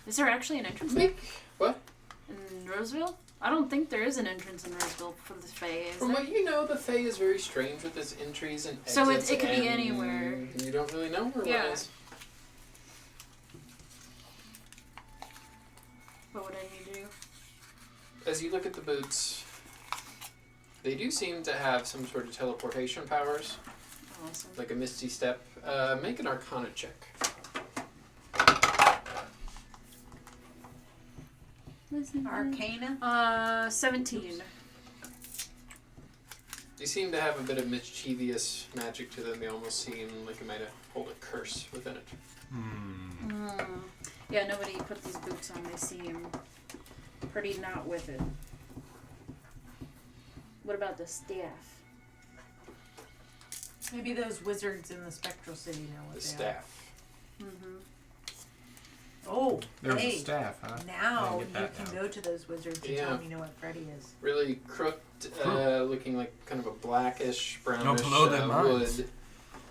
Is there actually an entrance What? in Roseville? I don't think there is an entrance in Roseville for the Fae, is From there? what you know, the Fae is very strange with its entries and exits. So it could be and anywhere. You don't really know where Yeah. one is. What would I need to do? As you look at the boots, they do seem to have some sort of teleportation powers, Awesome. like a misty step. Make an Arcana check. Arcana? 17. They seem to have a bit of mischievous magic to them. They almost seem like it might have hold a curse within it. Yeah, nobody put these boots on. They seem pretty not with it. What about the staff? Maybe those wizards in the spectral city know what The they staff. Mm-hmm. are. Oh, There was hey. a staff, huh? Now I you get that can now. go to those wizards and Yeah. tell them you know what Freddy is. Really crooked, looking like kind of a blackish, brownish blow their minds. wood.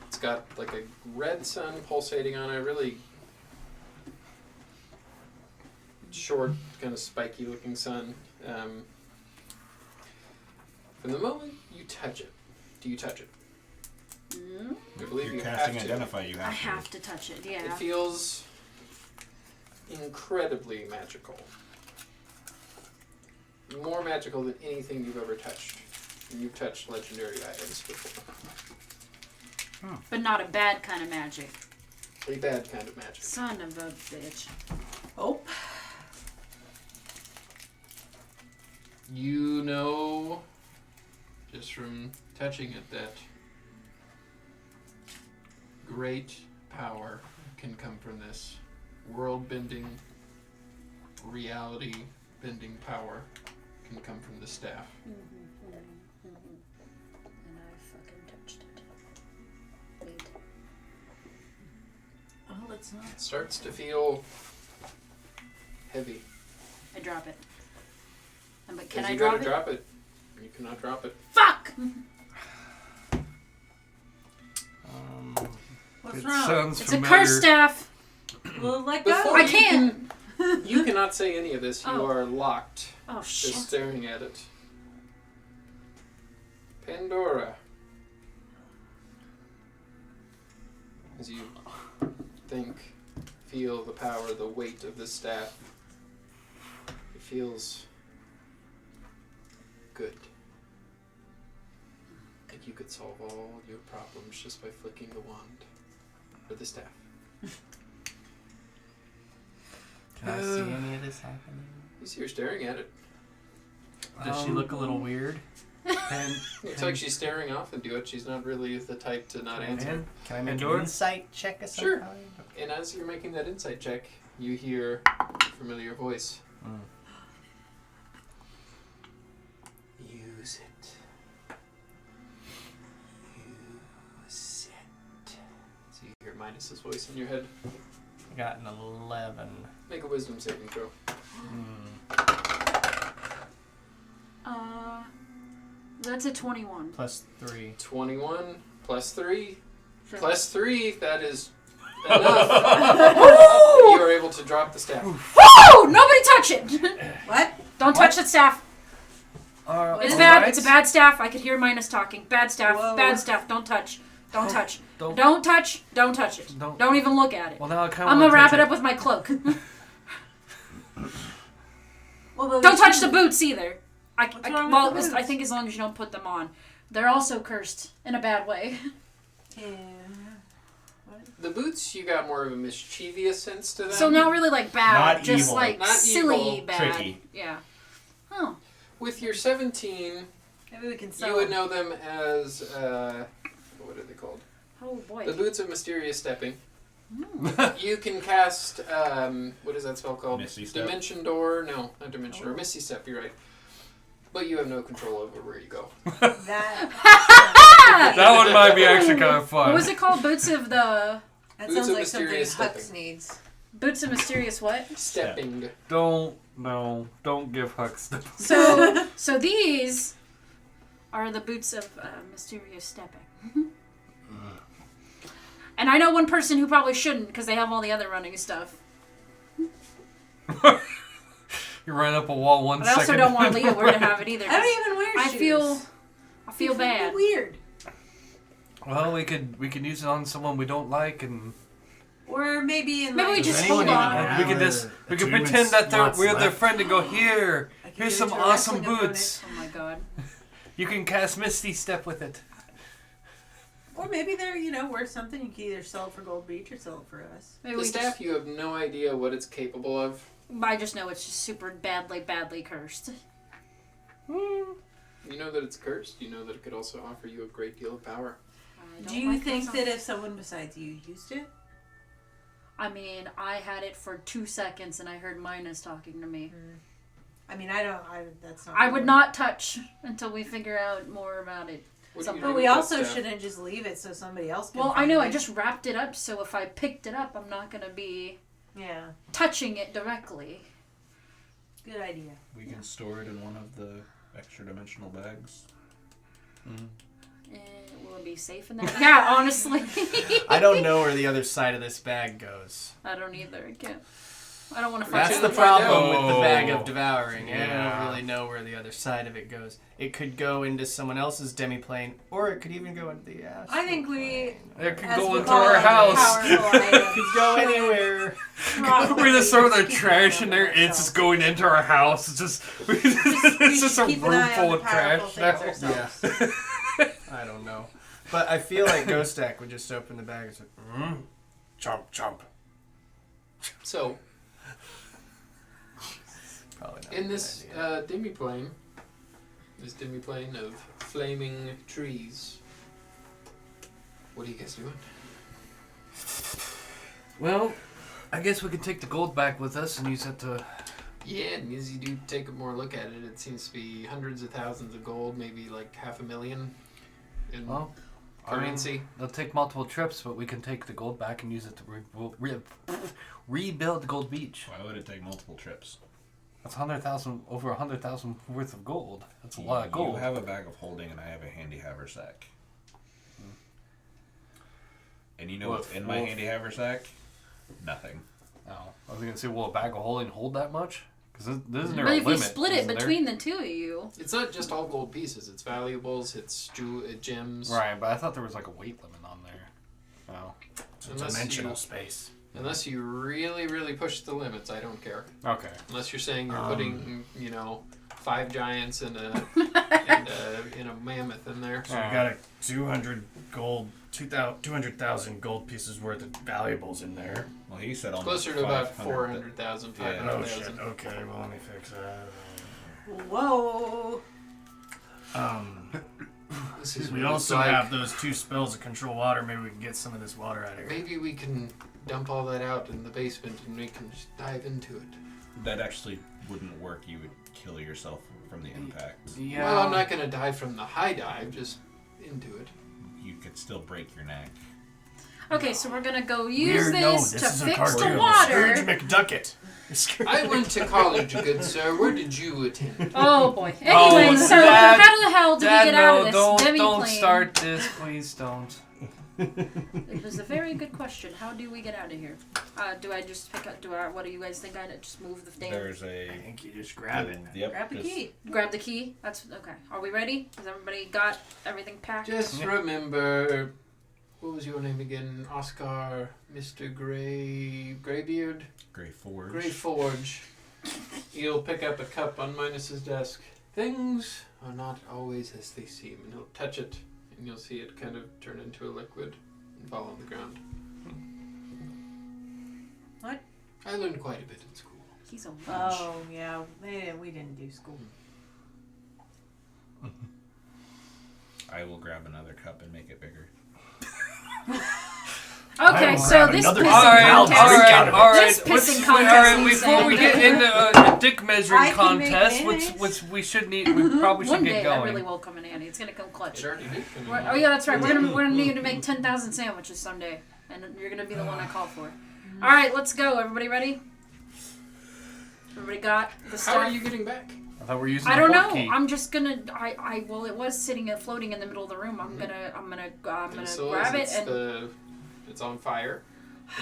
It's got like a red sun pulsating on it. Really short, kind of spiky looking sun. From the moment you touch it, do you touch it? Mm? I believe You're you casting have to. identify. You have I to. have to touch it, It yeah. feels incredibly magical. More magical than anything you've ever touched. And you've touched legendary items before. But not a bad kind of magic. A bad kind of magic. Son of a bitch. Oh. You know, just from touching it, that great power can come from this. World-bending, reality-bending power can come from the staff. And I fucking touched it. Wait. Oh, it's not. It starts to feel heavy. I drop it. But can As I you drop gotta it? drop it. You cannot drop it. Fuck! What's It wrong? sounds It's a familiar. cursed staff. Well, let Before go. I you can't. You cannot say any of this. You Oh. are locked. Oh shit. Just staring at it. Pandora. As you feel the power, the weight of this staff, it feels good. Like you could solve all your problems just by flicking the wand or the staff. Can I see any of this happening? You see her staring at it. Does she look a little weird? Looks like she's staring off into it. She's not really the type to not answer. Can I make Pandora? an insight check of some Sure. kind? And as you're making that insight check, you hear a familiar voice. Use it. Use it. So you hear Minus's voice in your head. I got an 11. Make a wisdom saving throw. That's a 21. Plus 3. 21 plus 3. Sure. Plus 3, that is enough. You are able to drop the staff. Woo! Nobody touch it! What? Don't touch the staff. It's All bad. right. It's a bad staff. I could hear Minus talking. Bad staff. Whoa. Bad staff. Don't touch. Don't touch. don't- Don't touch. Don't touch it. Don't- Don't even look at it. Well, now I kind of I'm gonna wrap it up with my cloak. Well, Don't touch the boots either. What's wrong with Well, the boots? I think as long as you don't put them on. They're also cursed in a bad way. Yeah. The boots, you got more of a mischievous sense to them. So not really like bad, Not just evil. like Not silly evil, bad. tricky. Yeah. Oh. With your 17, Maybe we can sell. you would know them as, what are they called? Oh boy. The boots of mysterious stepping. You can cast, what is that spell called? Misty Step? Dimension Door? No, not Dimension Door. Misty Step, you're right. But you have no control over where you go. That. That one might be actually kind of fun. What was it called? Boots of the That Boots sounds of like something mysterious Hux stepping. needs. Boots of Mysterious what? Stepping. Don't give Huck stuff. So these are the boots of mysterious stepping. And I know one person who probably shouldn't because they have all the other running stuff. You ran up a wall one But I also second. don't want Leah to have it either. I don't even wear I shoes. feel bad. Weird. Well, we could use it on someone we don't like, and Or maybe in Maybe like, we just anyone hold even on. have we could the just we could two pretend that slots we're their left? friend and go here. I could Here's give some it to a awesome wrestling boots. Oh my god. You can cast Misty Step with it. Or maybe they're, worth something. You can either sell it for Gold Beach or sell it for us. Maybe The we staff, just, you have no idea what it's capable of. I just know it's just super badly cursed. You know that it's cursed. You know that it could also offer you a great deal of power. I don't Do you like think those that on- if someone besides you used it? I mean, I had it for 2 seconds and I heard Minus talking to me. I mean, that's not. I would not touch until we figure out more about it. What do you Something. do But with we that also staff? shouldn't just leave it so somebody else can. Well, I find know, it. I just wrapped it up, so if I picked it up, I'm not going to be Yeah, touching it directly. good idea. We can store it in one of the extra dimensional bags. Will it be safe in that? Yeah, honestly. I don't know where the other side of this bag goes. I don't either. I can't. I don't want to find That's out. the problem with the bag Oh. of devouring. I Yeah. don't really know where the other side of it goes. It could go into someone else's demiplane, or it could even go into the astral I think we. It could as go we into call our them, house. powerful items. It could go anywhere. We just throw their Keep an trash eye in on there. It's ourselves. just going into our house. It's just it's just a Keep an room eye on full the of trash powerful now. things ourselves. Yeah. I don't know. But I feel like Ghost Deck would just open the bag and say, Chomp, chomp. So, probably not. in this demiplane, of flaming trees, what are you guys doing? Well, I guess we could take the gold back with us and use it to. Yeah, and as you do take a more look at it, it seems to be hundreds of thousands of gold, maybe like 500,000 in Well, currency. they'll take multiple trips, but we can take the gold back and use it to rebuild Gold Beach. Why would it take multiple trips? That's over 100,000 worth of gold. That's a lot of gold. You have a bag of holding, and I have a handy haversack. And you know what's in my handy haversack? Nothing. Oh, I was gonna say, will a bag of holding hold that much? Because isn't there But a if limit? you split it isn't there? between the two of you, It's not just all gold pieces. It's valuables. It's gems. Right, but I thought there was like a weight limit on there. Oh, It's a Unless dimensional you- space. Unless you really, really push the limits, I don't care. okay. Unless you're saying you're putting, 5 giants and a mammoth in there. So we got a 200,000 gold pieces worth of valuables in there. Well, he said almost Closer to about 500. 400,000, Yeah. 500,000. Okay, well let me fix that. Whoa. This is We what also it's like. have those 2 spells that control water. Maybe we can get some of this water out of here. Maybe we can dump all that out in the basement and we can just dive into it. That actually wouldn't work. You would kill yourself from the impact. Yeah. Well, I'm not going to dive from the high dive, just into it. You could still break your neck. okay, so we're gonna go use No, this this to is a fix cartoon. the water. Scrooge McDucket. I went to college, good sir. Where did you attend? Oh boy. Anyway, Oh, so Dad- how the hell did Dad, we get out of no, this don't demi-plane? start this, please don't. It was a very good question. How do we get out of here? Do I just pick up? What do you guys think? I just move the damn. There's a. I think you just grab it. Yep. Grab the just- key. Grab the key. That's okay. Are we ready? Has everybody got everything packed? Just remember, what was your name again? Oscar, Mr. Greybeard? Grey Forge. Grey Forge. You'll pick up a cup on Minus's desk. Things are not always as they seem. And he'll touch it, and you'll see it kind of turn into a liquid and fall on the ground. What? I learned quite a bit in school. He's a witch. Oh, yeah. We didn't do school. I will grab another cup and make it bigger. Okay, will so grab this another pissing I'll contest. drink out of it. This pissing contest Alright, needs to before we end. get into a dick measuring I can make contest, mayonnaise. which we should need, we probably should One get day going. that really will come in handy. It's gonna come clutch. It already did. Oh yeah, that's right. We're gonna need to make 10,000 sandwiches someday, and you're gonna be the one I call for. All right, let's go. Everybody ready? Everybody got the stuff? How are you getting back? I thought we were using I the don't port know. key. I'm just gonna. Well, it was sitting floating in the middle of the room. I'm gonna So grab it it's and. it's on fire,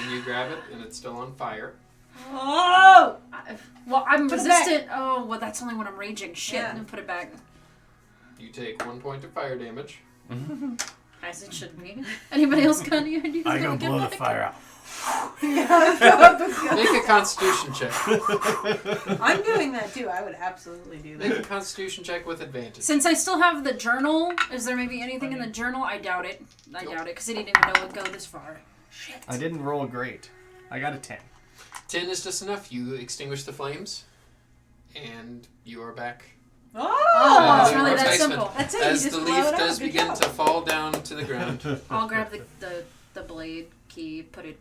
and you grab it, and it's still on fire. Oh! Well, I'm Put it back. resistant. Oh, well, that's only when I'm raging. Shit, Yeah. and then put it back. You take 1 point of fire damage. As it should be. Anybody else got any ideas? I how go to get blow the back? fire out. Make a Constitution check. I'm doing that too. I would absolutely do Make a that. Constitution check with advantage. Since I still have the journal, is there maybe anything in the journal? I doubt it. I doubt it, because he didn't even know it would go this far. Shit. I didn't roll great. I got a 10. 10 is just enough. You extinguish the flames, and you are back. Oh! it's in really the that basement. simple. That's it. As you the just blow leaf it up. does Good begin job. to fall down to the ground. I'll grab the blade key, put it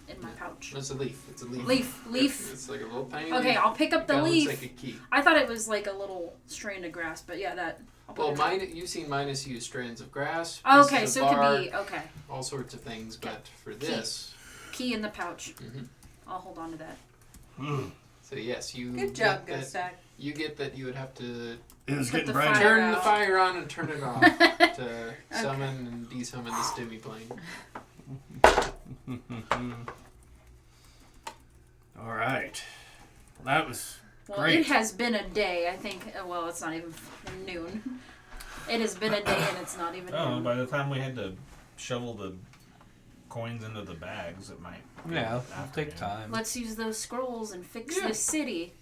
in my pouch. It's a leaf. It's a leaf. Leaf. It's like a little tiny Okay, leaf. I'll pick up It the kinda leaf. looks like a key. I thought it was like a little strand of grass, but yeah, that. I'll put Well, it in. you've seen Minus use strands of grass. Okay, pieces so of it bark, could be okay. all sorts of things, but for this, Key in the pouch. Mhm. I'll hold on to that. so yes, you Good job, get that, Gustak. you get that you would have to It was Put getting the brighter. fire turn the out. fire on and turn it off to summon and desummon the stimmy plane. All right. Well, that was Well, great. it has been a day. I think. Well, it's not even noon. It has been a day, and it's not even Oh, noon. by the time we had to shovel the coins into the bags, it might. be Yeah, it'll afternoon. take time. Let's use those scrolls and fix Yeah. this city.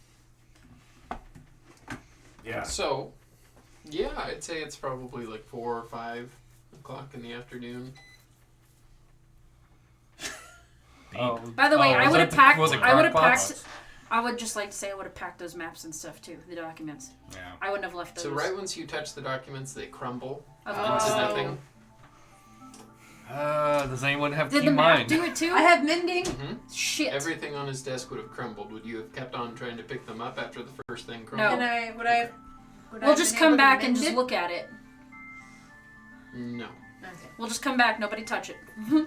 Yeah. So, yeah, I'd say it's probably like 4 or 5 o'clock in the afternoon. Oh, By the way, I was would that have the- packed. was it I would have Crock-Pots? packed. I would just like to say I would have packed those maps and stuff too, the documents. Yeah. I wouldn't have left those. So right once you touch the documents, they crumble Of into course. nothing. Does anyone have Did key the map mind? do it too? I have mending. Hmm? Shit. Everything on his desk would have crumbled. Would you have kept on trying to pick them up after the first thing No. crumbled? Would I We'll have just been come able to back and mend just it? look at it. No. Okay. We'll just come back. Nobody touch it.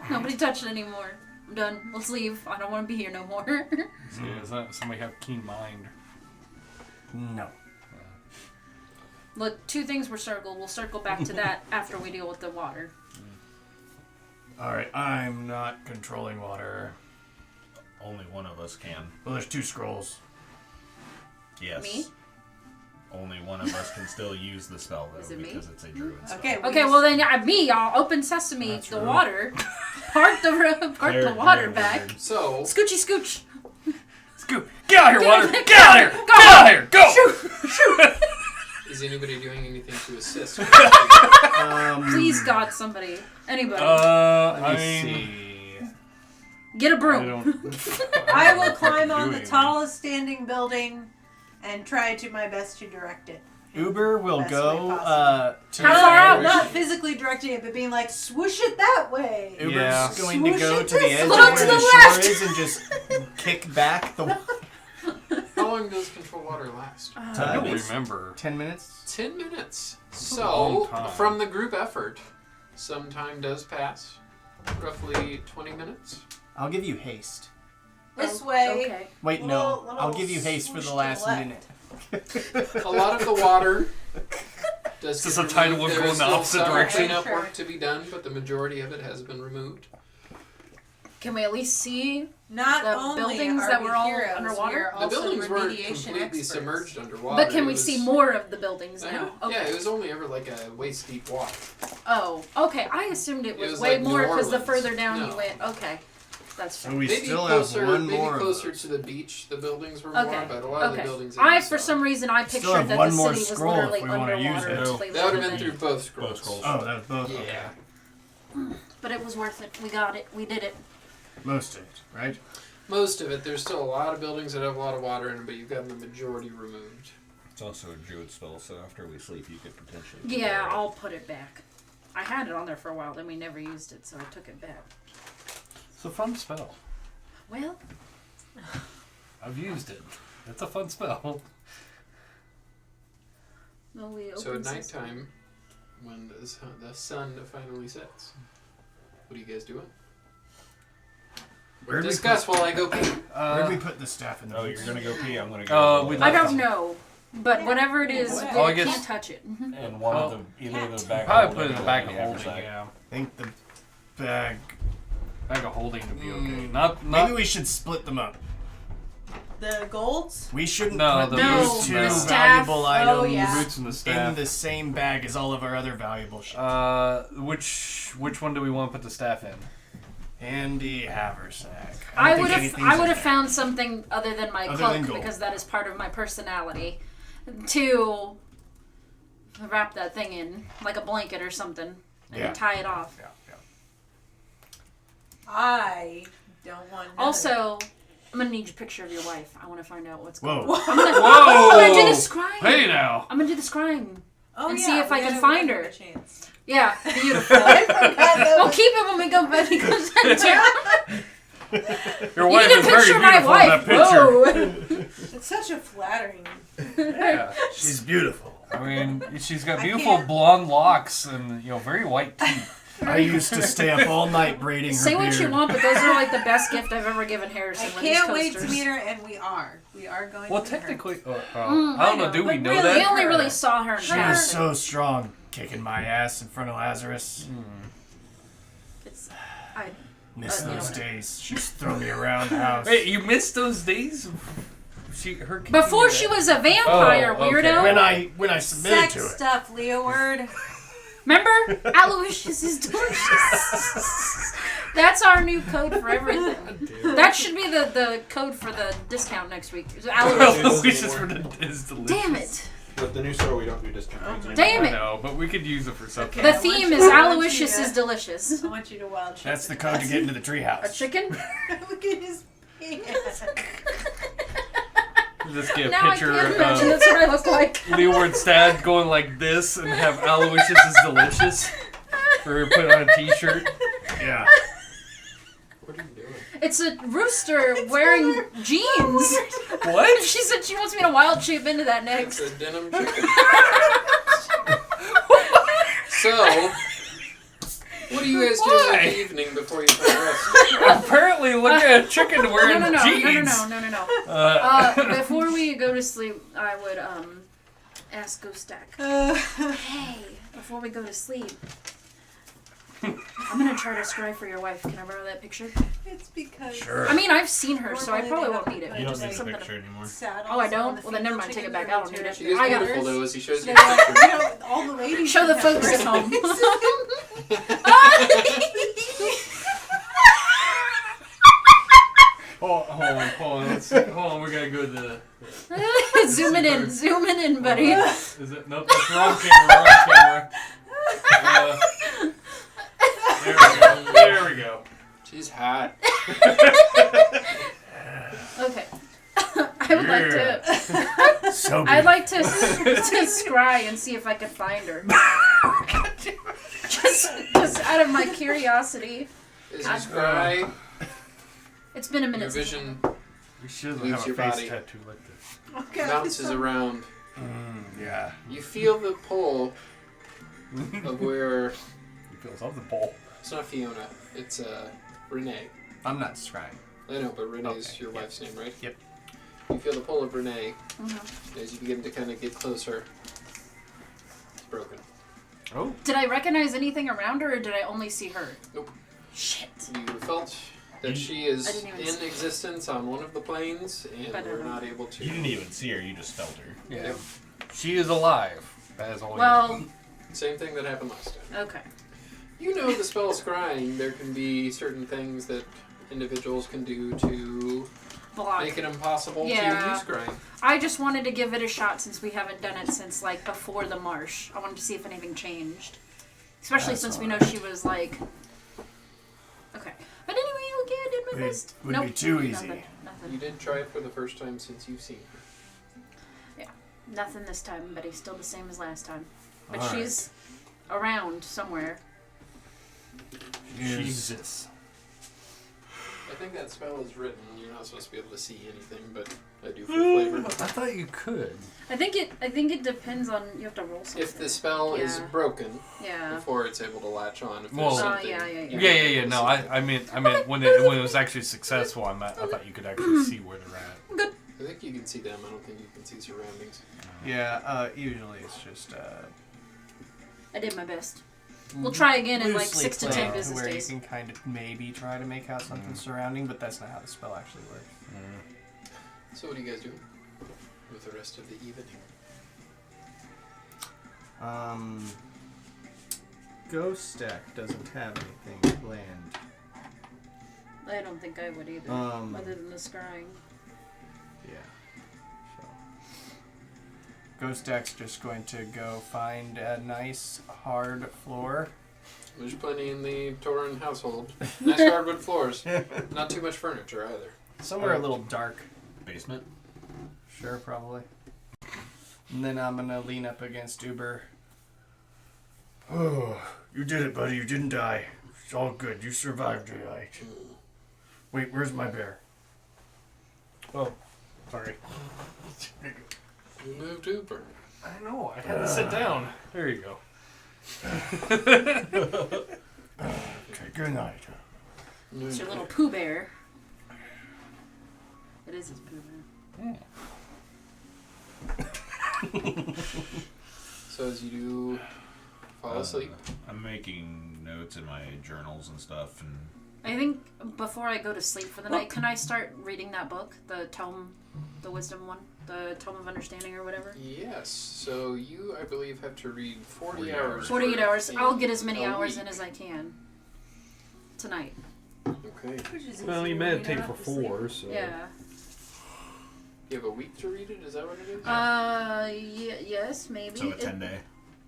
Nobody touch it anymore. I'm done. Let's leave. I don't want to be here no more. Yeah, does that somebody have keen mind? No. Look, 2 things were circled. We'll circle back to that after we deal with the water. Alright, I'm not controlling water. Only one of us can. Well, there's 2 scrolls. Yes. Me? Only one of us can still use the spell though, Is it me? because it's a druid spell. Okay. Okay, well then me. I'll open sesame That's the rude. water, park the Cleric water druid back. wizard. So, Scoochy scooch. Scoop! Get out of here, water! Get Get out of here! Get out of here! Go! is anybody doing anything to assist? Please, God, somebody, anybody, I me mean, get a I broom. don't. I will What climb they're on the doing. tallest standing building and try to my best to direct it. Uber will Best go way possible. to How far out? Not physically directing it, but being like, swoosh it that way. Uber's Yeah. going to Swoosh go it to the this edge way. of where To the the shore left. is and just kick back the How long does control water last? I don't remember. 10 minutes. 10 minutes. a So, long time. from the group effort, some time does pass. Roughly 20 minutes. I'll give you haste. This way. Okay. Wait, no. Little I'll give you haste for swoosh the to last the left. minute. A lot of the water does Is get this a tidal removed. wave There going is the still opposite some direction? cleanup Sure. work to be done, but the majority of it has been removed. Can we at least see? Not The only buildings are that we were all heroes, underwater? we are The also buildings weren't remediation completely experts. submerged underwater. But can It we was- see more of the buildings Yeah, now? Okay. yeah, it was only ever like a waist deep water. Oh, okay. I assumed it was, was way like New more because the Orleans. further down No. you went. Okay, that's So fine. we Maybe still closer, have one maybe more. closer of those. to the beach. The buildings were Okay. more, but a lot of the Okay. buildings. I, you for saw. some reason, I Still pictured have that one the more city was scroll if literally we wanna use underwater. it. until they That would have lived been in through it. both scrolls. Both scrolls. Oh, that was both. Yeah. Okay. But it was worth it. We got it. We did it. Most of it, right? Most of it. There's still a lot of buildings that have a lot of water in them, but you've gotten the majority removed. It's also a druid spell, so after we sleep, you could potentially. Yeah, I'll put it back. I had it on there for a while, then we never used it, so I took it back. It's a fun spell. Well, I've used it. It's a fun spell. no, we So at opened sesame. nighttime, when the sun finally sets, what are you guys doing? Where'd we Discuss while I go pee. Where'd we put the staff in the Oh, boots? you're gonna go pee. I'm gonna go. we I left don't know, but whatever it is, Yeah. we Oh, I guess- can't touch it. Mhm. And one of the either the back. Probably of put it in the holding back or of the holding. haversack. Yeah, I think the bag. bag of holding would be okay. Mm, Not Maybe we should split them up. The golds? We shouldn't No, put the these boots two and the staff. valuable Oh, items yeah. boots and the in staff. the same bag as all of our other valuable shit. Which one do we want to put the staff in? Handy haversack. I don't would think have anything's I in would have there. found something other than my Other cloak than gold. because that is part of my personality to wrap that thing in like a blanket or something and Yeah. tie it off. Yeah, yeah. I don't want none of Also, I'm gonna need a picture of your wife. I want to find out what's going Whoa. on. I'm gonna, Whoa! I'm gonna do the scrying. Hey now! I'm gonna do the scrying. Oh, and yeah, see if I we can gotta find give her. it a chance. Yeah, beautiful. I forgot that We'll was- keep it when we go back to Your You wife need is to very picture my beautiful in that wife. picture. Whoa. It's such a flattering. Yeah. She's beautiful. I mean, she's got I beautiful can't- blonde locks and very white teeth. I used to stay up all night braiding her Say what you beard. want, but those are like the best gift I've ever given Harrison. I were these can't wait to coasters. meet her, and we are. We are going Well, to meet her. technically, I I don't know. know, Do we but know really- We that? only really saw her in She was passing. so strong, kicking my ass in front of Lazarus. It's, I, Miss you those know. days. She used to throw me around the house. Wait, you missed those days? Her before she was a vampire, Oh, okay. weirdo. When I submitted Sex to it. stuff, Leo word. Remember? Aloysius is delicious. That's our new code for everything. That should be the code for the discount next week. Aloysius. Wishes for the is delicious. Damn it. With the new store, we don't do discount codes anymore. Damn I it. know, but we could use it for something. The I want theme you- is I want you Aloysius to- is delicious. I want you to wild check. That's the code to get into the A treehouse. chicken? Look at his pants. Just get a Now I picture can't imagine of that's what I look like. Leeward Stad going like this and have Aloysius is delicious. Or put on a t-shirt. Yeah. What are you doing? It's a rooster wearing jeans. What? She said she wants me to wild shape into that next. It's a denim chicken. So, what do you guys do Why? in the evening before you play rest? Apparently, look at a chicken wearing No. jeans. Before we go to sleep, I would ask Ghost Stack. Hey, before we go to sleep, I'm gonna try chart of scry for your wife. Can I borrow that picture? It's because. Sure. I mean, I've seen her, so I Normally probably they won't have need it. to You don't Just need a something picture anymore. Saddles Oh, I on don't? the Well, then never female mind. Take it chickens back. are I don't need it. She is I got beautiful hers. though as he shows So you they're the like, picture. you know, all the ladies. Show the should have folks at hers. home. Hold on. Hold on. We gotta go to the. Zooming in, buddy. Is it? Nope. That's wrong camera. There we go. She's hot. Okay. I would like to. So I'd like to scry and see if I could find her. just out of my curiosity. As you scry, It's been a minute. your since- vision We should Leaves have a your face body. tattoo like this. Okay. bounces around. yeah. You feel the pull of where You feel something pull. it's not Fiona, it's Renee. I'm not scrying. I know, but Renee's Okay, your yep. wife's name, right? Yep. You feel the pull of Renee Mhm. as you begin to kind of get closer. It's broken. Oh. Did I recognize anything around her, or did I only see her? Nope. Shit. You felt that she I is didn't even in see. existence on one of the planes, and But, we're not able to. You didn't even see her. You just felt her. Yeah. Yep. She is alive. That is all. you know. Well, Same thing that happened last time. okay. You know the spell scrying, there can be certain things that individuals can do to Block. make it impossible Yeah. to use scrying. I just wanted to give it a shot since we haven't done it since like before the marsh. I wanted to see if anything changed, especially That's since we all know she was like. Okay, but anyway, okay, I did my It best. would be too easy. Nothing. You did try it for the first time since you've seen her. Nothing this time, but he's still the same as last time. But All right. she's around somewhere. Jesus. I think that spell is written. You're not supposed to be able to see anything, but I do for flavor. I thought you could. I think it depends on you have to roll something. If the spell is Yeah. broken Yeah. before it's able to latch on, if Well- there's Oh, something, yeah. you Yeah. can No, see. I meant when it was actually successful. I thought you could actually see where they're at. I think you can see them. I don't think you can see surroundings. Yeah, usually it's just I did my best. We'll try again in like loosely 6 to 10 played business where days. you can kind of maybe try to make out something surrounding, but that's not how the spell actually works. So what do you guys do with the rest of the evening? Ghost Stack doesn't have anything planned. I don't think I would either, other than the scrying. Yeah. So. Ghost Deck's just going to go find a nice hard floor. There's plenty in the Torin household. Nice hardwood floors. Not too much furniture either. Somewhere a little dark. Basement. Sure, probably. And then I'm going to lean up against Uber. Oh, you did it, buddy. You didn't die. It's all good. You survived tonight. Wait, where's my bear? Oh, sorry. You moved Uber. I know. I had to sit down. There you go. Okay, good night. It's your little Pooh Bear. It is his Pooh Bear. So as you do fall asleep, I'm making notes in my journals and stuff, and I think before I go to sleep for the night, can I start reading that book? The tome, the wisdom one? The Tome of Understanding or whatever? yes. So you, I believe, have to read 40 hours. 48 for hours. a- I'll get as many a hours week. in as I can. Tonight. Okay. Which is Well, easy you when meditate don't for have to sleep. 4, so. Yeah. You have a week to read it? Is that what it is? Yes, maybe. so a 10-day.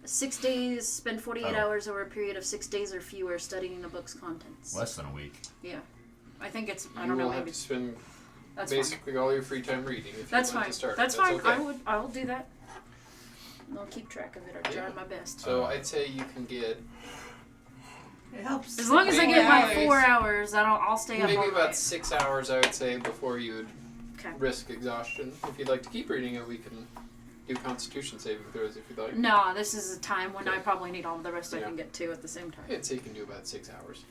6 days, spend 48 Oh. hours over a period of 6 days or fewer studying the book's contents. Less than a week. Yeah. I think it's, I You don't know, will have maybe. to spend That's fine. basically all your free time reading if That's you want fine. to start. That's it. fine. Okay. I will do that. I'll keep track of it. I'll try Yeah. my best. So I'd say you can get It helps. As long as I Maybe get my nice. 4 hours, I'll stay up maybe all about night. 6 hours, I would say, before you would Okay. risk exhaustion. If you'd like to keep reading it, we can do Constitution saving throws if you'd like. No, this is a time when Okay. I probably need all the rest I Yeah. can get to at the same time. I'd say you can do about 6 hours.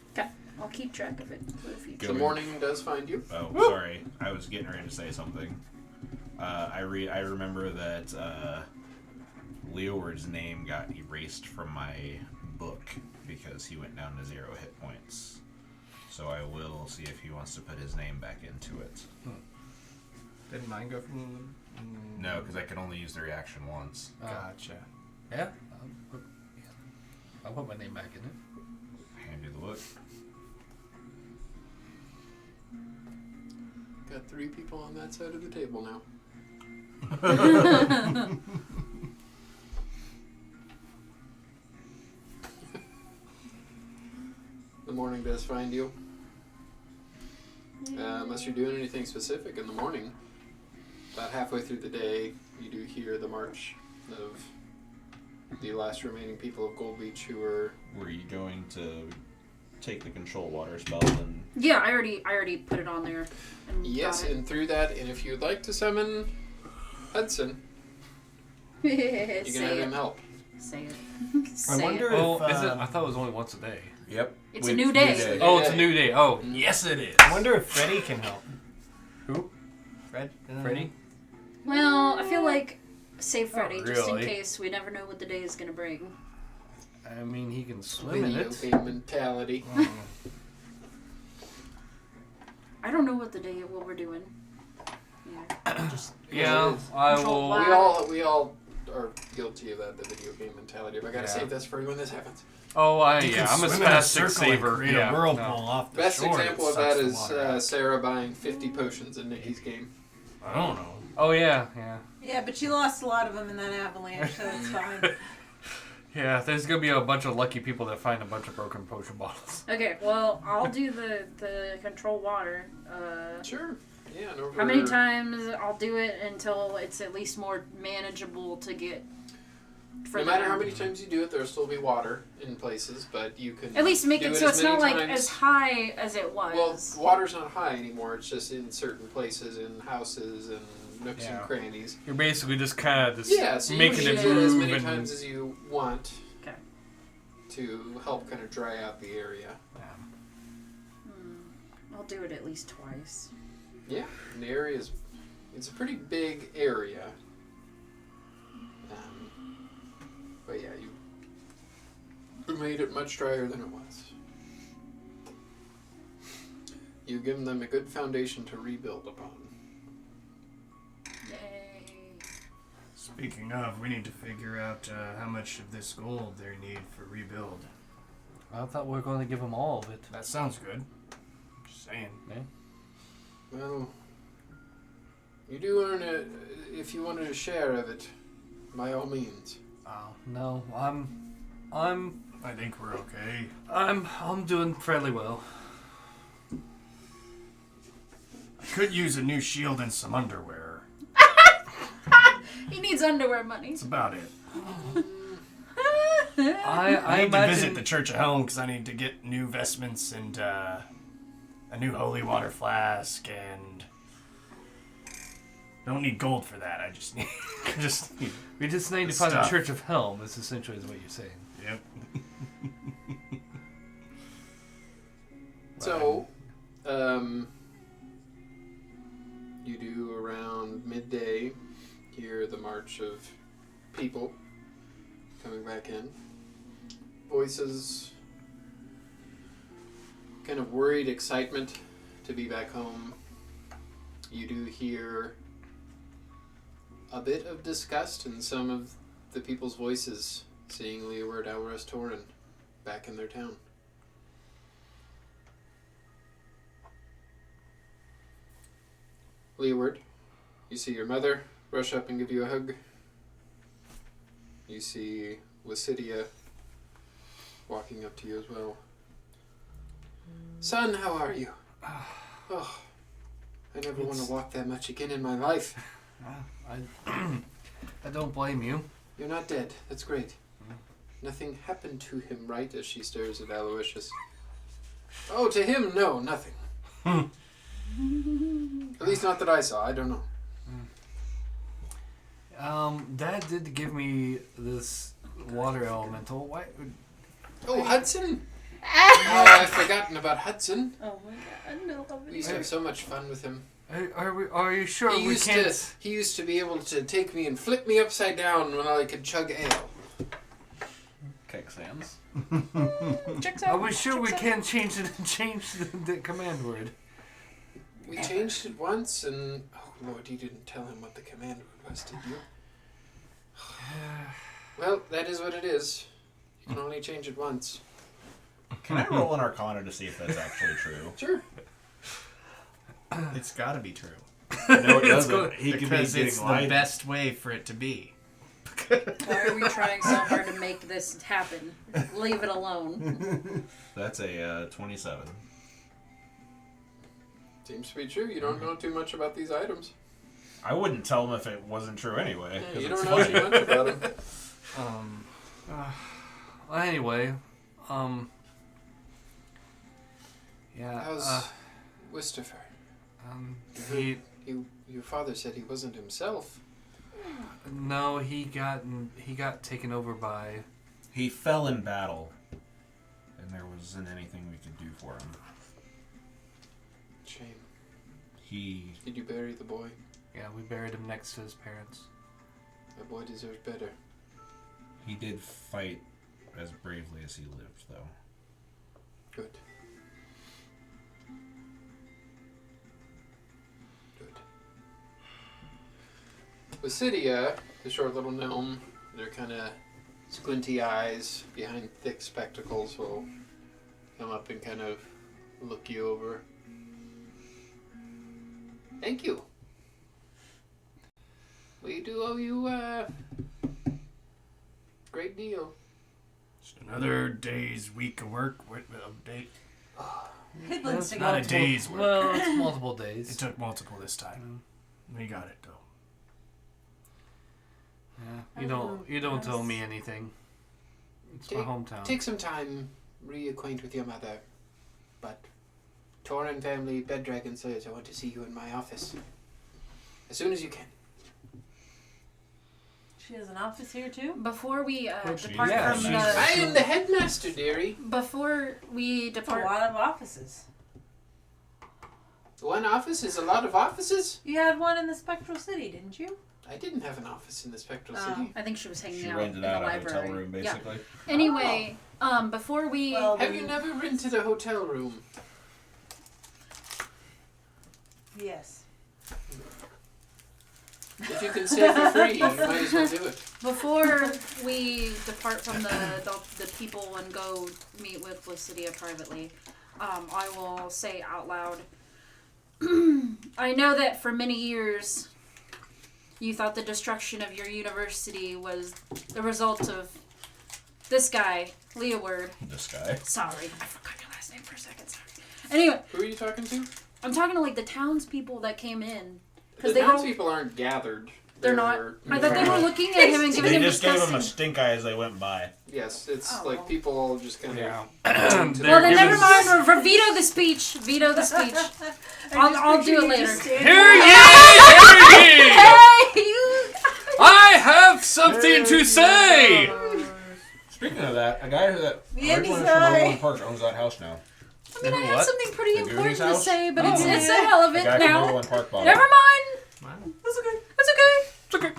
I'll keep track of it for the future. The Good. morning does find you. Oh, sorry. I was getting ready to say something. I remember that Leoward's name got erased from my book because he went down to 0 hit points. So I will see if he wants to put his name back into it. Didn't mine go from? No, because I can only use the reaction once. Gotcha. Yeah. I'll put my name back in it. Hand you the look. Got 3 people on that side of the table now. The morning does find you. Unless you're doing anything specific in the morning. About halfway through the day, you do hear the march of the last remaining people of Gold Beach who are... Were you going to take the control water spell and... Yeah, I already put it on there. And Yes, got it. and through that, and if you'd like to summon Hudson, you can Say have it. him help. Say it. I Say wonder it. Oh, if is it? I thought it was only once a day. Yep. It's a new day. Oh, it's a new day. Oh, Yes, it is. I wonder if Freddy can help. who? Fred? Freddy? Well, I feel like save Freddy just in really? case. We never know what the day is gonna bring. I mean, he can swim in Video it. game mentality. I don't know what we're doing. Yeah. Just Yeah, it is. I Control will. We all are guilty of that, the video game mentality. But I gotta Yeah. save this for when this happens. Oh, You can I'm a swim in spastic circle and saver. create Yeah, a whirlpool no. off the Best shore. example It of that sucks the is water out. Sarah buying 50 potions in Nikki's game. I don't know. Oh yeah. Yeah, but she lost a lot of them in that avalanche, so it's fine. Yeah, there's gonna be a bunch of lucky people that find a bunch of broken potion bottles. Okay, well, I'll do the control water. Sure. Yeah. And over How many times I'll do it until it's at least more manageable to get. For No matter them. how many times you do it, there'll still be water in places, but you can At least make do it so as it's not many like times- as high as it Well, was. water's not high anymore. It's just in certain places, in houses and nooks Yeah. and crannies. You're basically just kind of just Yeah, so you making can it do it as move many and times as you want. Okay. To help kind of dry out the area. I'll do it at least twice. Yeah, and the area it's a pretty big area. But yeah, you made it much drier than it was. You've given them a good foundation to rebuild upon. Yay. Speaking of, we need to figure out how much of this gold they need for rebuild. I thought we were going to give them all of it. That sounds good. Just saying. Well, you do earn it if you wanted a share of it, by all means. Oh no, I'm I think we're okay. I'm doing fairly well. I could use a new shield and some underwear. He needs underwear money. That's about it. I I need to visit imagine the Church of Home because I need to get new vestments and a new holy water flask, and don't need gold for that. I just need we just need the to find the stuff. Church of Helm. Is essentially is what you're saying. Yep. So, you do around midday hear the march of people coming back in. Voices, kind of worried excitement to be back home. You do hear a bit of disgust in some of the people's voices seeing Leeward Alvarez Torren back in their town. Leeward, you see your mother rush up and give you a hug. You see Wasidia walking up to you as well. Son, how are you? Oh, I never want to walk that much again in my life. I don't blame you. You're not dead. That's great. Nothing happened to him, right? As she stares at Aloysius. Oh, to him, no, nothing. At least not that I saw. I don't know. Dad did give me this water elemental. Why? Oh, Hudson! Oh, I've forgotten about Hudson. Oh my god, no. We used to have so much fun with him. Are you sure He we used can't? he used to be able to take me and flip me upside down when I could chug ale. Okay. makes sense. Checks Are out. we sure we checks out. can't change the command word? We changed it once, and oh Lord, you didn't tell him what the command word was, did you? Well, that is what it is. You can only change it once. Can I roll an Arcana to see if that's actually true? Sure. It's got to be true. No, it It's doesn't. good. He could be Because getting it's the lied. best way for it to be. Why are we trying so hard to make this happen? Leave it alone. That's a 27. Seems to be true. You don't know too much about these items. I wouldn't tell him if it wasn't true anyway. Yeah, 'cause you it's don't know funny. too much about them. Well, anyway, yeah. How's Wistifer? He Your father said he wasn't himself. no, he got taken over by. He fell in battle, and there wasn't anything we could do for him. Shame. He Did you bury the boy? Yeah, we buried him next to his parents. That boy deserves better. did fight as bravely as he lived, though. Good. Good. Basidia, the short little gnome, their kind of squinty eyes behind thick spectacles will come up and kind of look you over. Thank you. We do owe you a great deal. Just another day's week of work. Day. Headlands to Not a go. day's work. Well, it's multiple It days. took multiple this time. We got it though. Yeah, you don't owe me anything. It's my hometown. Take some time, reacquaint with your mother. But Torin family, Bed Dragon says I want to see you in my office. As soon as you can. She has an office here too. Before we she- depart yeah, from she's- I the am the headmaster, dearie. before we That's a depart, lot of offices. One office is a lot of offices? You had one in the Spectral City, didn't you? I didn't have an office in the Spectral Oh. City. I think she was hanging She out rented in the out a library. hotel room, Yeah. basically. Anyway, before we Well, Have you never rented a hotel room? Yes. If you can stay for free, you might as well do it. before we depart from the people and go meet with Lucidia privately, I will say out loud. I know that for many years you thought the destruction of your university was the result of this guy, Leeward. This guy. Sorry, I forgot your last name for a second. Sorry. Anyway, Who are you talking to? I'm talking to like the townspeople that came in. The they were- townspeople aren't gathered. They're not. I thought they were looking at him and giving They him just gave him a disgusting. stink eye as they went by. Yes, it's Oh, like well. people all just kind of. Yeah. Well, then They're never giving- mind. Veto the speech. Veto the speech. I'll do it later. Hear ye! Hear ye! Hey, you. I have something to say! Speaking of that, a guy that The originally was Andy's from eye. Overland Park owns that house now. I mean, I have What? something pretty The important Goonies to house? say, but Oh, it's yeah. the hell of The it guy from now. Overland Park bought Never it. mind. That's okay. It's okay.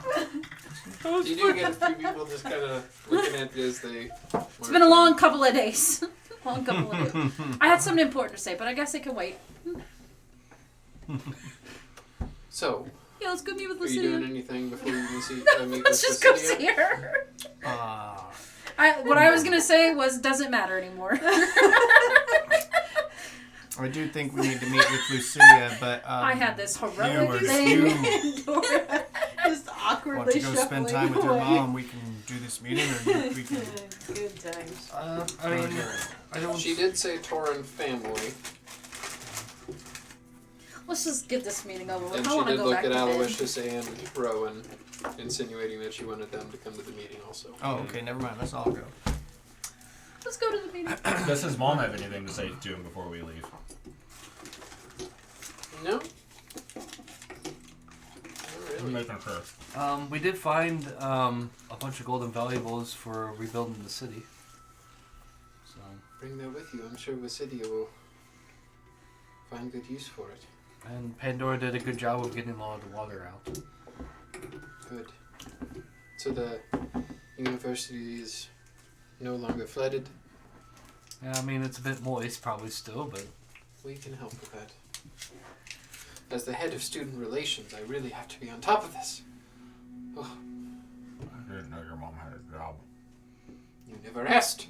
You do get a few people just kind of looking at you as they. It's been a long couple of days. Long couple of days. I had something important to say, but I guess it can wait. So, Yeah, let's go meet with are you doing Lucidia. anything before you meet Let's with just go Lucidia? see her. Ah. What I was gonna say was doesn't matter anymore. I do think we need to meet with Lucidia, but I had this you heroic were- thing. Dora just want awkwardly to go spend shuffling time with your away. mom. We can do this meeting, or we can. Good times. I mean, I don't. She did say Torin family, Let's just get this meeting over with. and I she want to did go look back at to bed. Aloysius and Rowan, insinuating that she wanted them to come to the meeting also. Oh, okay, never mind. Let's all go. Let's go to the meeting. Does his mom have anything to say to him before we leave? No? Not I'm really. making sure. We did find a bunch of golden valuables for rebuilding the city. So, Bring that with you. I'm sure Visidia will find good use for it. and Pandora did a good job of getting a lot of the water out. Good. So the university is no longer flooded. Yeah, I mean, it's a bit moist probably still, but... We can help with that. As the head of student relations, I really have to be on top of this. Oh, I didn't know your mom had a job. you never asked.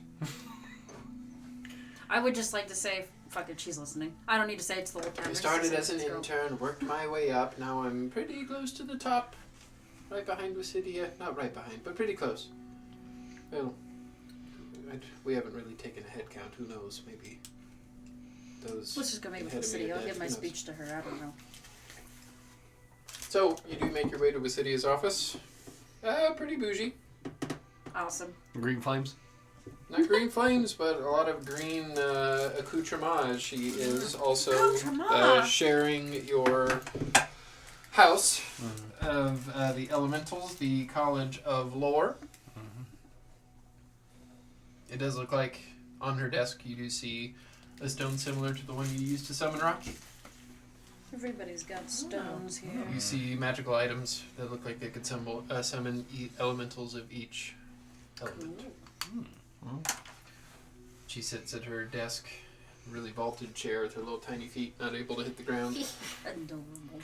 I would just like to say, fuck it, she's listening. I don't need to say it to the whole town. I There's started just as an this girl. intern, worked my way up. Now I'm pretty close to the top. Right behind Wisidia. Not right behind, but pretty close. Well, we haven't really taken a head count. Who knows? Maybe those... Let's just go meet with ahead the of me city. are I'll dead. give my Who knows? speech to her. I don't know. So, you do make your way to Wisidia's office. Pretty bougie. Awesome. Green flames? Not green flames, but a lot of green accoutrements. She is also Accoutrement. sharing your house of the Elementals, the College of Lore. It does look like on her desk you do see a stone similar to the one you used to summon Rocky. Everybody's got stones here. You see magical items that look like they could summon elementals of each element. She sits at her desk, really vaulted chair with her little tiny feet, not able to hit the ground. Adorable.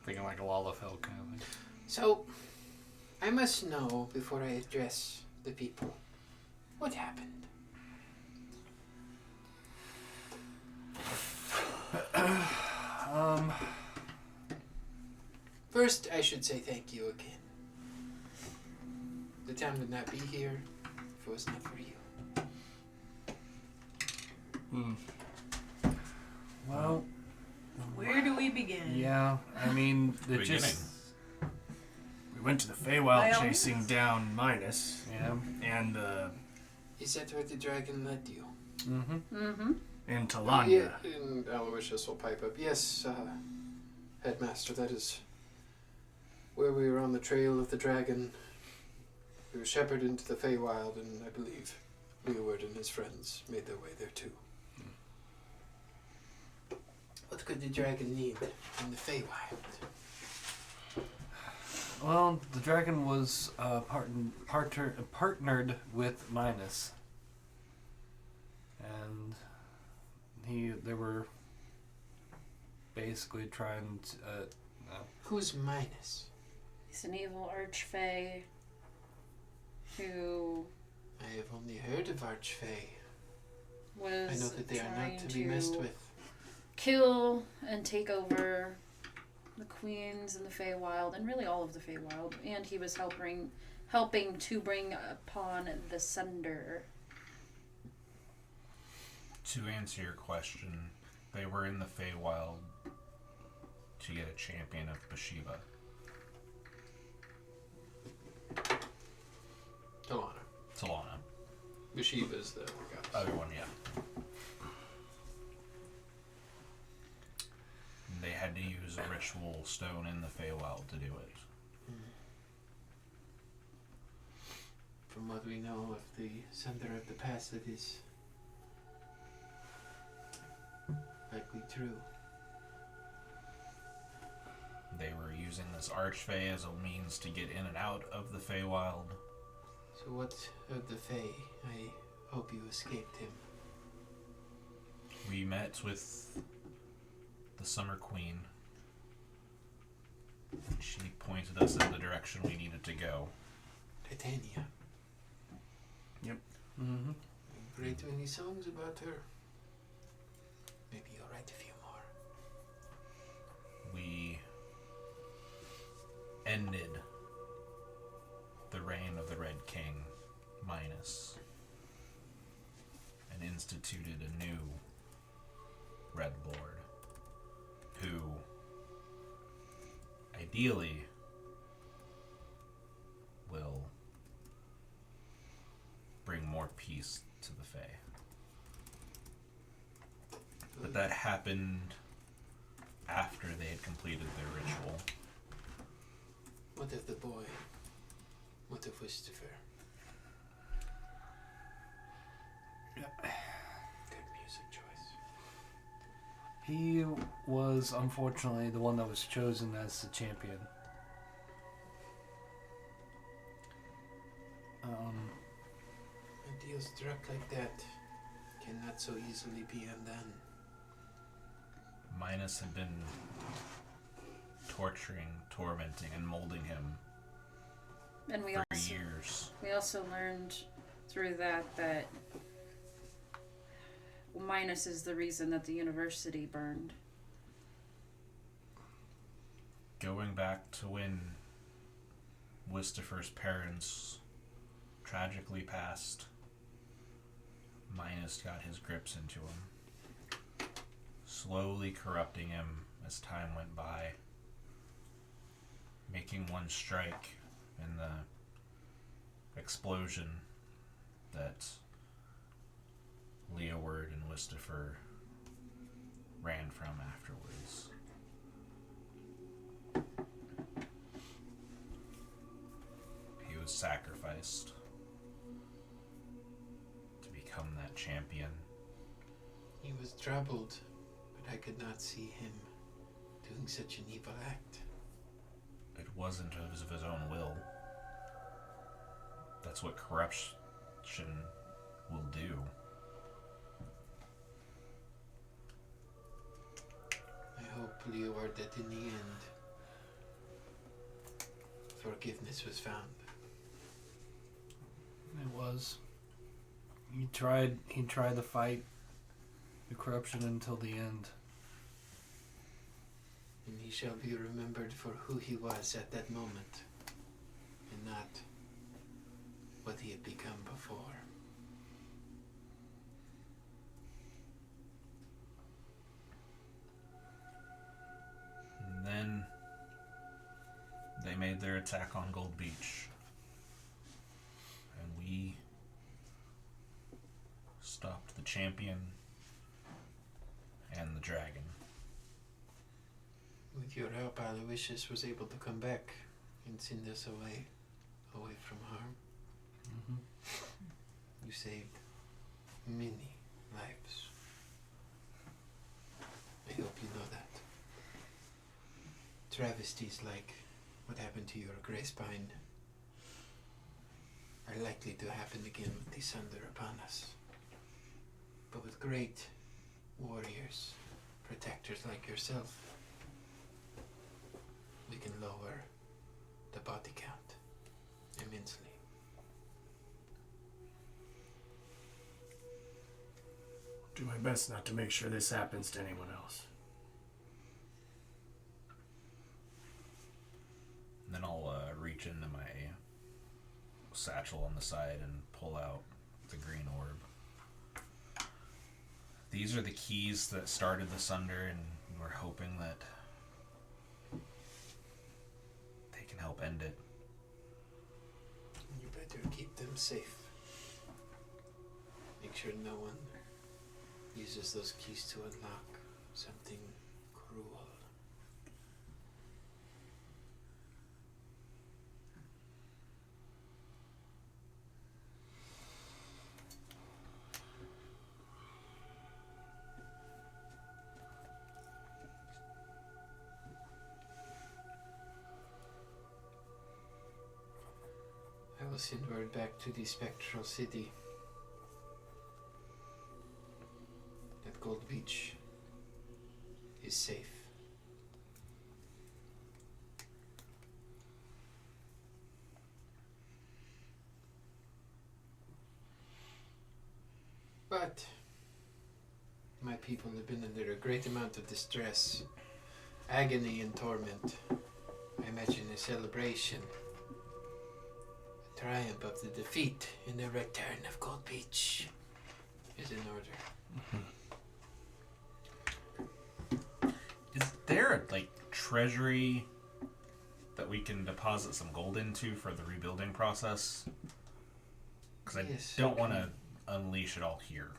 Thinking like a Lalafell kind of thing. So, I must know before I address the people, what happened? First, I should say thank you again. The town would not be here if it was not for you. Well, Where do we begin? yeah, I mean, it Beginning. just... We went to the By Feywild all chasing means. down Midas, Yeah. and Is that where the dragon led you? Mm-hmm. in Talanya. Yeah, and Aloysius will pipe up. Yes, Headmaster, that is where we were on the trail of the dragon. We were shepherded into the Feywild, and I believe Leeward and his friends made their way there too. What could the dragon need in the Feywild? Well, the dragon was partnered with Midas. And they were basically trying to... Who's Midas? He's an evil archfey who I have only heard of Archfey. was I know that they are trying not to be messed with. kill and take over the queens in the Feywild, and really all of the Feywild. And he was helping to bring upon the Sunder. To answer your question, they were in the Feywild to get a champion of Bathsheba. Talana. Bathsheba is the goddess. Other one, yeah. And they had to use a ritual stone in the Feywild to do it. From what we know of the Sunder of the past, it is likely true. They were using this Archfey as a means to get in and out of the Feywild. So what of the Fae? I hope you escaped him. We met with the Summer Queen. She pointed us in the direction we needed to go. Titania. Mm-hmm. Great many songs about her. Maybe you'll write a few more. We ended the reign of the Red King, Midas, and instituted a new Red Lord, who ideally will bring more peace to the Fae. But that happened after they had completed their ritual. What of the boy? What of Christopher? Good music choice. He was, unfortunately, the one that was chosen as the champion. struck like that cannot so easily be undone. Minos had been torturing, tormenting, and molding him And we for also years. we also learned through that Minos is the reason that the university burned. Going back to when Wistifer's parents tragically passed, Minos got his grips into him, slowly corrupting him as time went by, making one strike in the explosion that Leoward and Wistifer ran from afterwards. He was sacrificed to become that champion. He was troubled, but I could not see him doing such an evil act. It wasn't of his own will. That's what corruption will do. I hope, Leeward, that in the end, forgiveness was found. It was. He tried to fight the corruption until the end. And he shall be remembered for who he was at that moment, and not what he had become before. And then they made their attack on Gold Beach. And we stopped the champion and the dragon. With your help, Aloysius was able to come back and send us away from harm. Mm-hmm. You saved many lives. I hope you know that. Travesties like what happened to your Grey Spine are likely to happen again with the Sunder upon us. But with great warriors, protectors like yourself, we can lower the body count immensely. Do my best not to make sure this happens to anyone else. And then I'll reach into my satchel on the side and pull out the green orb. These are the keys that started the Sunder, and we're hoping that they can help end it. You better keep them safe. Make sure no one uses those keys to unlock something cruel. I will send word back to the Spectral City that Gold Beach is safe. But my people have been under a great amount of distress, agony and torment. I imagine a celebration, a triumph of the defeat and the return of Gold Beach is in order. Is there a treasury that we can deposit some gold into for the rebuilding process? Because Yes, I don't want okay. to unleash it all here.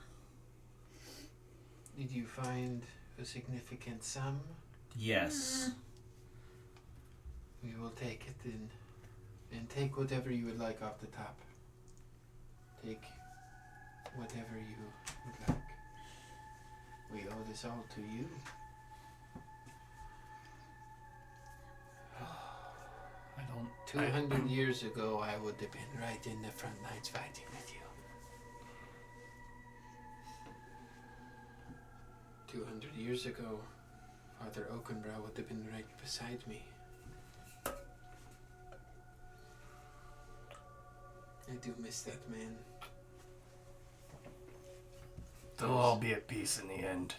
Did you find a significant sum? Yes. We will take it and take whatever you would like off the top. Take whatever you would like. We owe this all to you. I don't. 200 years ago, I would have been right in the front lines fighting with you. 200 years ago, Father Oakenbrow would have been right beside me. I do miss that man. They'll all be at peace in the end.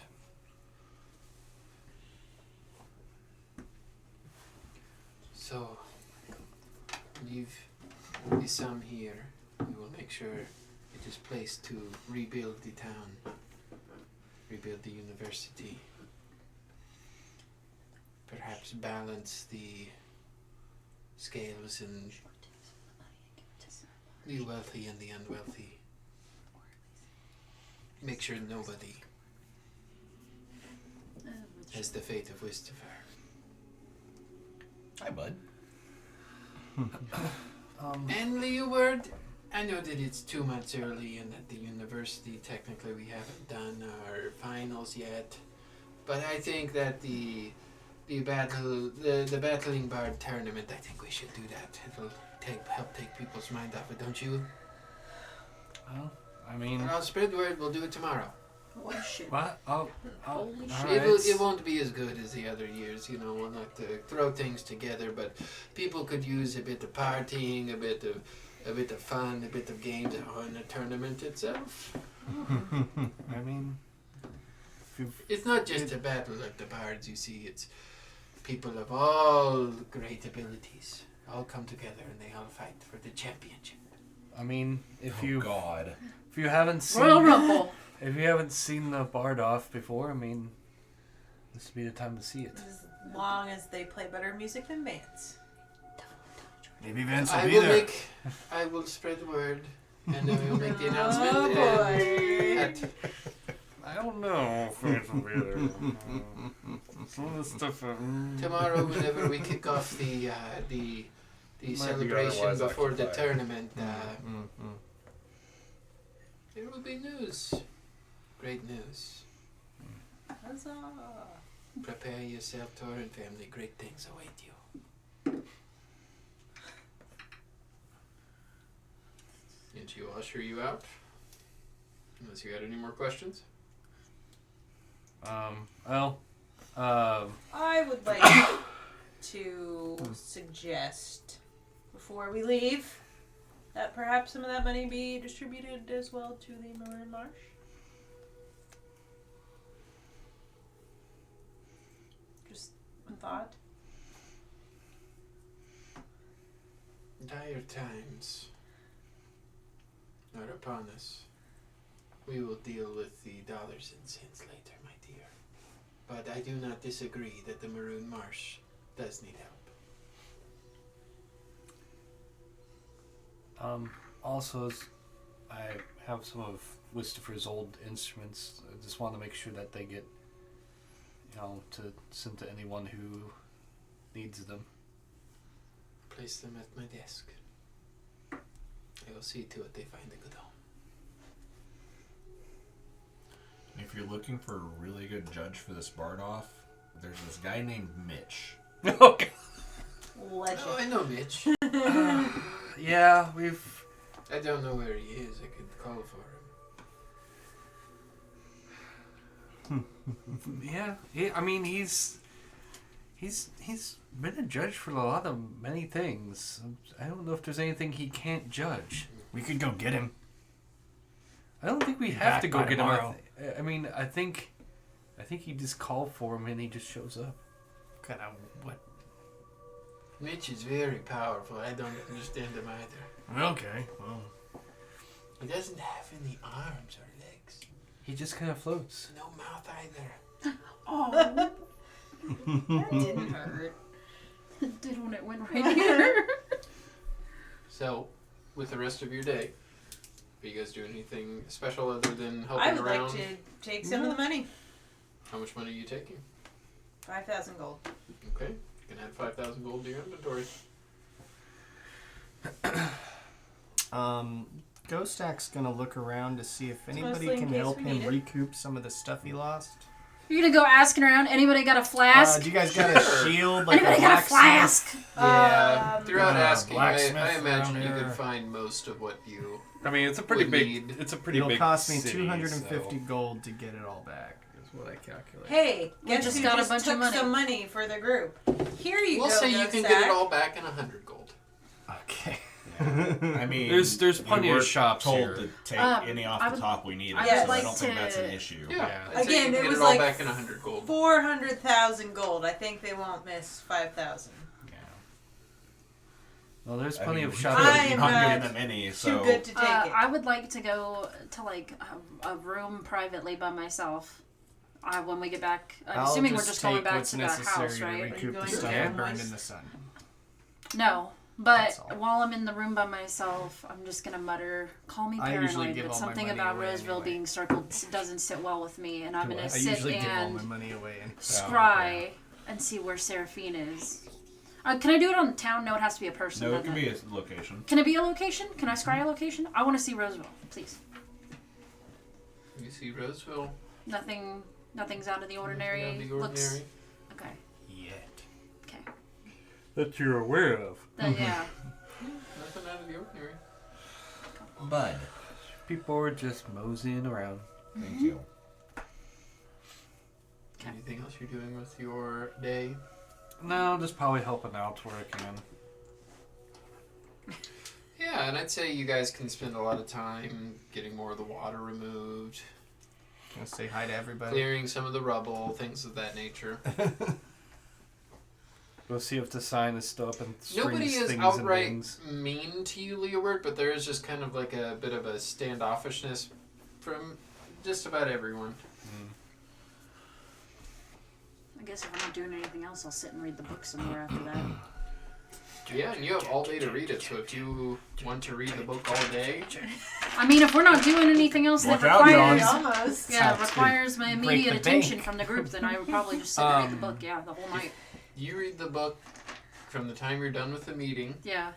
So, leave the sum here. We will make sure it is placed to rebuild the town, rebuild the university. Perhaps balance the scales in the wealthy and the unwealthy. Make sure nobody has the fate of Wistifer. Hi, bud. And Leeward, I know that it's 2 months early and at the university technically we haven't done our finals yet, but I think that the Battling Bard tournament, I think we should do that. It'll help take people's mind off it, don't you? Well, I mean, And I'll spread the word. We'll do it tomorrow. Oh shit. what? Oh, Holy all shit. right. It won't be as good as the other years, you know. We'll not throw things together, but people could use a bit of partying, a bit of fun, a bit of games in the tournament itself. I mean, if you've, It's not just a battle of the bards, you see. It's people of all great abilities all come together and they all fight for the championship. I mean, if Oh, you God. if you haven't seen Royal Rumble. if you haven't seen the Bard off before, I mean, this would be the time to see it. As long as they play better music than Vance. Maybe Vince will I be will there. I will spread the word, and then we'll make the announcement. Oh boy. At I don't know if it's weird. Some of the stuff. tomorrow, whenever we kick off the be celebration otherwise before the occupied. tournament, there will be news. Great news. Huzzah. Prepare yourself, Torin family. Great things await you. And she will usher you out. Unless you had any more questions. Well, I would like to suggest, before we leave, that perhaps some of that money be distributed as well to the Maroon Marsh. Just a thought. Dire times are upon us. We will deal with the dollars and cents later, my dear. But I do not disagree that the Maroon Marsh does need help. also, I have some of Wistifer's old instruments. I just want to make sure that they get, to send to anyone who needs them. Place them at my desk. I will see to it they find a good home. If you're looking for a really good judge for this Bard off, there's this guy named Mitch. Okay. Legend. Oh, I know Mitch. Yeah, we've. I don't know where he is. I could call for him. Yeah, I mean, he's been a judge for a lot of many things. I don't know if there's anything he can't judge. We could go get him. I don't think we Be have back to go by get tomorrow. him. I mean, I think you just call for him and he just shows up. Kind of what? Mitch is very powerful. I don't understand him either. Okay, well. He doesn't have any arms or legs. He just kind of floats. No mouth either. Oh, That didn't hurt. it did when it went right here. So, with the rest of your day, are you guys doing anything special other than helping I would around? like to take some of the money. How much money are you taking? 5,000 gold. Okay, you can add 5,000 gold to your inventory. Ghostak's gonna look around to see if anybody mostly in can case help we him need it. recoup some of the stuff he lost. You're gonna go asking around. Anybody got a flask? Do you guys got a shield? Like Anybody got a flask? Yeah, throughout asking, blacksmith I imagine around you here. could find most of what you. I mean, it's a pretty Would big. need- It's a pretty It'll big. cost me city, 250 so- gold to get it all back. Is what I calculate. Hey, We guess just who got a just bunch of took money. some money for the group? Here you We'll go. say you Ghost can Sack. get it all back in 100 gold. Okay. I mean, There's plenty we of were shops told here. to take any I off the would- top we needed, I would so I like don't think to- that's an issue. Yeah. Yeah. I'd say you Again, can it get was it all like back in 100 gold. 400,000 gold. I think they won't miss 5,000. Well, there's I plenty mean, of we shops. could, I you're am not not giving them any, Too so good to take it. I would like to go to like a room privately by myself. When we get back, I'm assuming we're just going take back what's to the necessary house, to right? recoup going the to stuff the I burned house? in the sun. No, but That's all. while I'm in the room by myself, I'm just gonna mutter, "Call me I usually paranoid," give but all my something money about away Roseville anyway. being circled doesn't sit well with me, and I'm gonna I sit usually give all my and money away. And scry and see where Seraphine is. Can I do it on the town? No, it has to be a person. no, it doesn't can be a location. Can it be a location? Can I scry a location? I want to see Roseville, please. You see Roseville. Nothing's out of the ordinary. Out of the Looks ordinary. okay. yet. Okay. That you're aware of. Then yeah. Nothing out of the ordinary. Bud. People are just moseying around. Thank you. Okay. Anything else you're doing with your day? No, just probably helping out where I can. Yeah, and I'd say you guys can spend a lot of time getting more of the water removed, Gonna say hi to everybody. clearing some of the rubble, things of that nature. We'll see if the sign is still up and Nobody strings is things outright and things. mean to you, Leeward, but there is just kind of like a bit of a standoffishness from just about everyone. I guess if I'm not doing anything else, I'll sit and read the book somewhere after that. Yeah, and you have all day to read it, so if you want to read the book all day, I mean, if we're not doing anything else that Watch out, requires Almost. requires my break immediate the attention bank. from the group, then I would probably just sit and read the book. Yeah, the whole night. you read the book from the time you're done with the meeting, Yeah.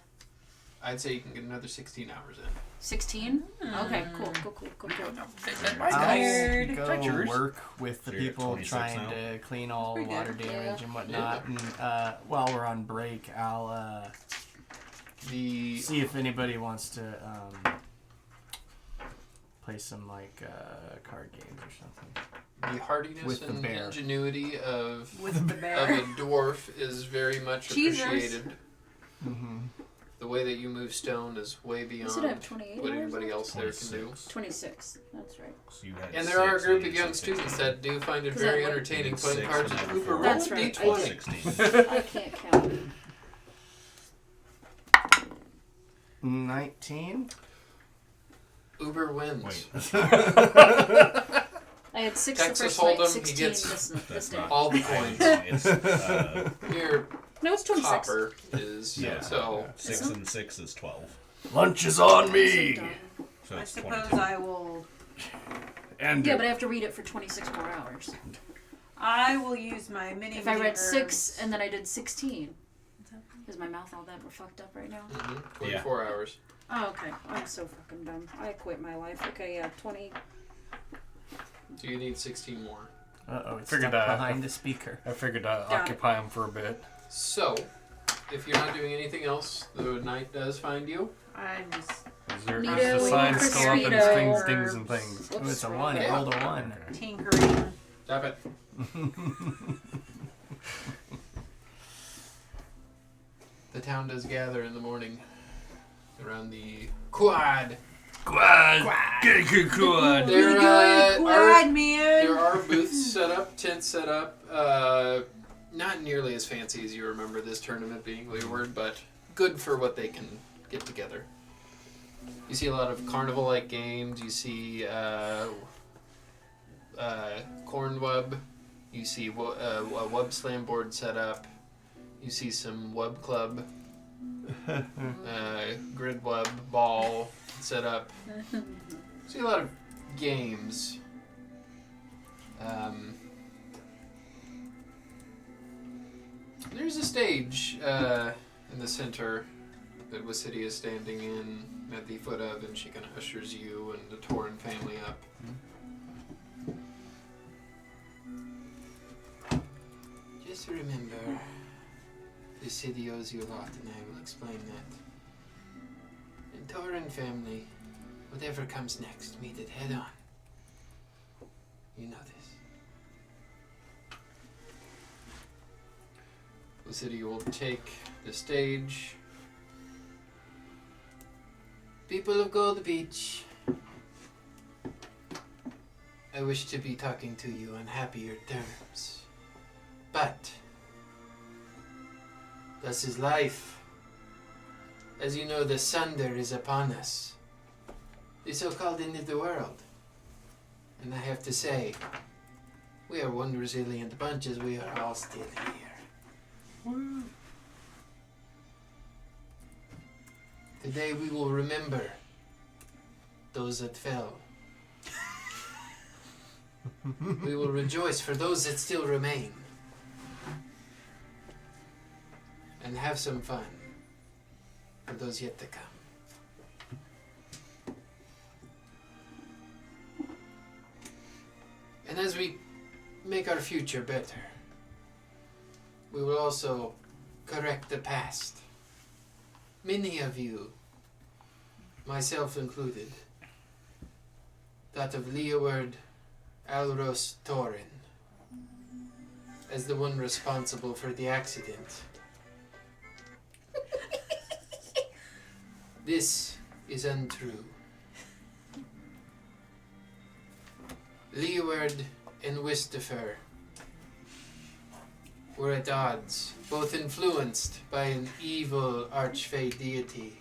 I'd say you can get another 16 hours in. 16? Okay, cool. Weird. Go yours? work with the So you're at people 26 trying now? to clean all the Pretty water good. damage and whatnot. Yeah. And while we're on break, I'll The see if anybody wants to play some like card games or something. the hardiness With the and bear. ingenuity of With the of bear. a dwarf is very much Cheesers. appreciated. Mm-hmm. The way that you move stone is way beyond Does it have 28 what hours anybody left? else there can do. 26. 26. That's right. So you had And there are a 6, group you of said young 16. students that do find it Is very that what- entertaining You playing did cards 6 with and Uber. then Roll That's a right, I D20. did. 16. I can't count. 19. Uber wins. Wait. I had 6 Texas the first night, Hold'em, he 16 gets- this That's day. not All the I coins. know, it's Your No, it's 26. copper is Yeah. so. 6 Isn't- and 6 is 12. Lunch is on So me. dumb. So I it's suppose 22. I will. And Yeah, but I have to read it for 26 more hours. I will use my mini. If I mini read 6 herbs. and then I did 16, is my mouth all that fucked up right now? 24 hours. Oh, okay. I'm so fucking dumb. I quit my life. Okay, yeah, 20. So you need 16 more. uh-oh, it's Figured stuck that. behind the speaker. I figured I'd Got it. occupy him for a bit. So, if you're not doing anything else, the night does find you. I'm just Is there Neato is the sign and still up and Crispito strings, or- things, and things? Oh, it's a wrong 1. It Yeah. rolled a 1. tinkering. Stop it. The town does gather in the morning around the quad. Quad! Get a good quad! There, We're going quad, man. there are booths set up, tents set up. Not nearly as fancy as you remember this tournament being, Leeward, but good for what they can get together. You see a lot of carnival-like games. You see corn web. You see a web slam board set up. You see some web club, grid web ball set up. You see a lot of games. There's a stage in the center that Wasidia is standing in at the foot of, and she kind of ushers you and the Torin family up. to remember, the city owes you a lot, and I will explain that. And Torin family, whatever comes next, meet it head on. You know this. The city will take the stage. People of Gold Beach, I wish to be talking to you on happier terms. But, thus is life. As you know, the sunder is upon us. The so-called end of the world. And I have to say, we are one resilient bunch as we are all still here. Woo. Today we will remember those that fell. We will rejoice for those that still remain. And have some fun for those yet to come. And as we make our future better, we will also correct the past. Many of you, myself included, thought of Leeward Alros Torin as the one responsible for the accident. This is untrue. Leeward and Wistifer were at odds, both influenced by an evil archfey deity.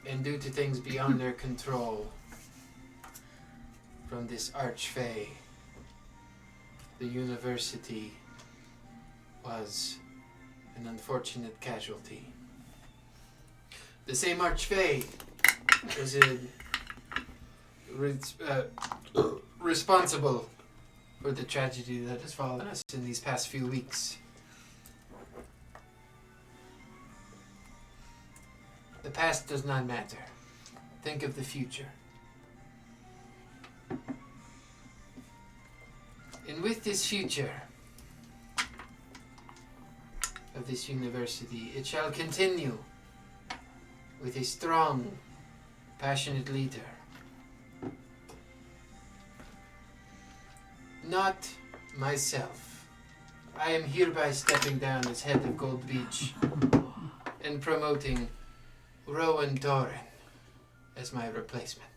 And due to things beyond their control from this archfey, the university was an unfortunate casualty. The same archfey was responsible for the tragedy that has fallen us in these past few weeks. The past does not matter. Think of the future. And with this future of this university, it shall continue with a strong, passionate leader. Not myself. I am hereby stepping down as head of Gold Beach and promoting Rowan Doran as my replacement.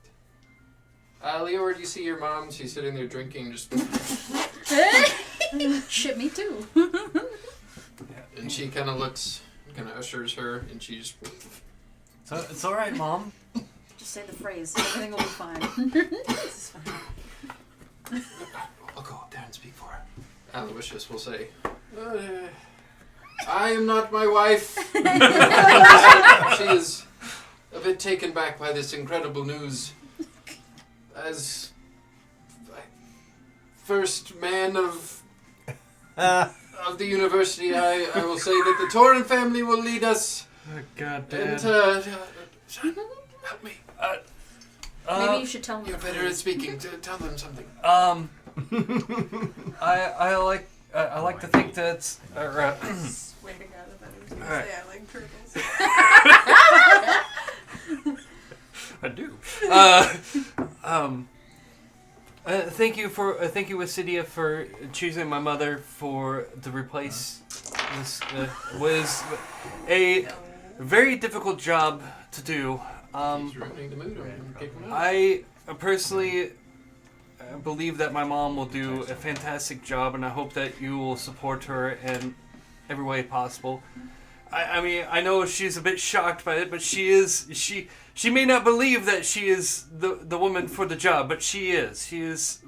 Leora, do you see your mom? She's sitting there drinking, just... Shit, me too. And she kind of looks, kind of ushers her, and she just... So it's all right, Mom. Just say the phrase. Everything will be fine. This is fine. I'll go up there and speak for her. Aloysius will say, I am not my wife. She is a bit taken back by this incredible news. As first man of the university, I will say that the Torin family will lead us. Oh, God, And, Dad. son, help me. Maybe you should tell them. You're better at speaking. Tell them something. I like to think that. Swear to God, I thought he was going to Alright. say I like turtles. I do. Thank you, Wasidia, for choosing my mother for to replace this. Was a very difficult job to do. He's ruining the mood. I'm gonna kick him out. I personally believe that my mom will do a fantastic job, and I hope that you will support her in every way possible. I mean, I know she's a bit shocked by it, but she may not believe that she is the woman for the job, but she is. She is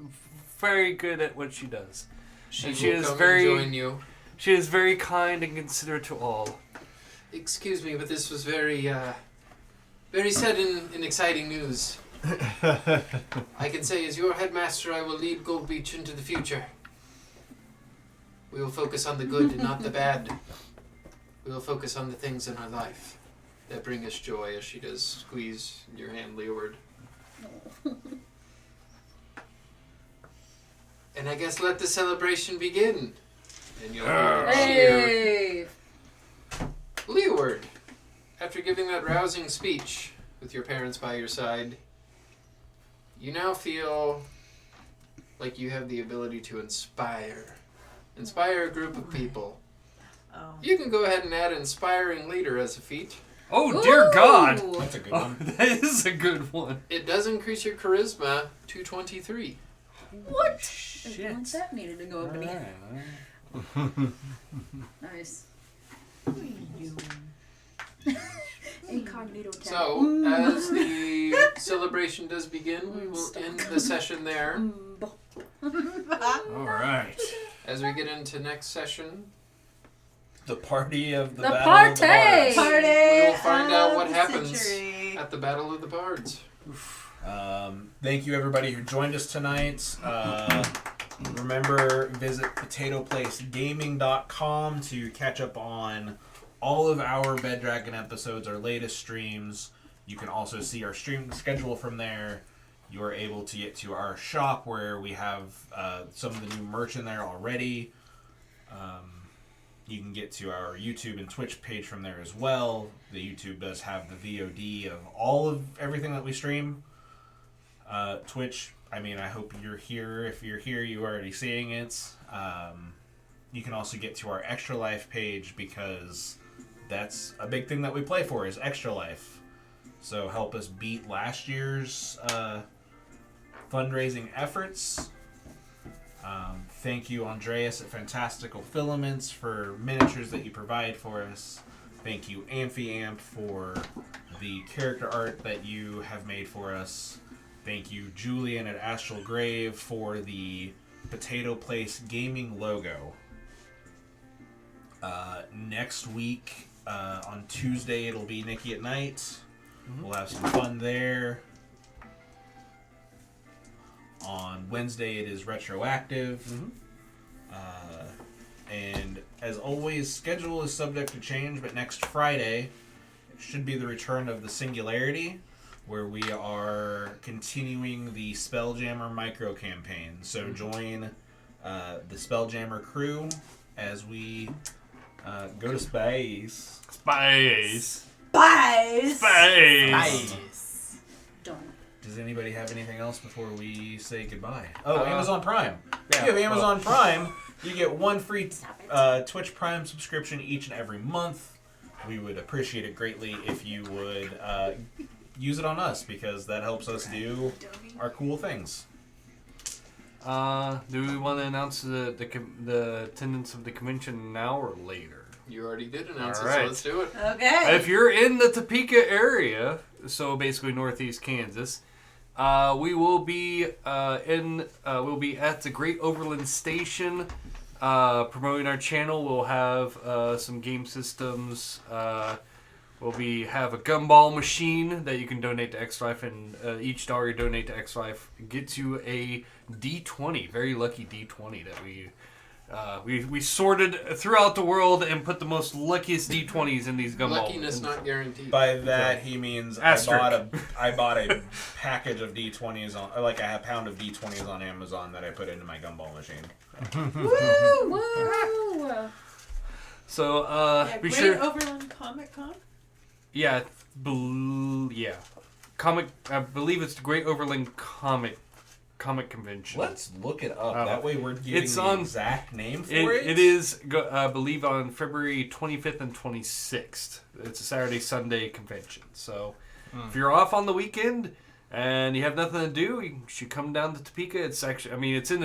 very good at what she does. She And will she is come very- and join you. She is very kind and considerate to all. Excuse me, but this was very sudden and exciting news. I can say, as your headmaster, I will lead Gold Beach into the future. We will focus on the good and not the bad. We will focus on the things in our life that bring us joy, as she does squeeze your hand, Leeward. And I guess let the celebration begin. And you'll hear Hey! Leeward, after giving that rousing speech with your parents by your side, you now feel like you have the ability to inspire a group of people. Oh. You can go ahead and add inspiring leader as a feat. Oh, dear God. Ooh. That's a good Oh, one. that is a good one. It does increase your charisma to 23. What? Shit. Once that needed to go up again. Alright. Nice. Incognito tab. So, as the celebration does begin, we will end the session there. All right. As we get into next session, The party of the The Battle of the party! Bards. we will find out what of the happens century. at the Battle of the Bards. Thank you, everybody who joined us tonight. Remember, visit potatoplacegaming.com to catch up on all of our Bed Dragon episodes, our latest streams. You can also see our stream schedule from there. You are able to get to our shop where we have some of the new merch in there already. You can get to our YouTube and Twitch page from there as well. The YouTube does have the VOD of all of everything that we stream. Twitch, I mean, I hope you're here. If you're here, you're already seeing it. You can also get to our Extra Life page because that's a big thing that we play for is Extra Life. So help us beat last year's fundraising efforts. Thank you, Andreas at Fantastical Filaments, for miniatures that you provide for us. Thank you, Amphiamp, for the character art that you have made for us. Thank you, Julian at Astral Grave, for the Potato Place Gaming logo. Next week, on Tuesday, it'll be Nikki at Night. Mm-hmm. We'll have some fun there. On Wednesday, it is Retroactive. Mm-hmm. And as always, schedule is subject to change, but next Friday it should be the return of the Singularity, where we are continuing the Spelljammer micro campaign. So join the Spelljammer crew as we go to space. Spice. Spice. Spice. Don't. Does anybody have anything else before we say goodbye? Oh, Uh, Amazon Prime. yeah, If you have Amazon Prime, you get one free Stop it. Twitch Prime subscription each and every month. We would appreciate it greatly if you would use it on us because that helps us do our cool things. Do we want to announce the attendance of the convention now or later? You already did announce All it, right. so let's do it. Okay. If you're in the Topeka area, so basically northeast Kansas, we will be we'll be at the Great Overland Station promoting our channel. We'll have some game systems. We'll have a gumball machine that you can donate to X Life, and each dollar you donate to X Life gets you a D20, very lucky D20 that we sorted throughout the world and put the most luckiest D20s in these gumball. Luckiness not guaranteed. By that he means Asterisk. I bought a package of D20s on, like a pound of D20s on Amazon that I put into my gumball machine. Woo! Woo! So Yeah, be Great sure. Overland Comic Con. Yeah, comic. I believe it's the Great Overland Comic Convention. Let's look it up. That way we're giving It's the on- exact name for it. It is, I believe, on February 25th and 26th. It's a Saturday-Sunday convention. So if you're off on the weekend and you have nothing to do, you should come down to Topeka. It's actually, I mean, it's in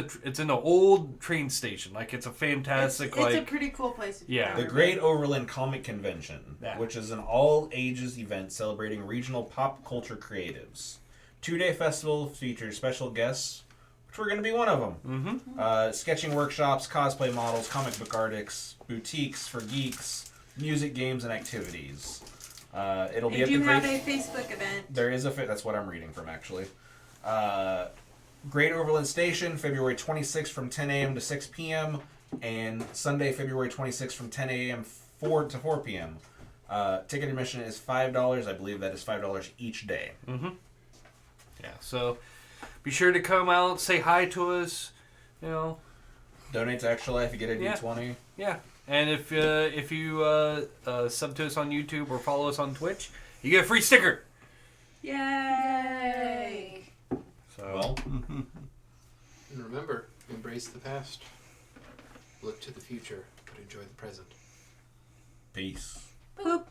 the old train station. Like, it's a fantastic, It's a pretty cool place. If you've Yeah. The never Great been. Overland Comic Convention, Yeah. which is an all-ages event celebrating regional pop culture creatives. 2-day festival features special guests, which we're going to be one of them. Mm-hmm. Sketching workshops, cosplay models, comic book artists, boutiques for geeks, music, games, and activities. It'll be They at do the have Great... a Facebook event. There is a fit. That's what I'm reading from, actually. Great Overland Station, February 26th from 10 a.m. to 6 p.m. And Sunday, February 26th from 10 a.m. to 4 p.m. Ticket admission is $5. I believe that is $5 each day. Mm-hmm. Yeah, so be sure to come out, say hi to us. You know. Donate to Extra Life, you get a Yeah. D20. Yeah. And if you sub to us on YouTube or follow us on Twitch, you get a free sticker. Yay! So Well, And remember, embrace the past. Look to the future, but enjoy the present. peace. Poop.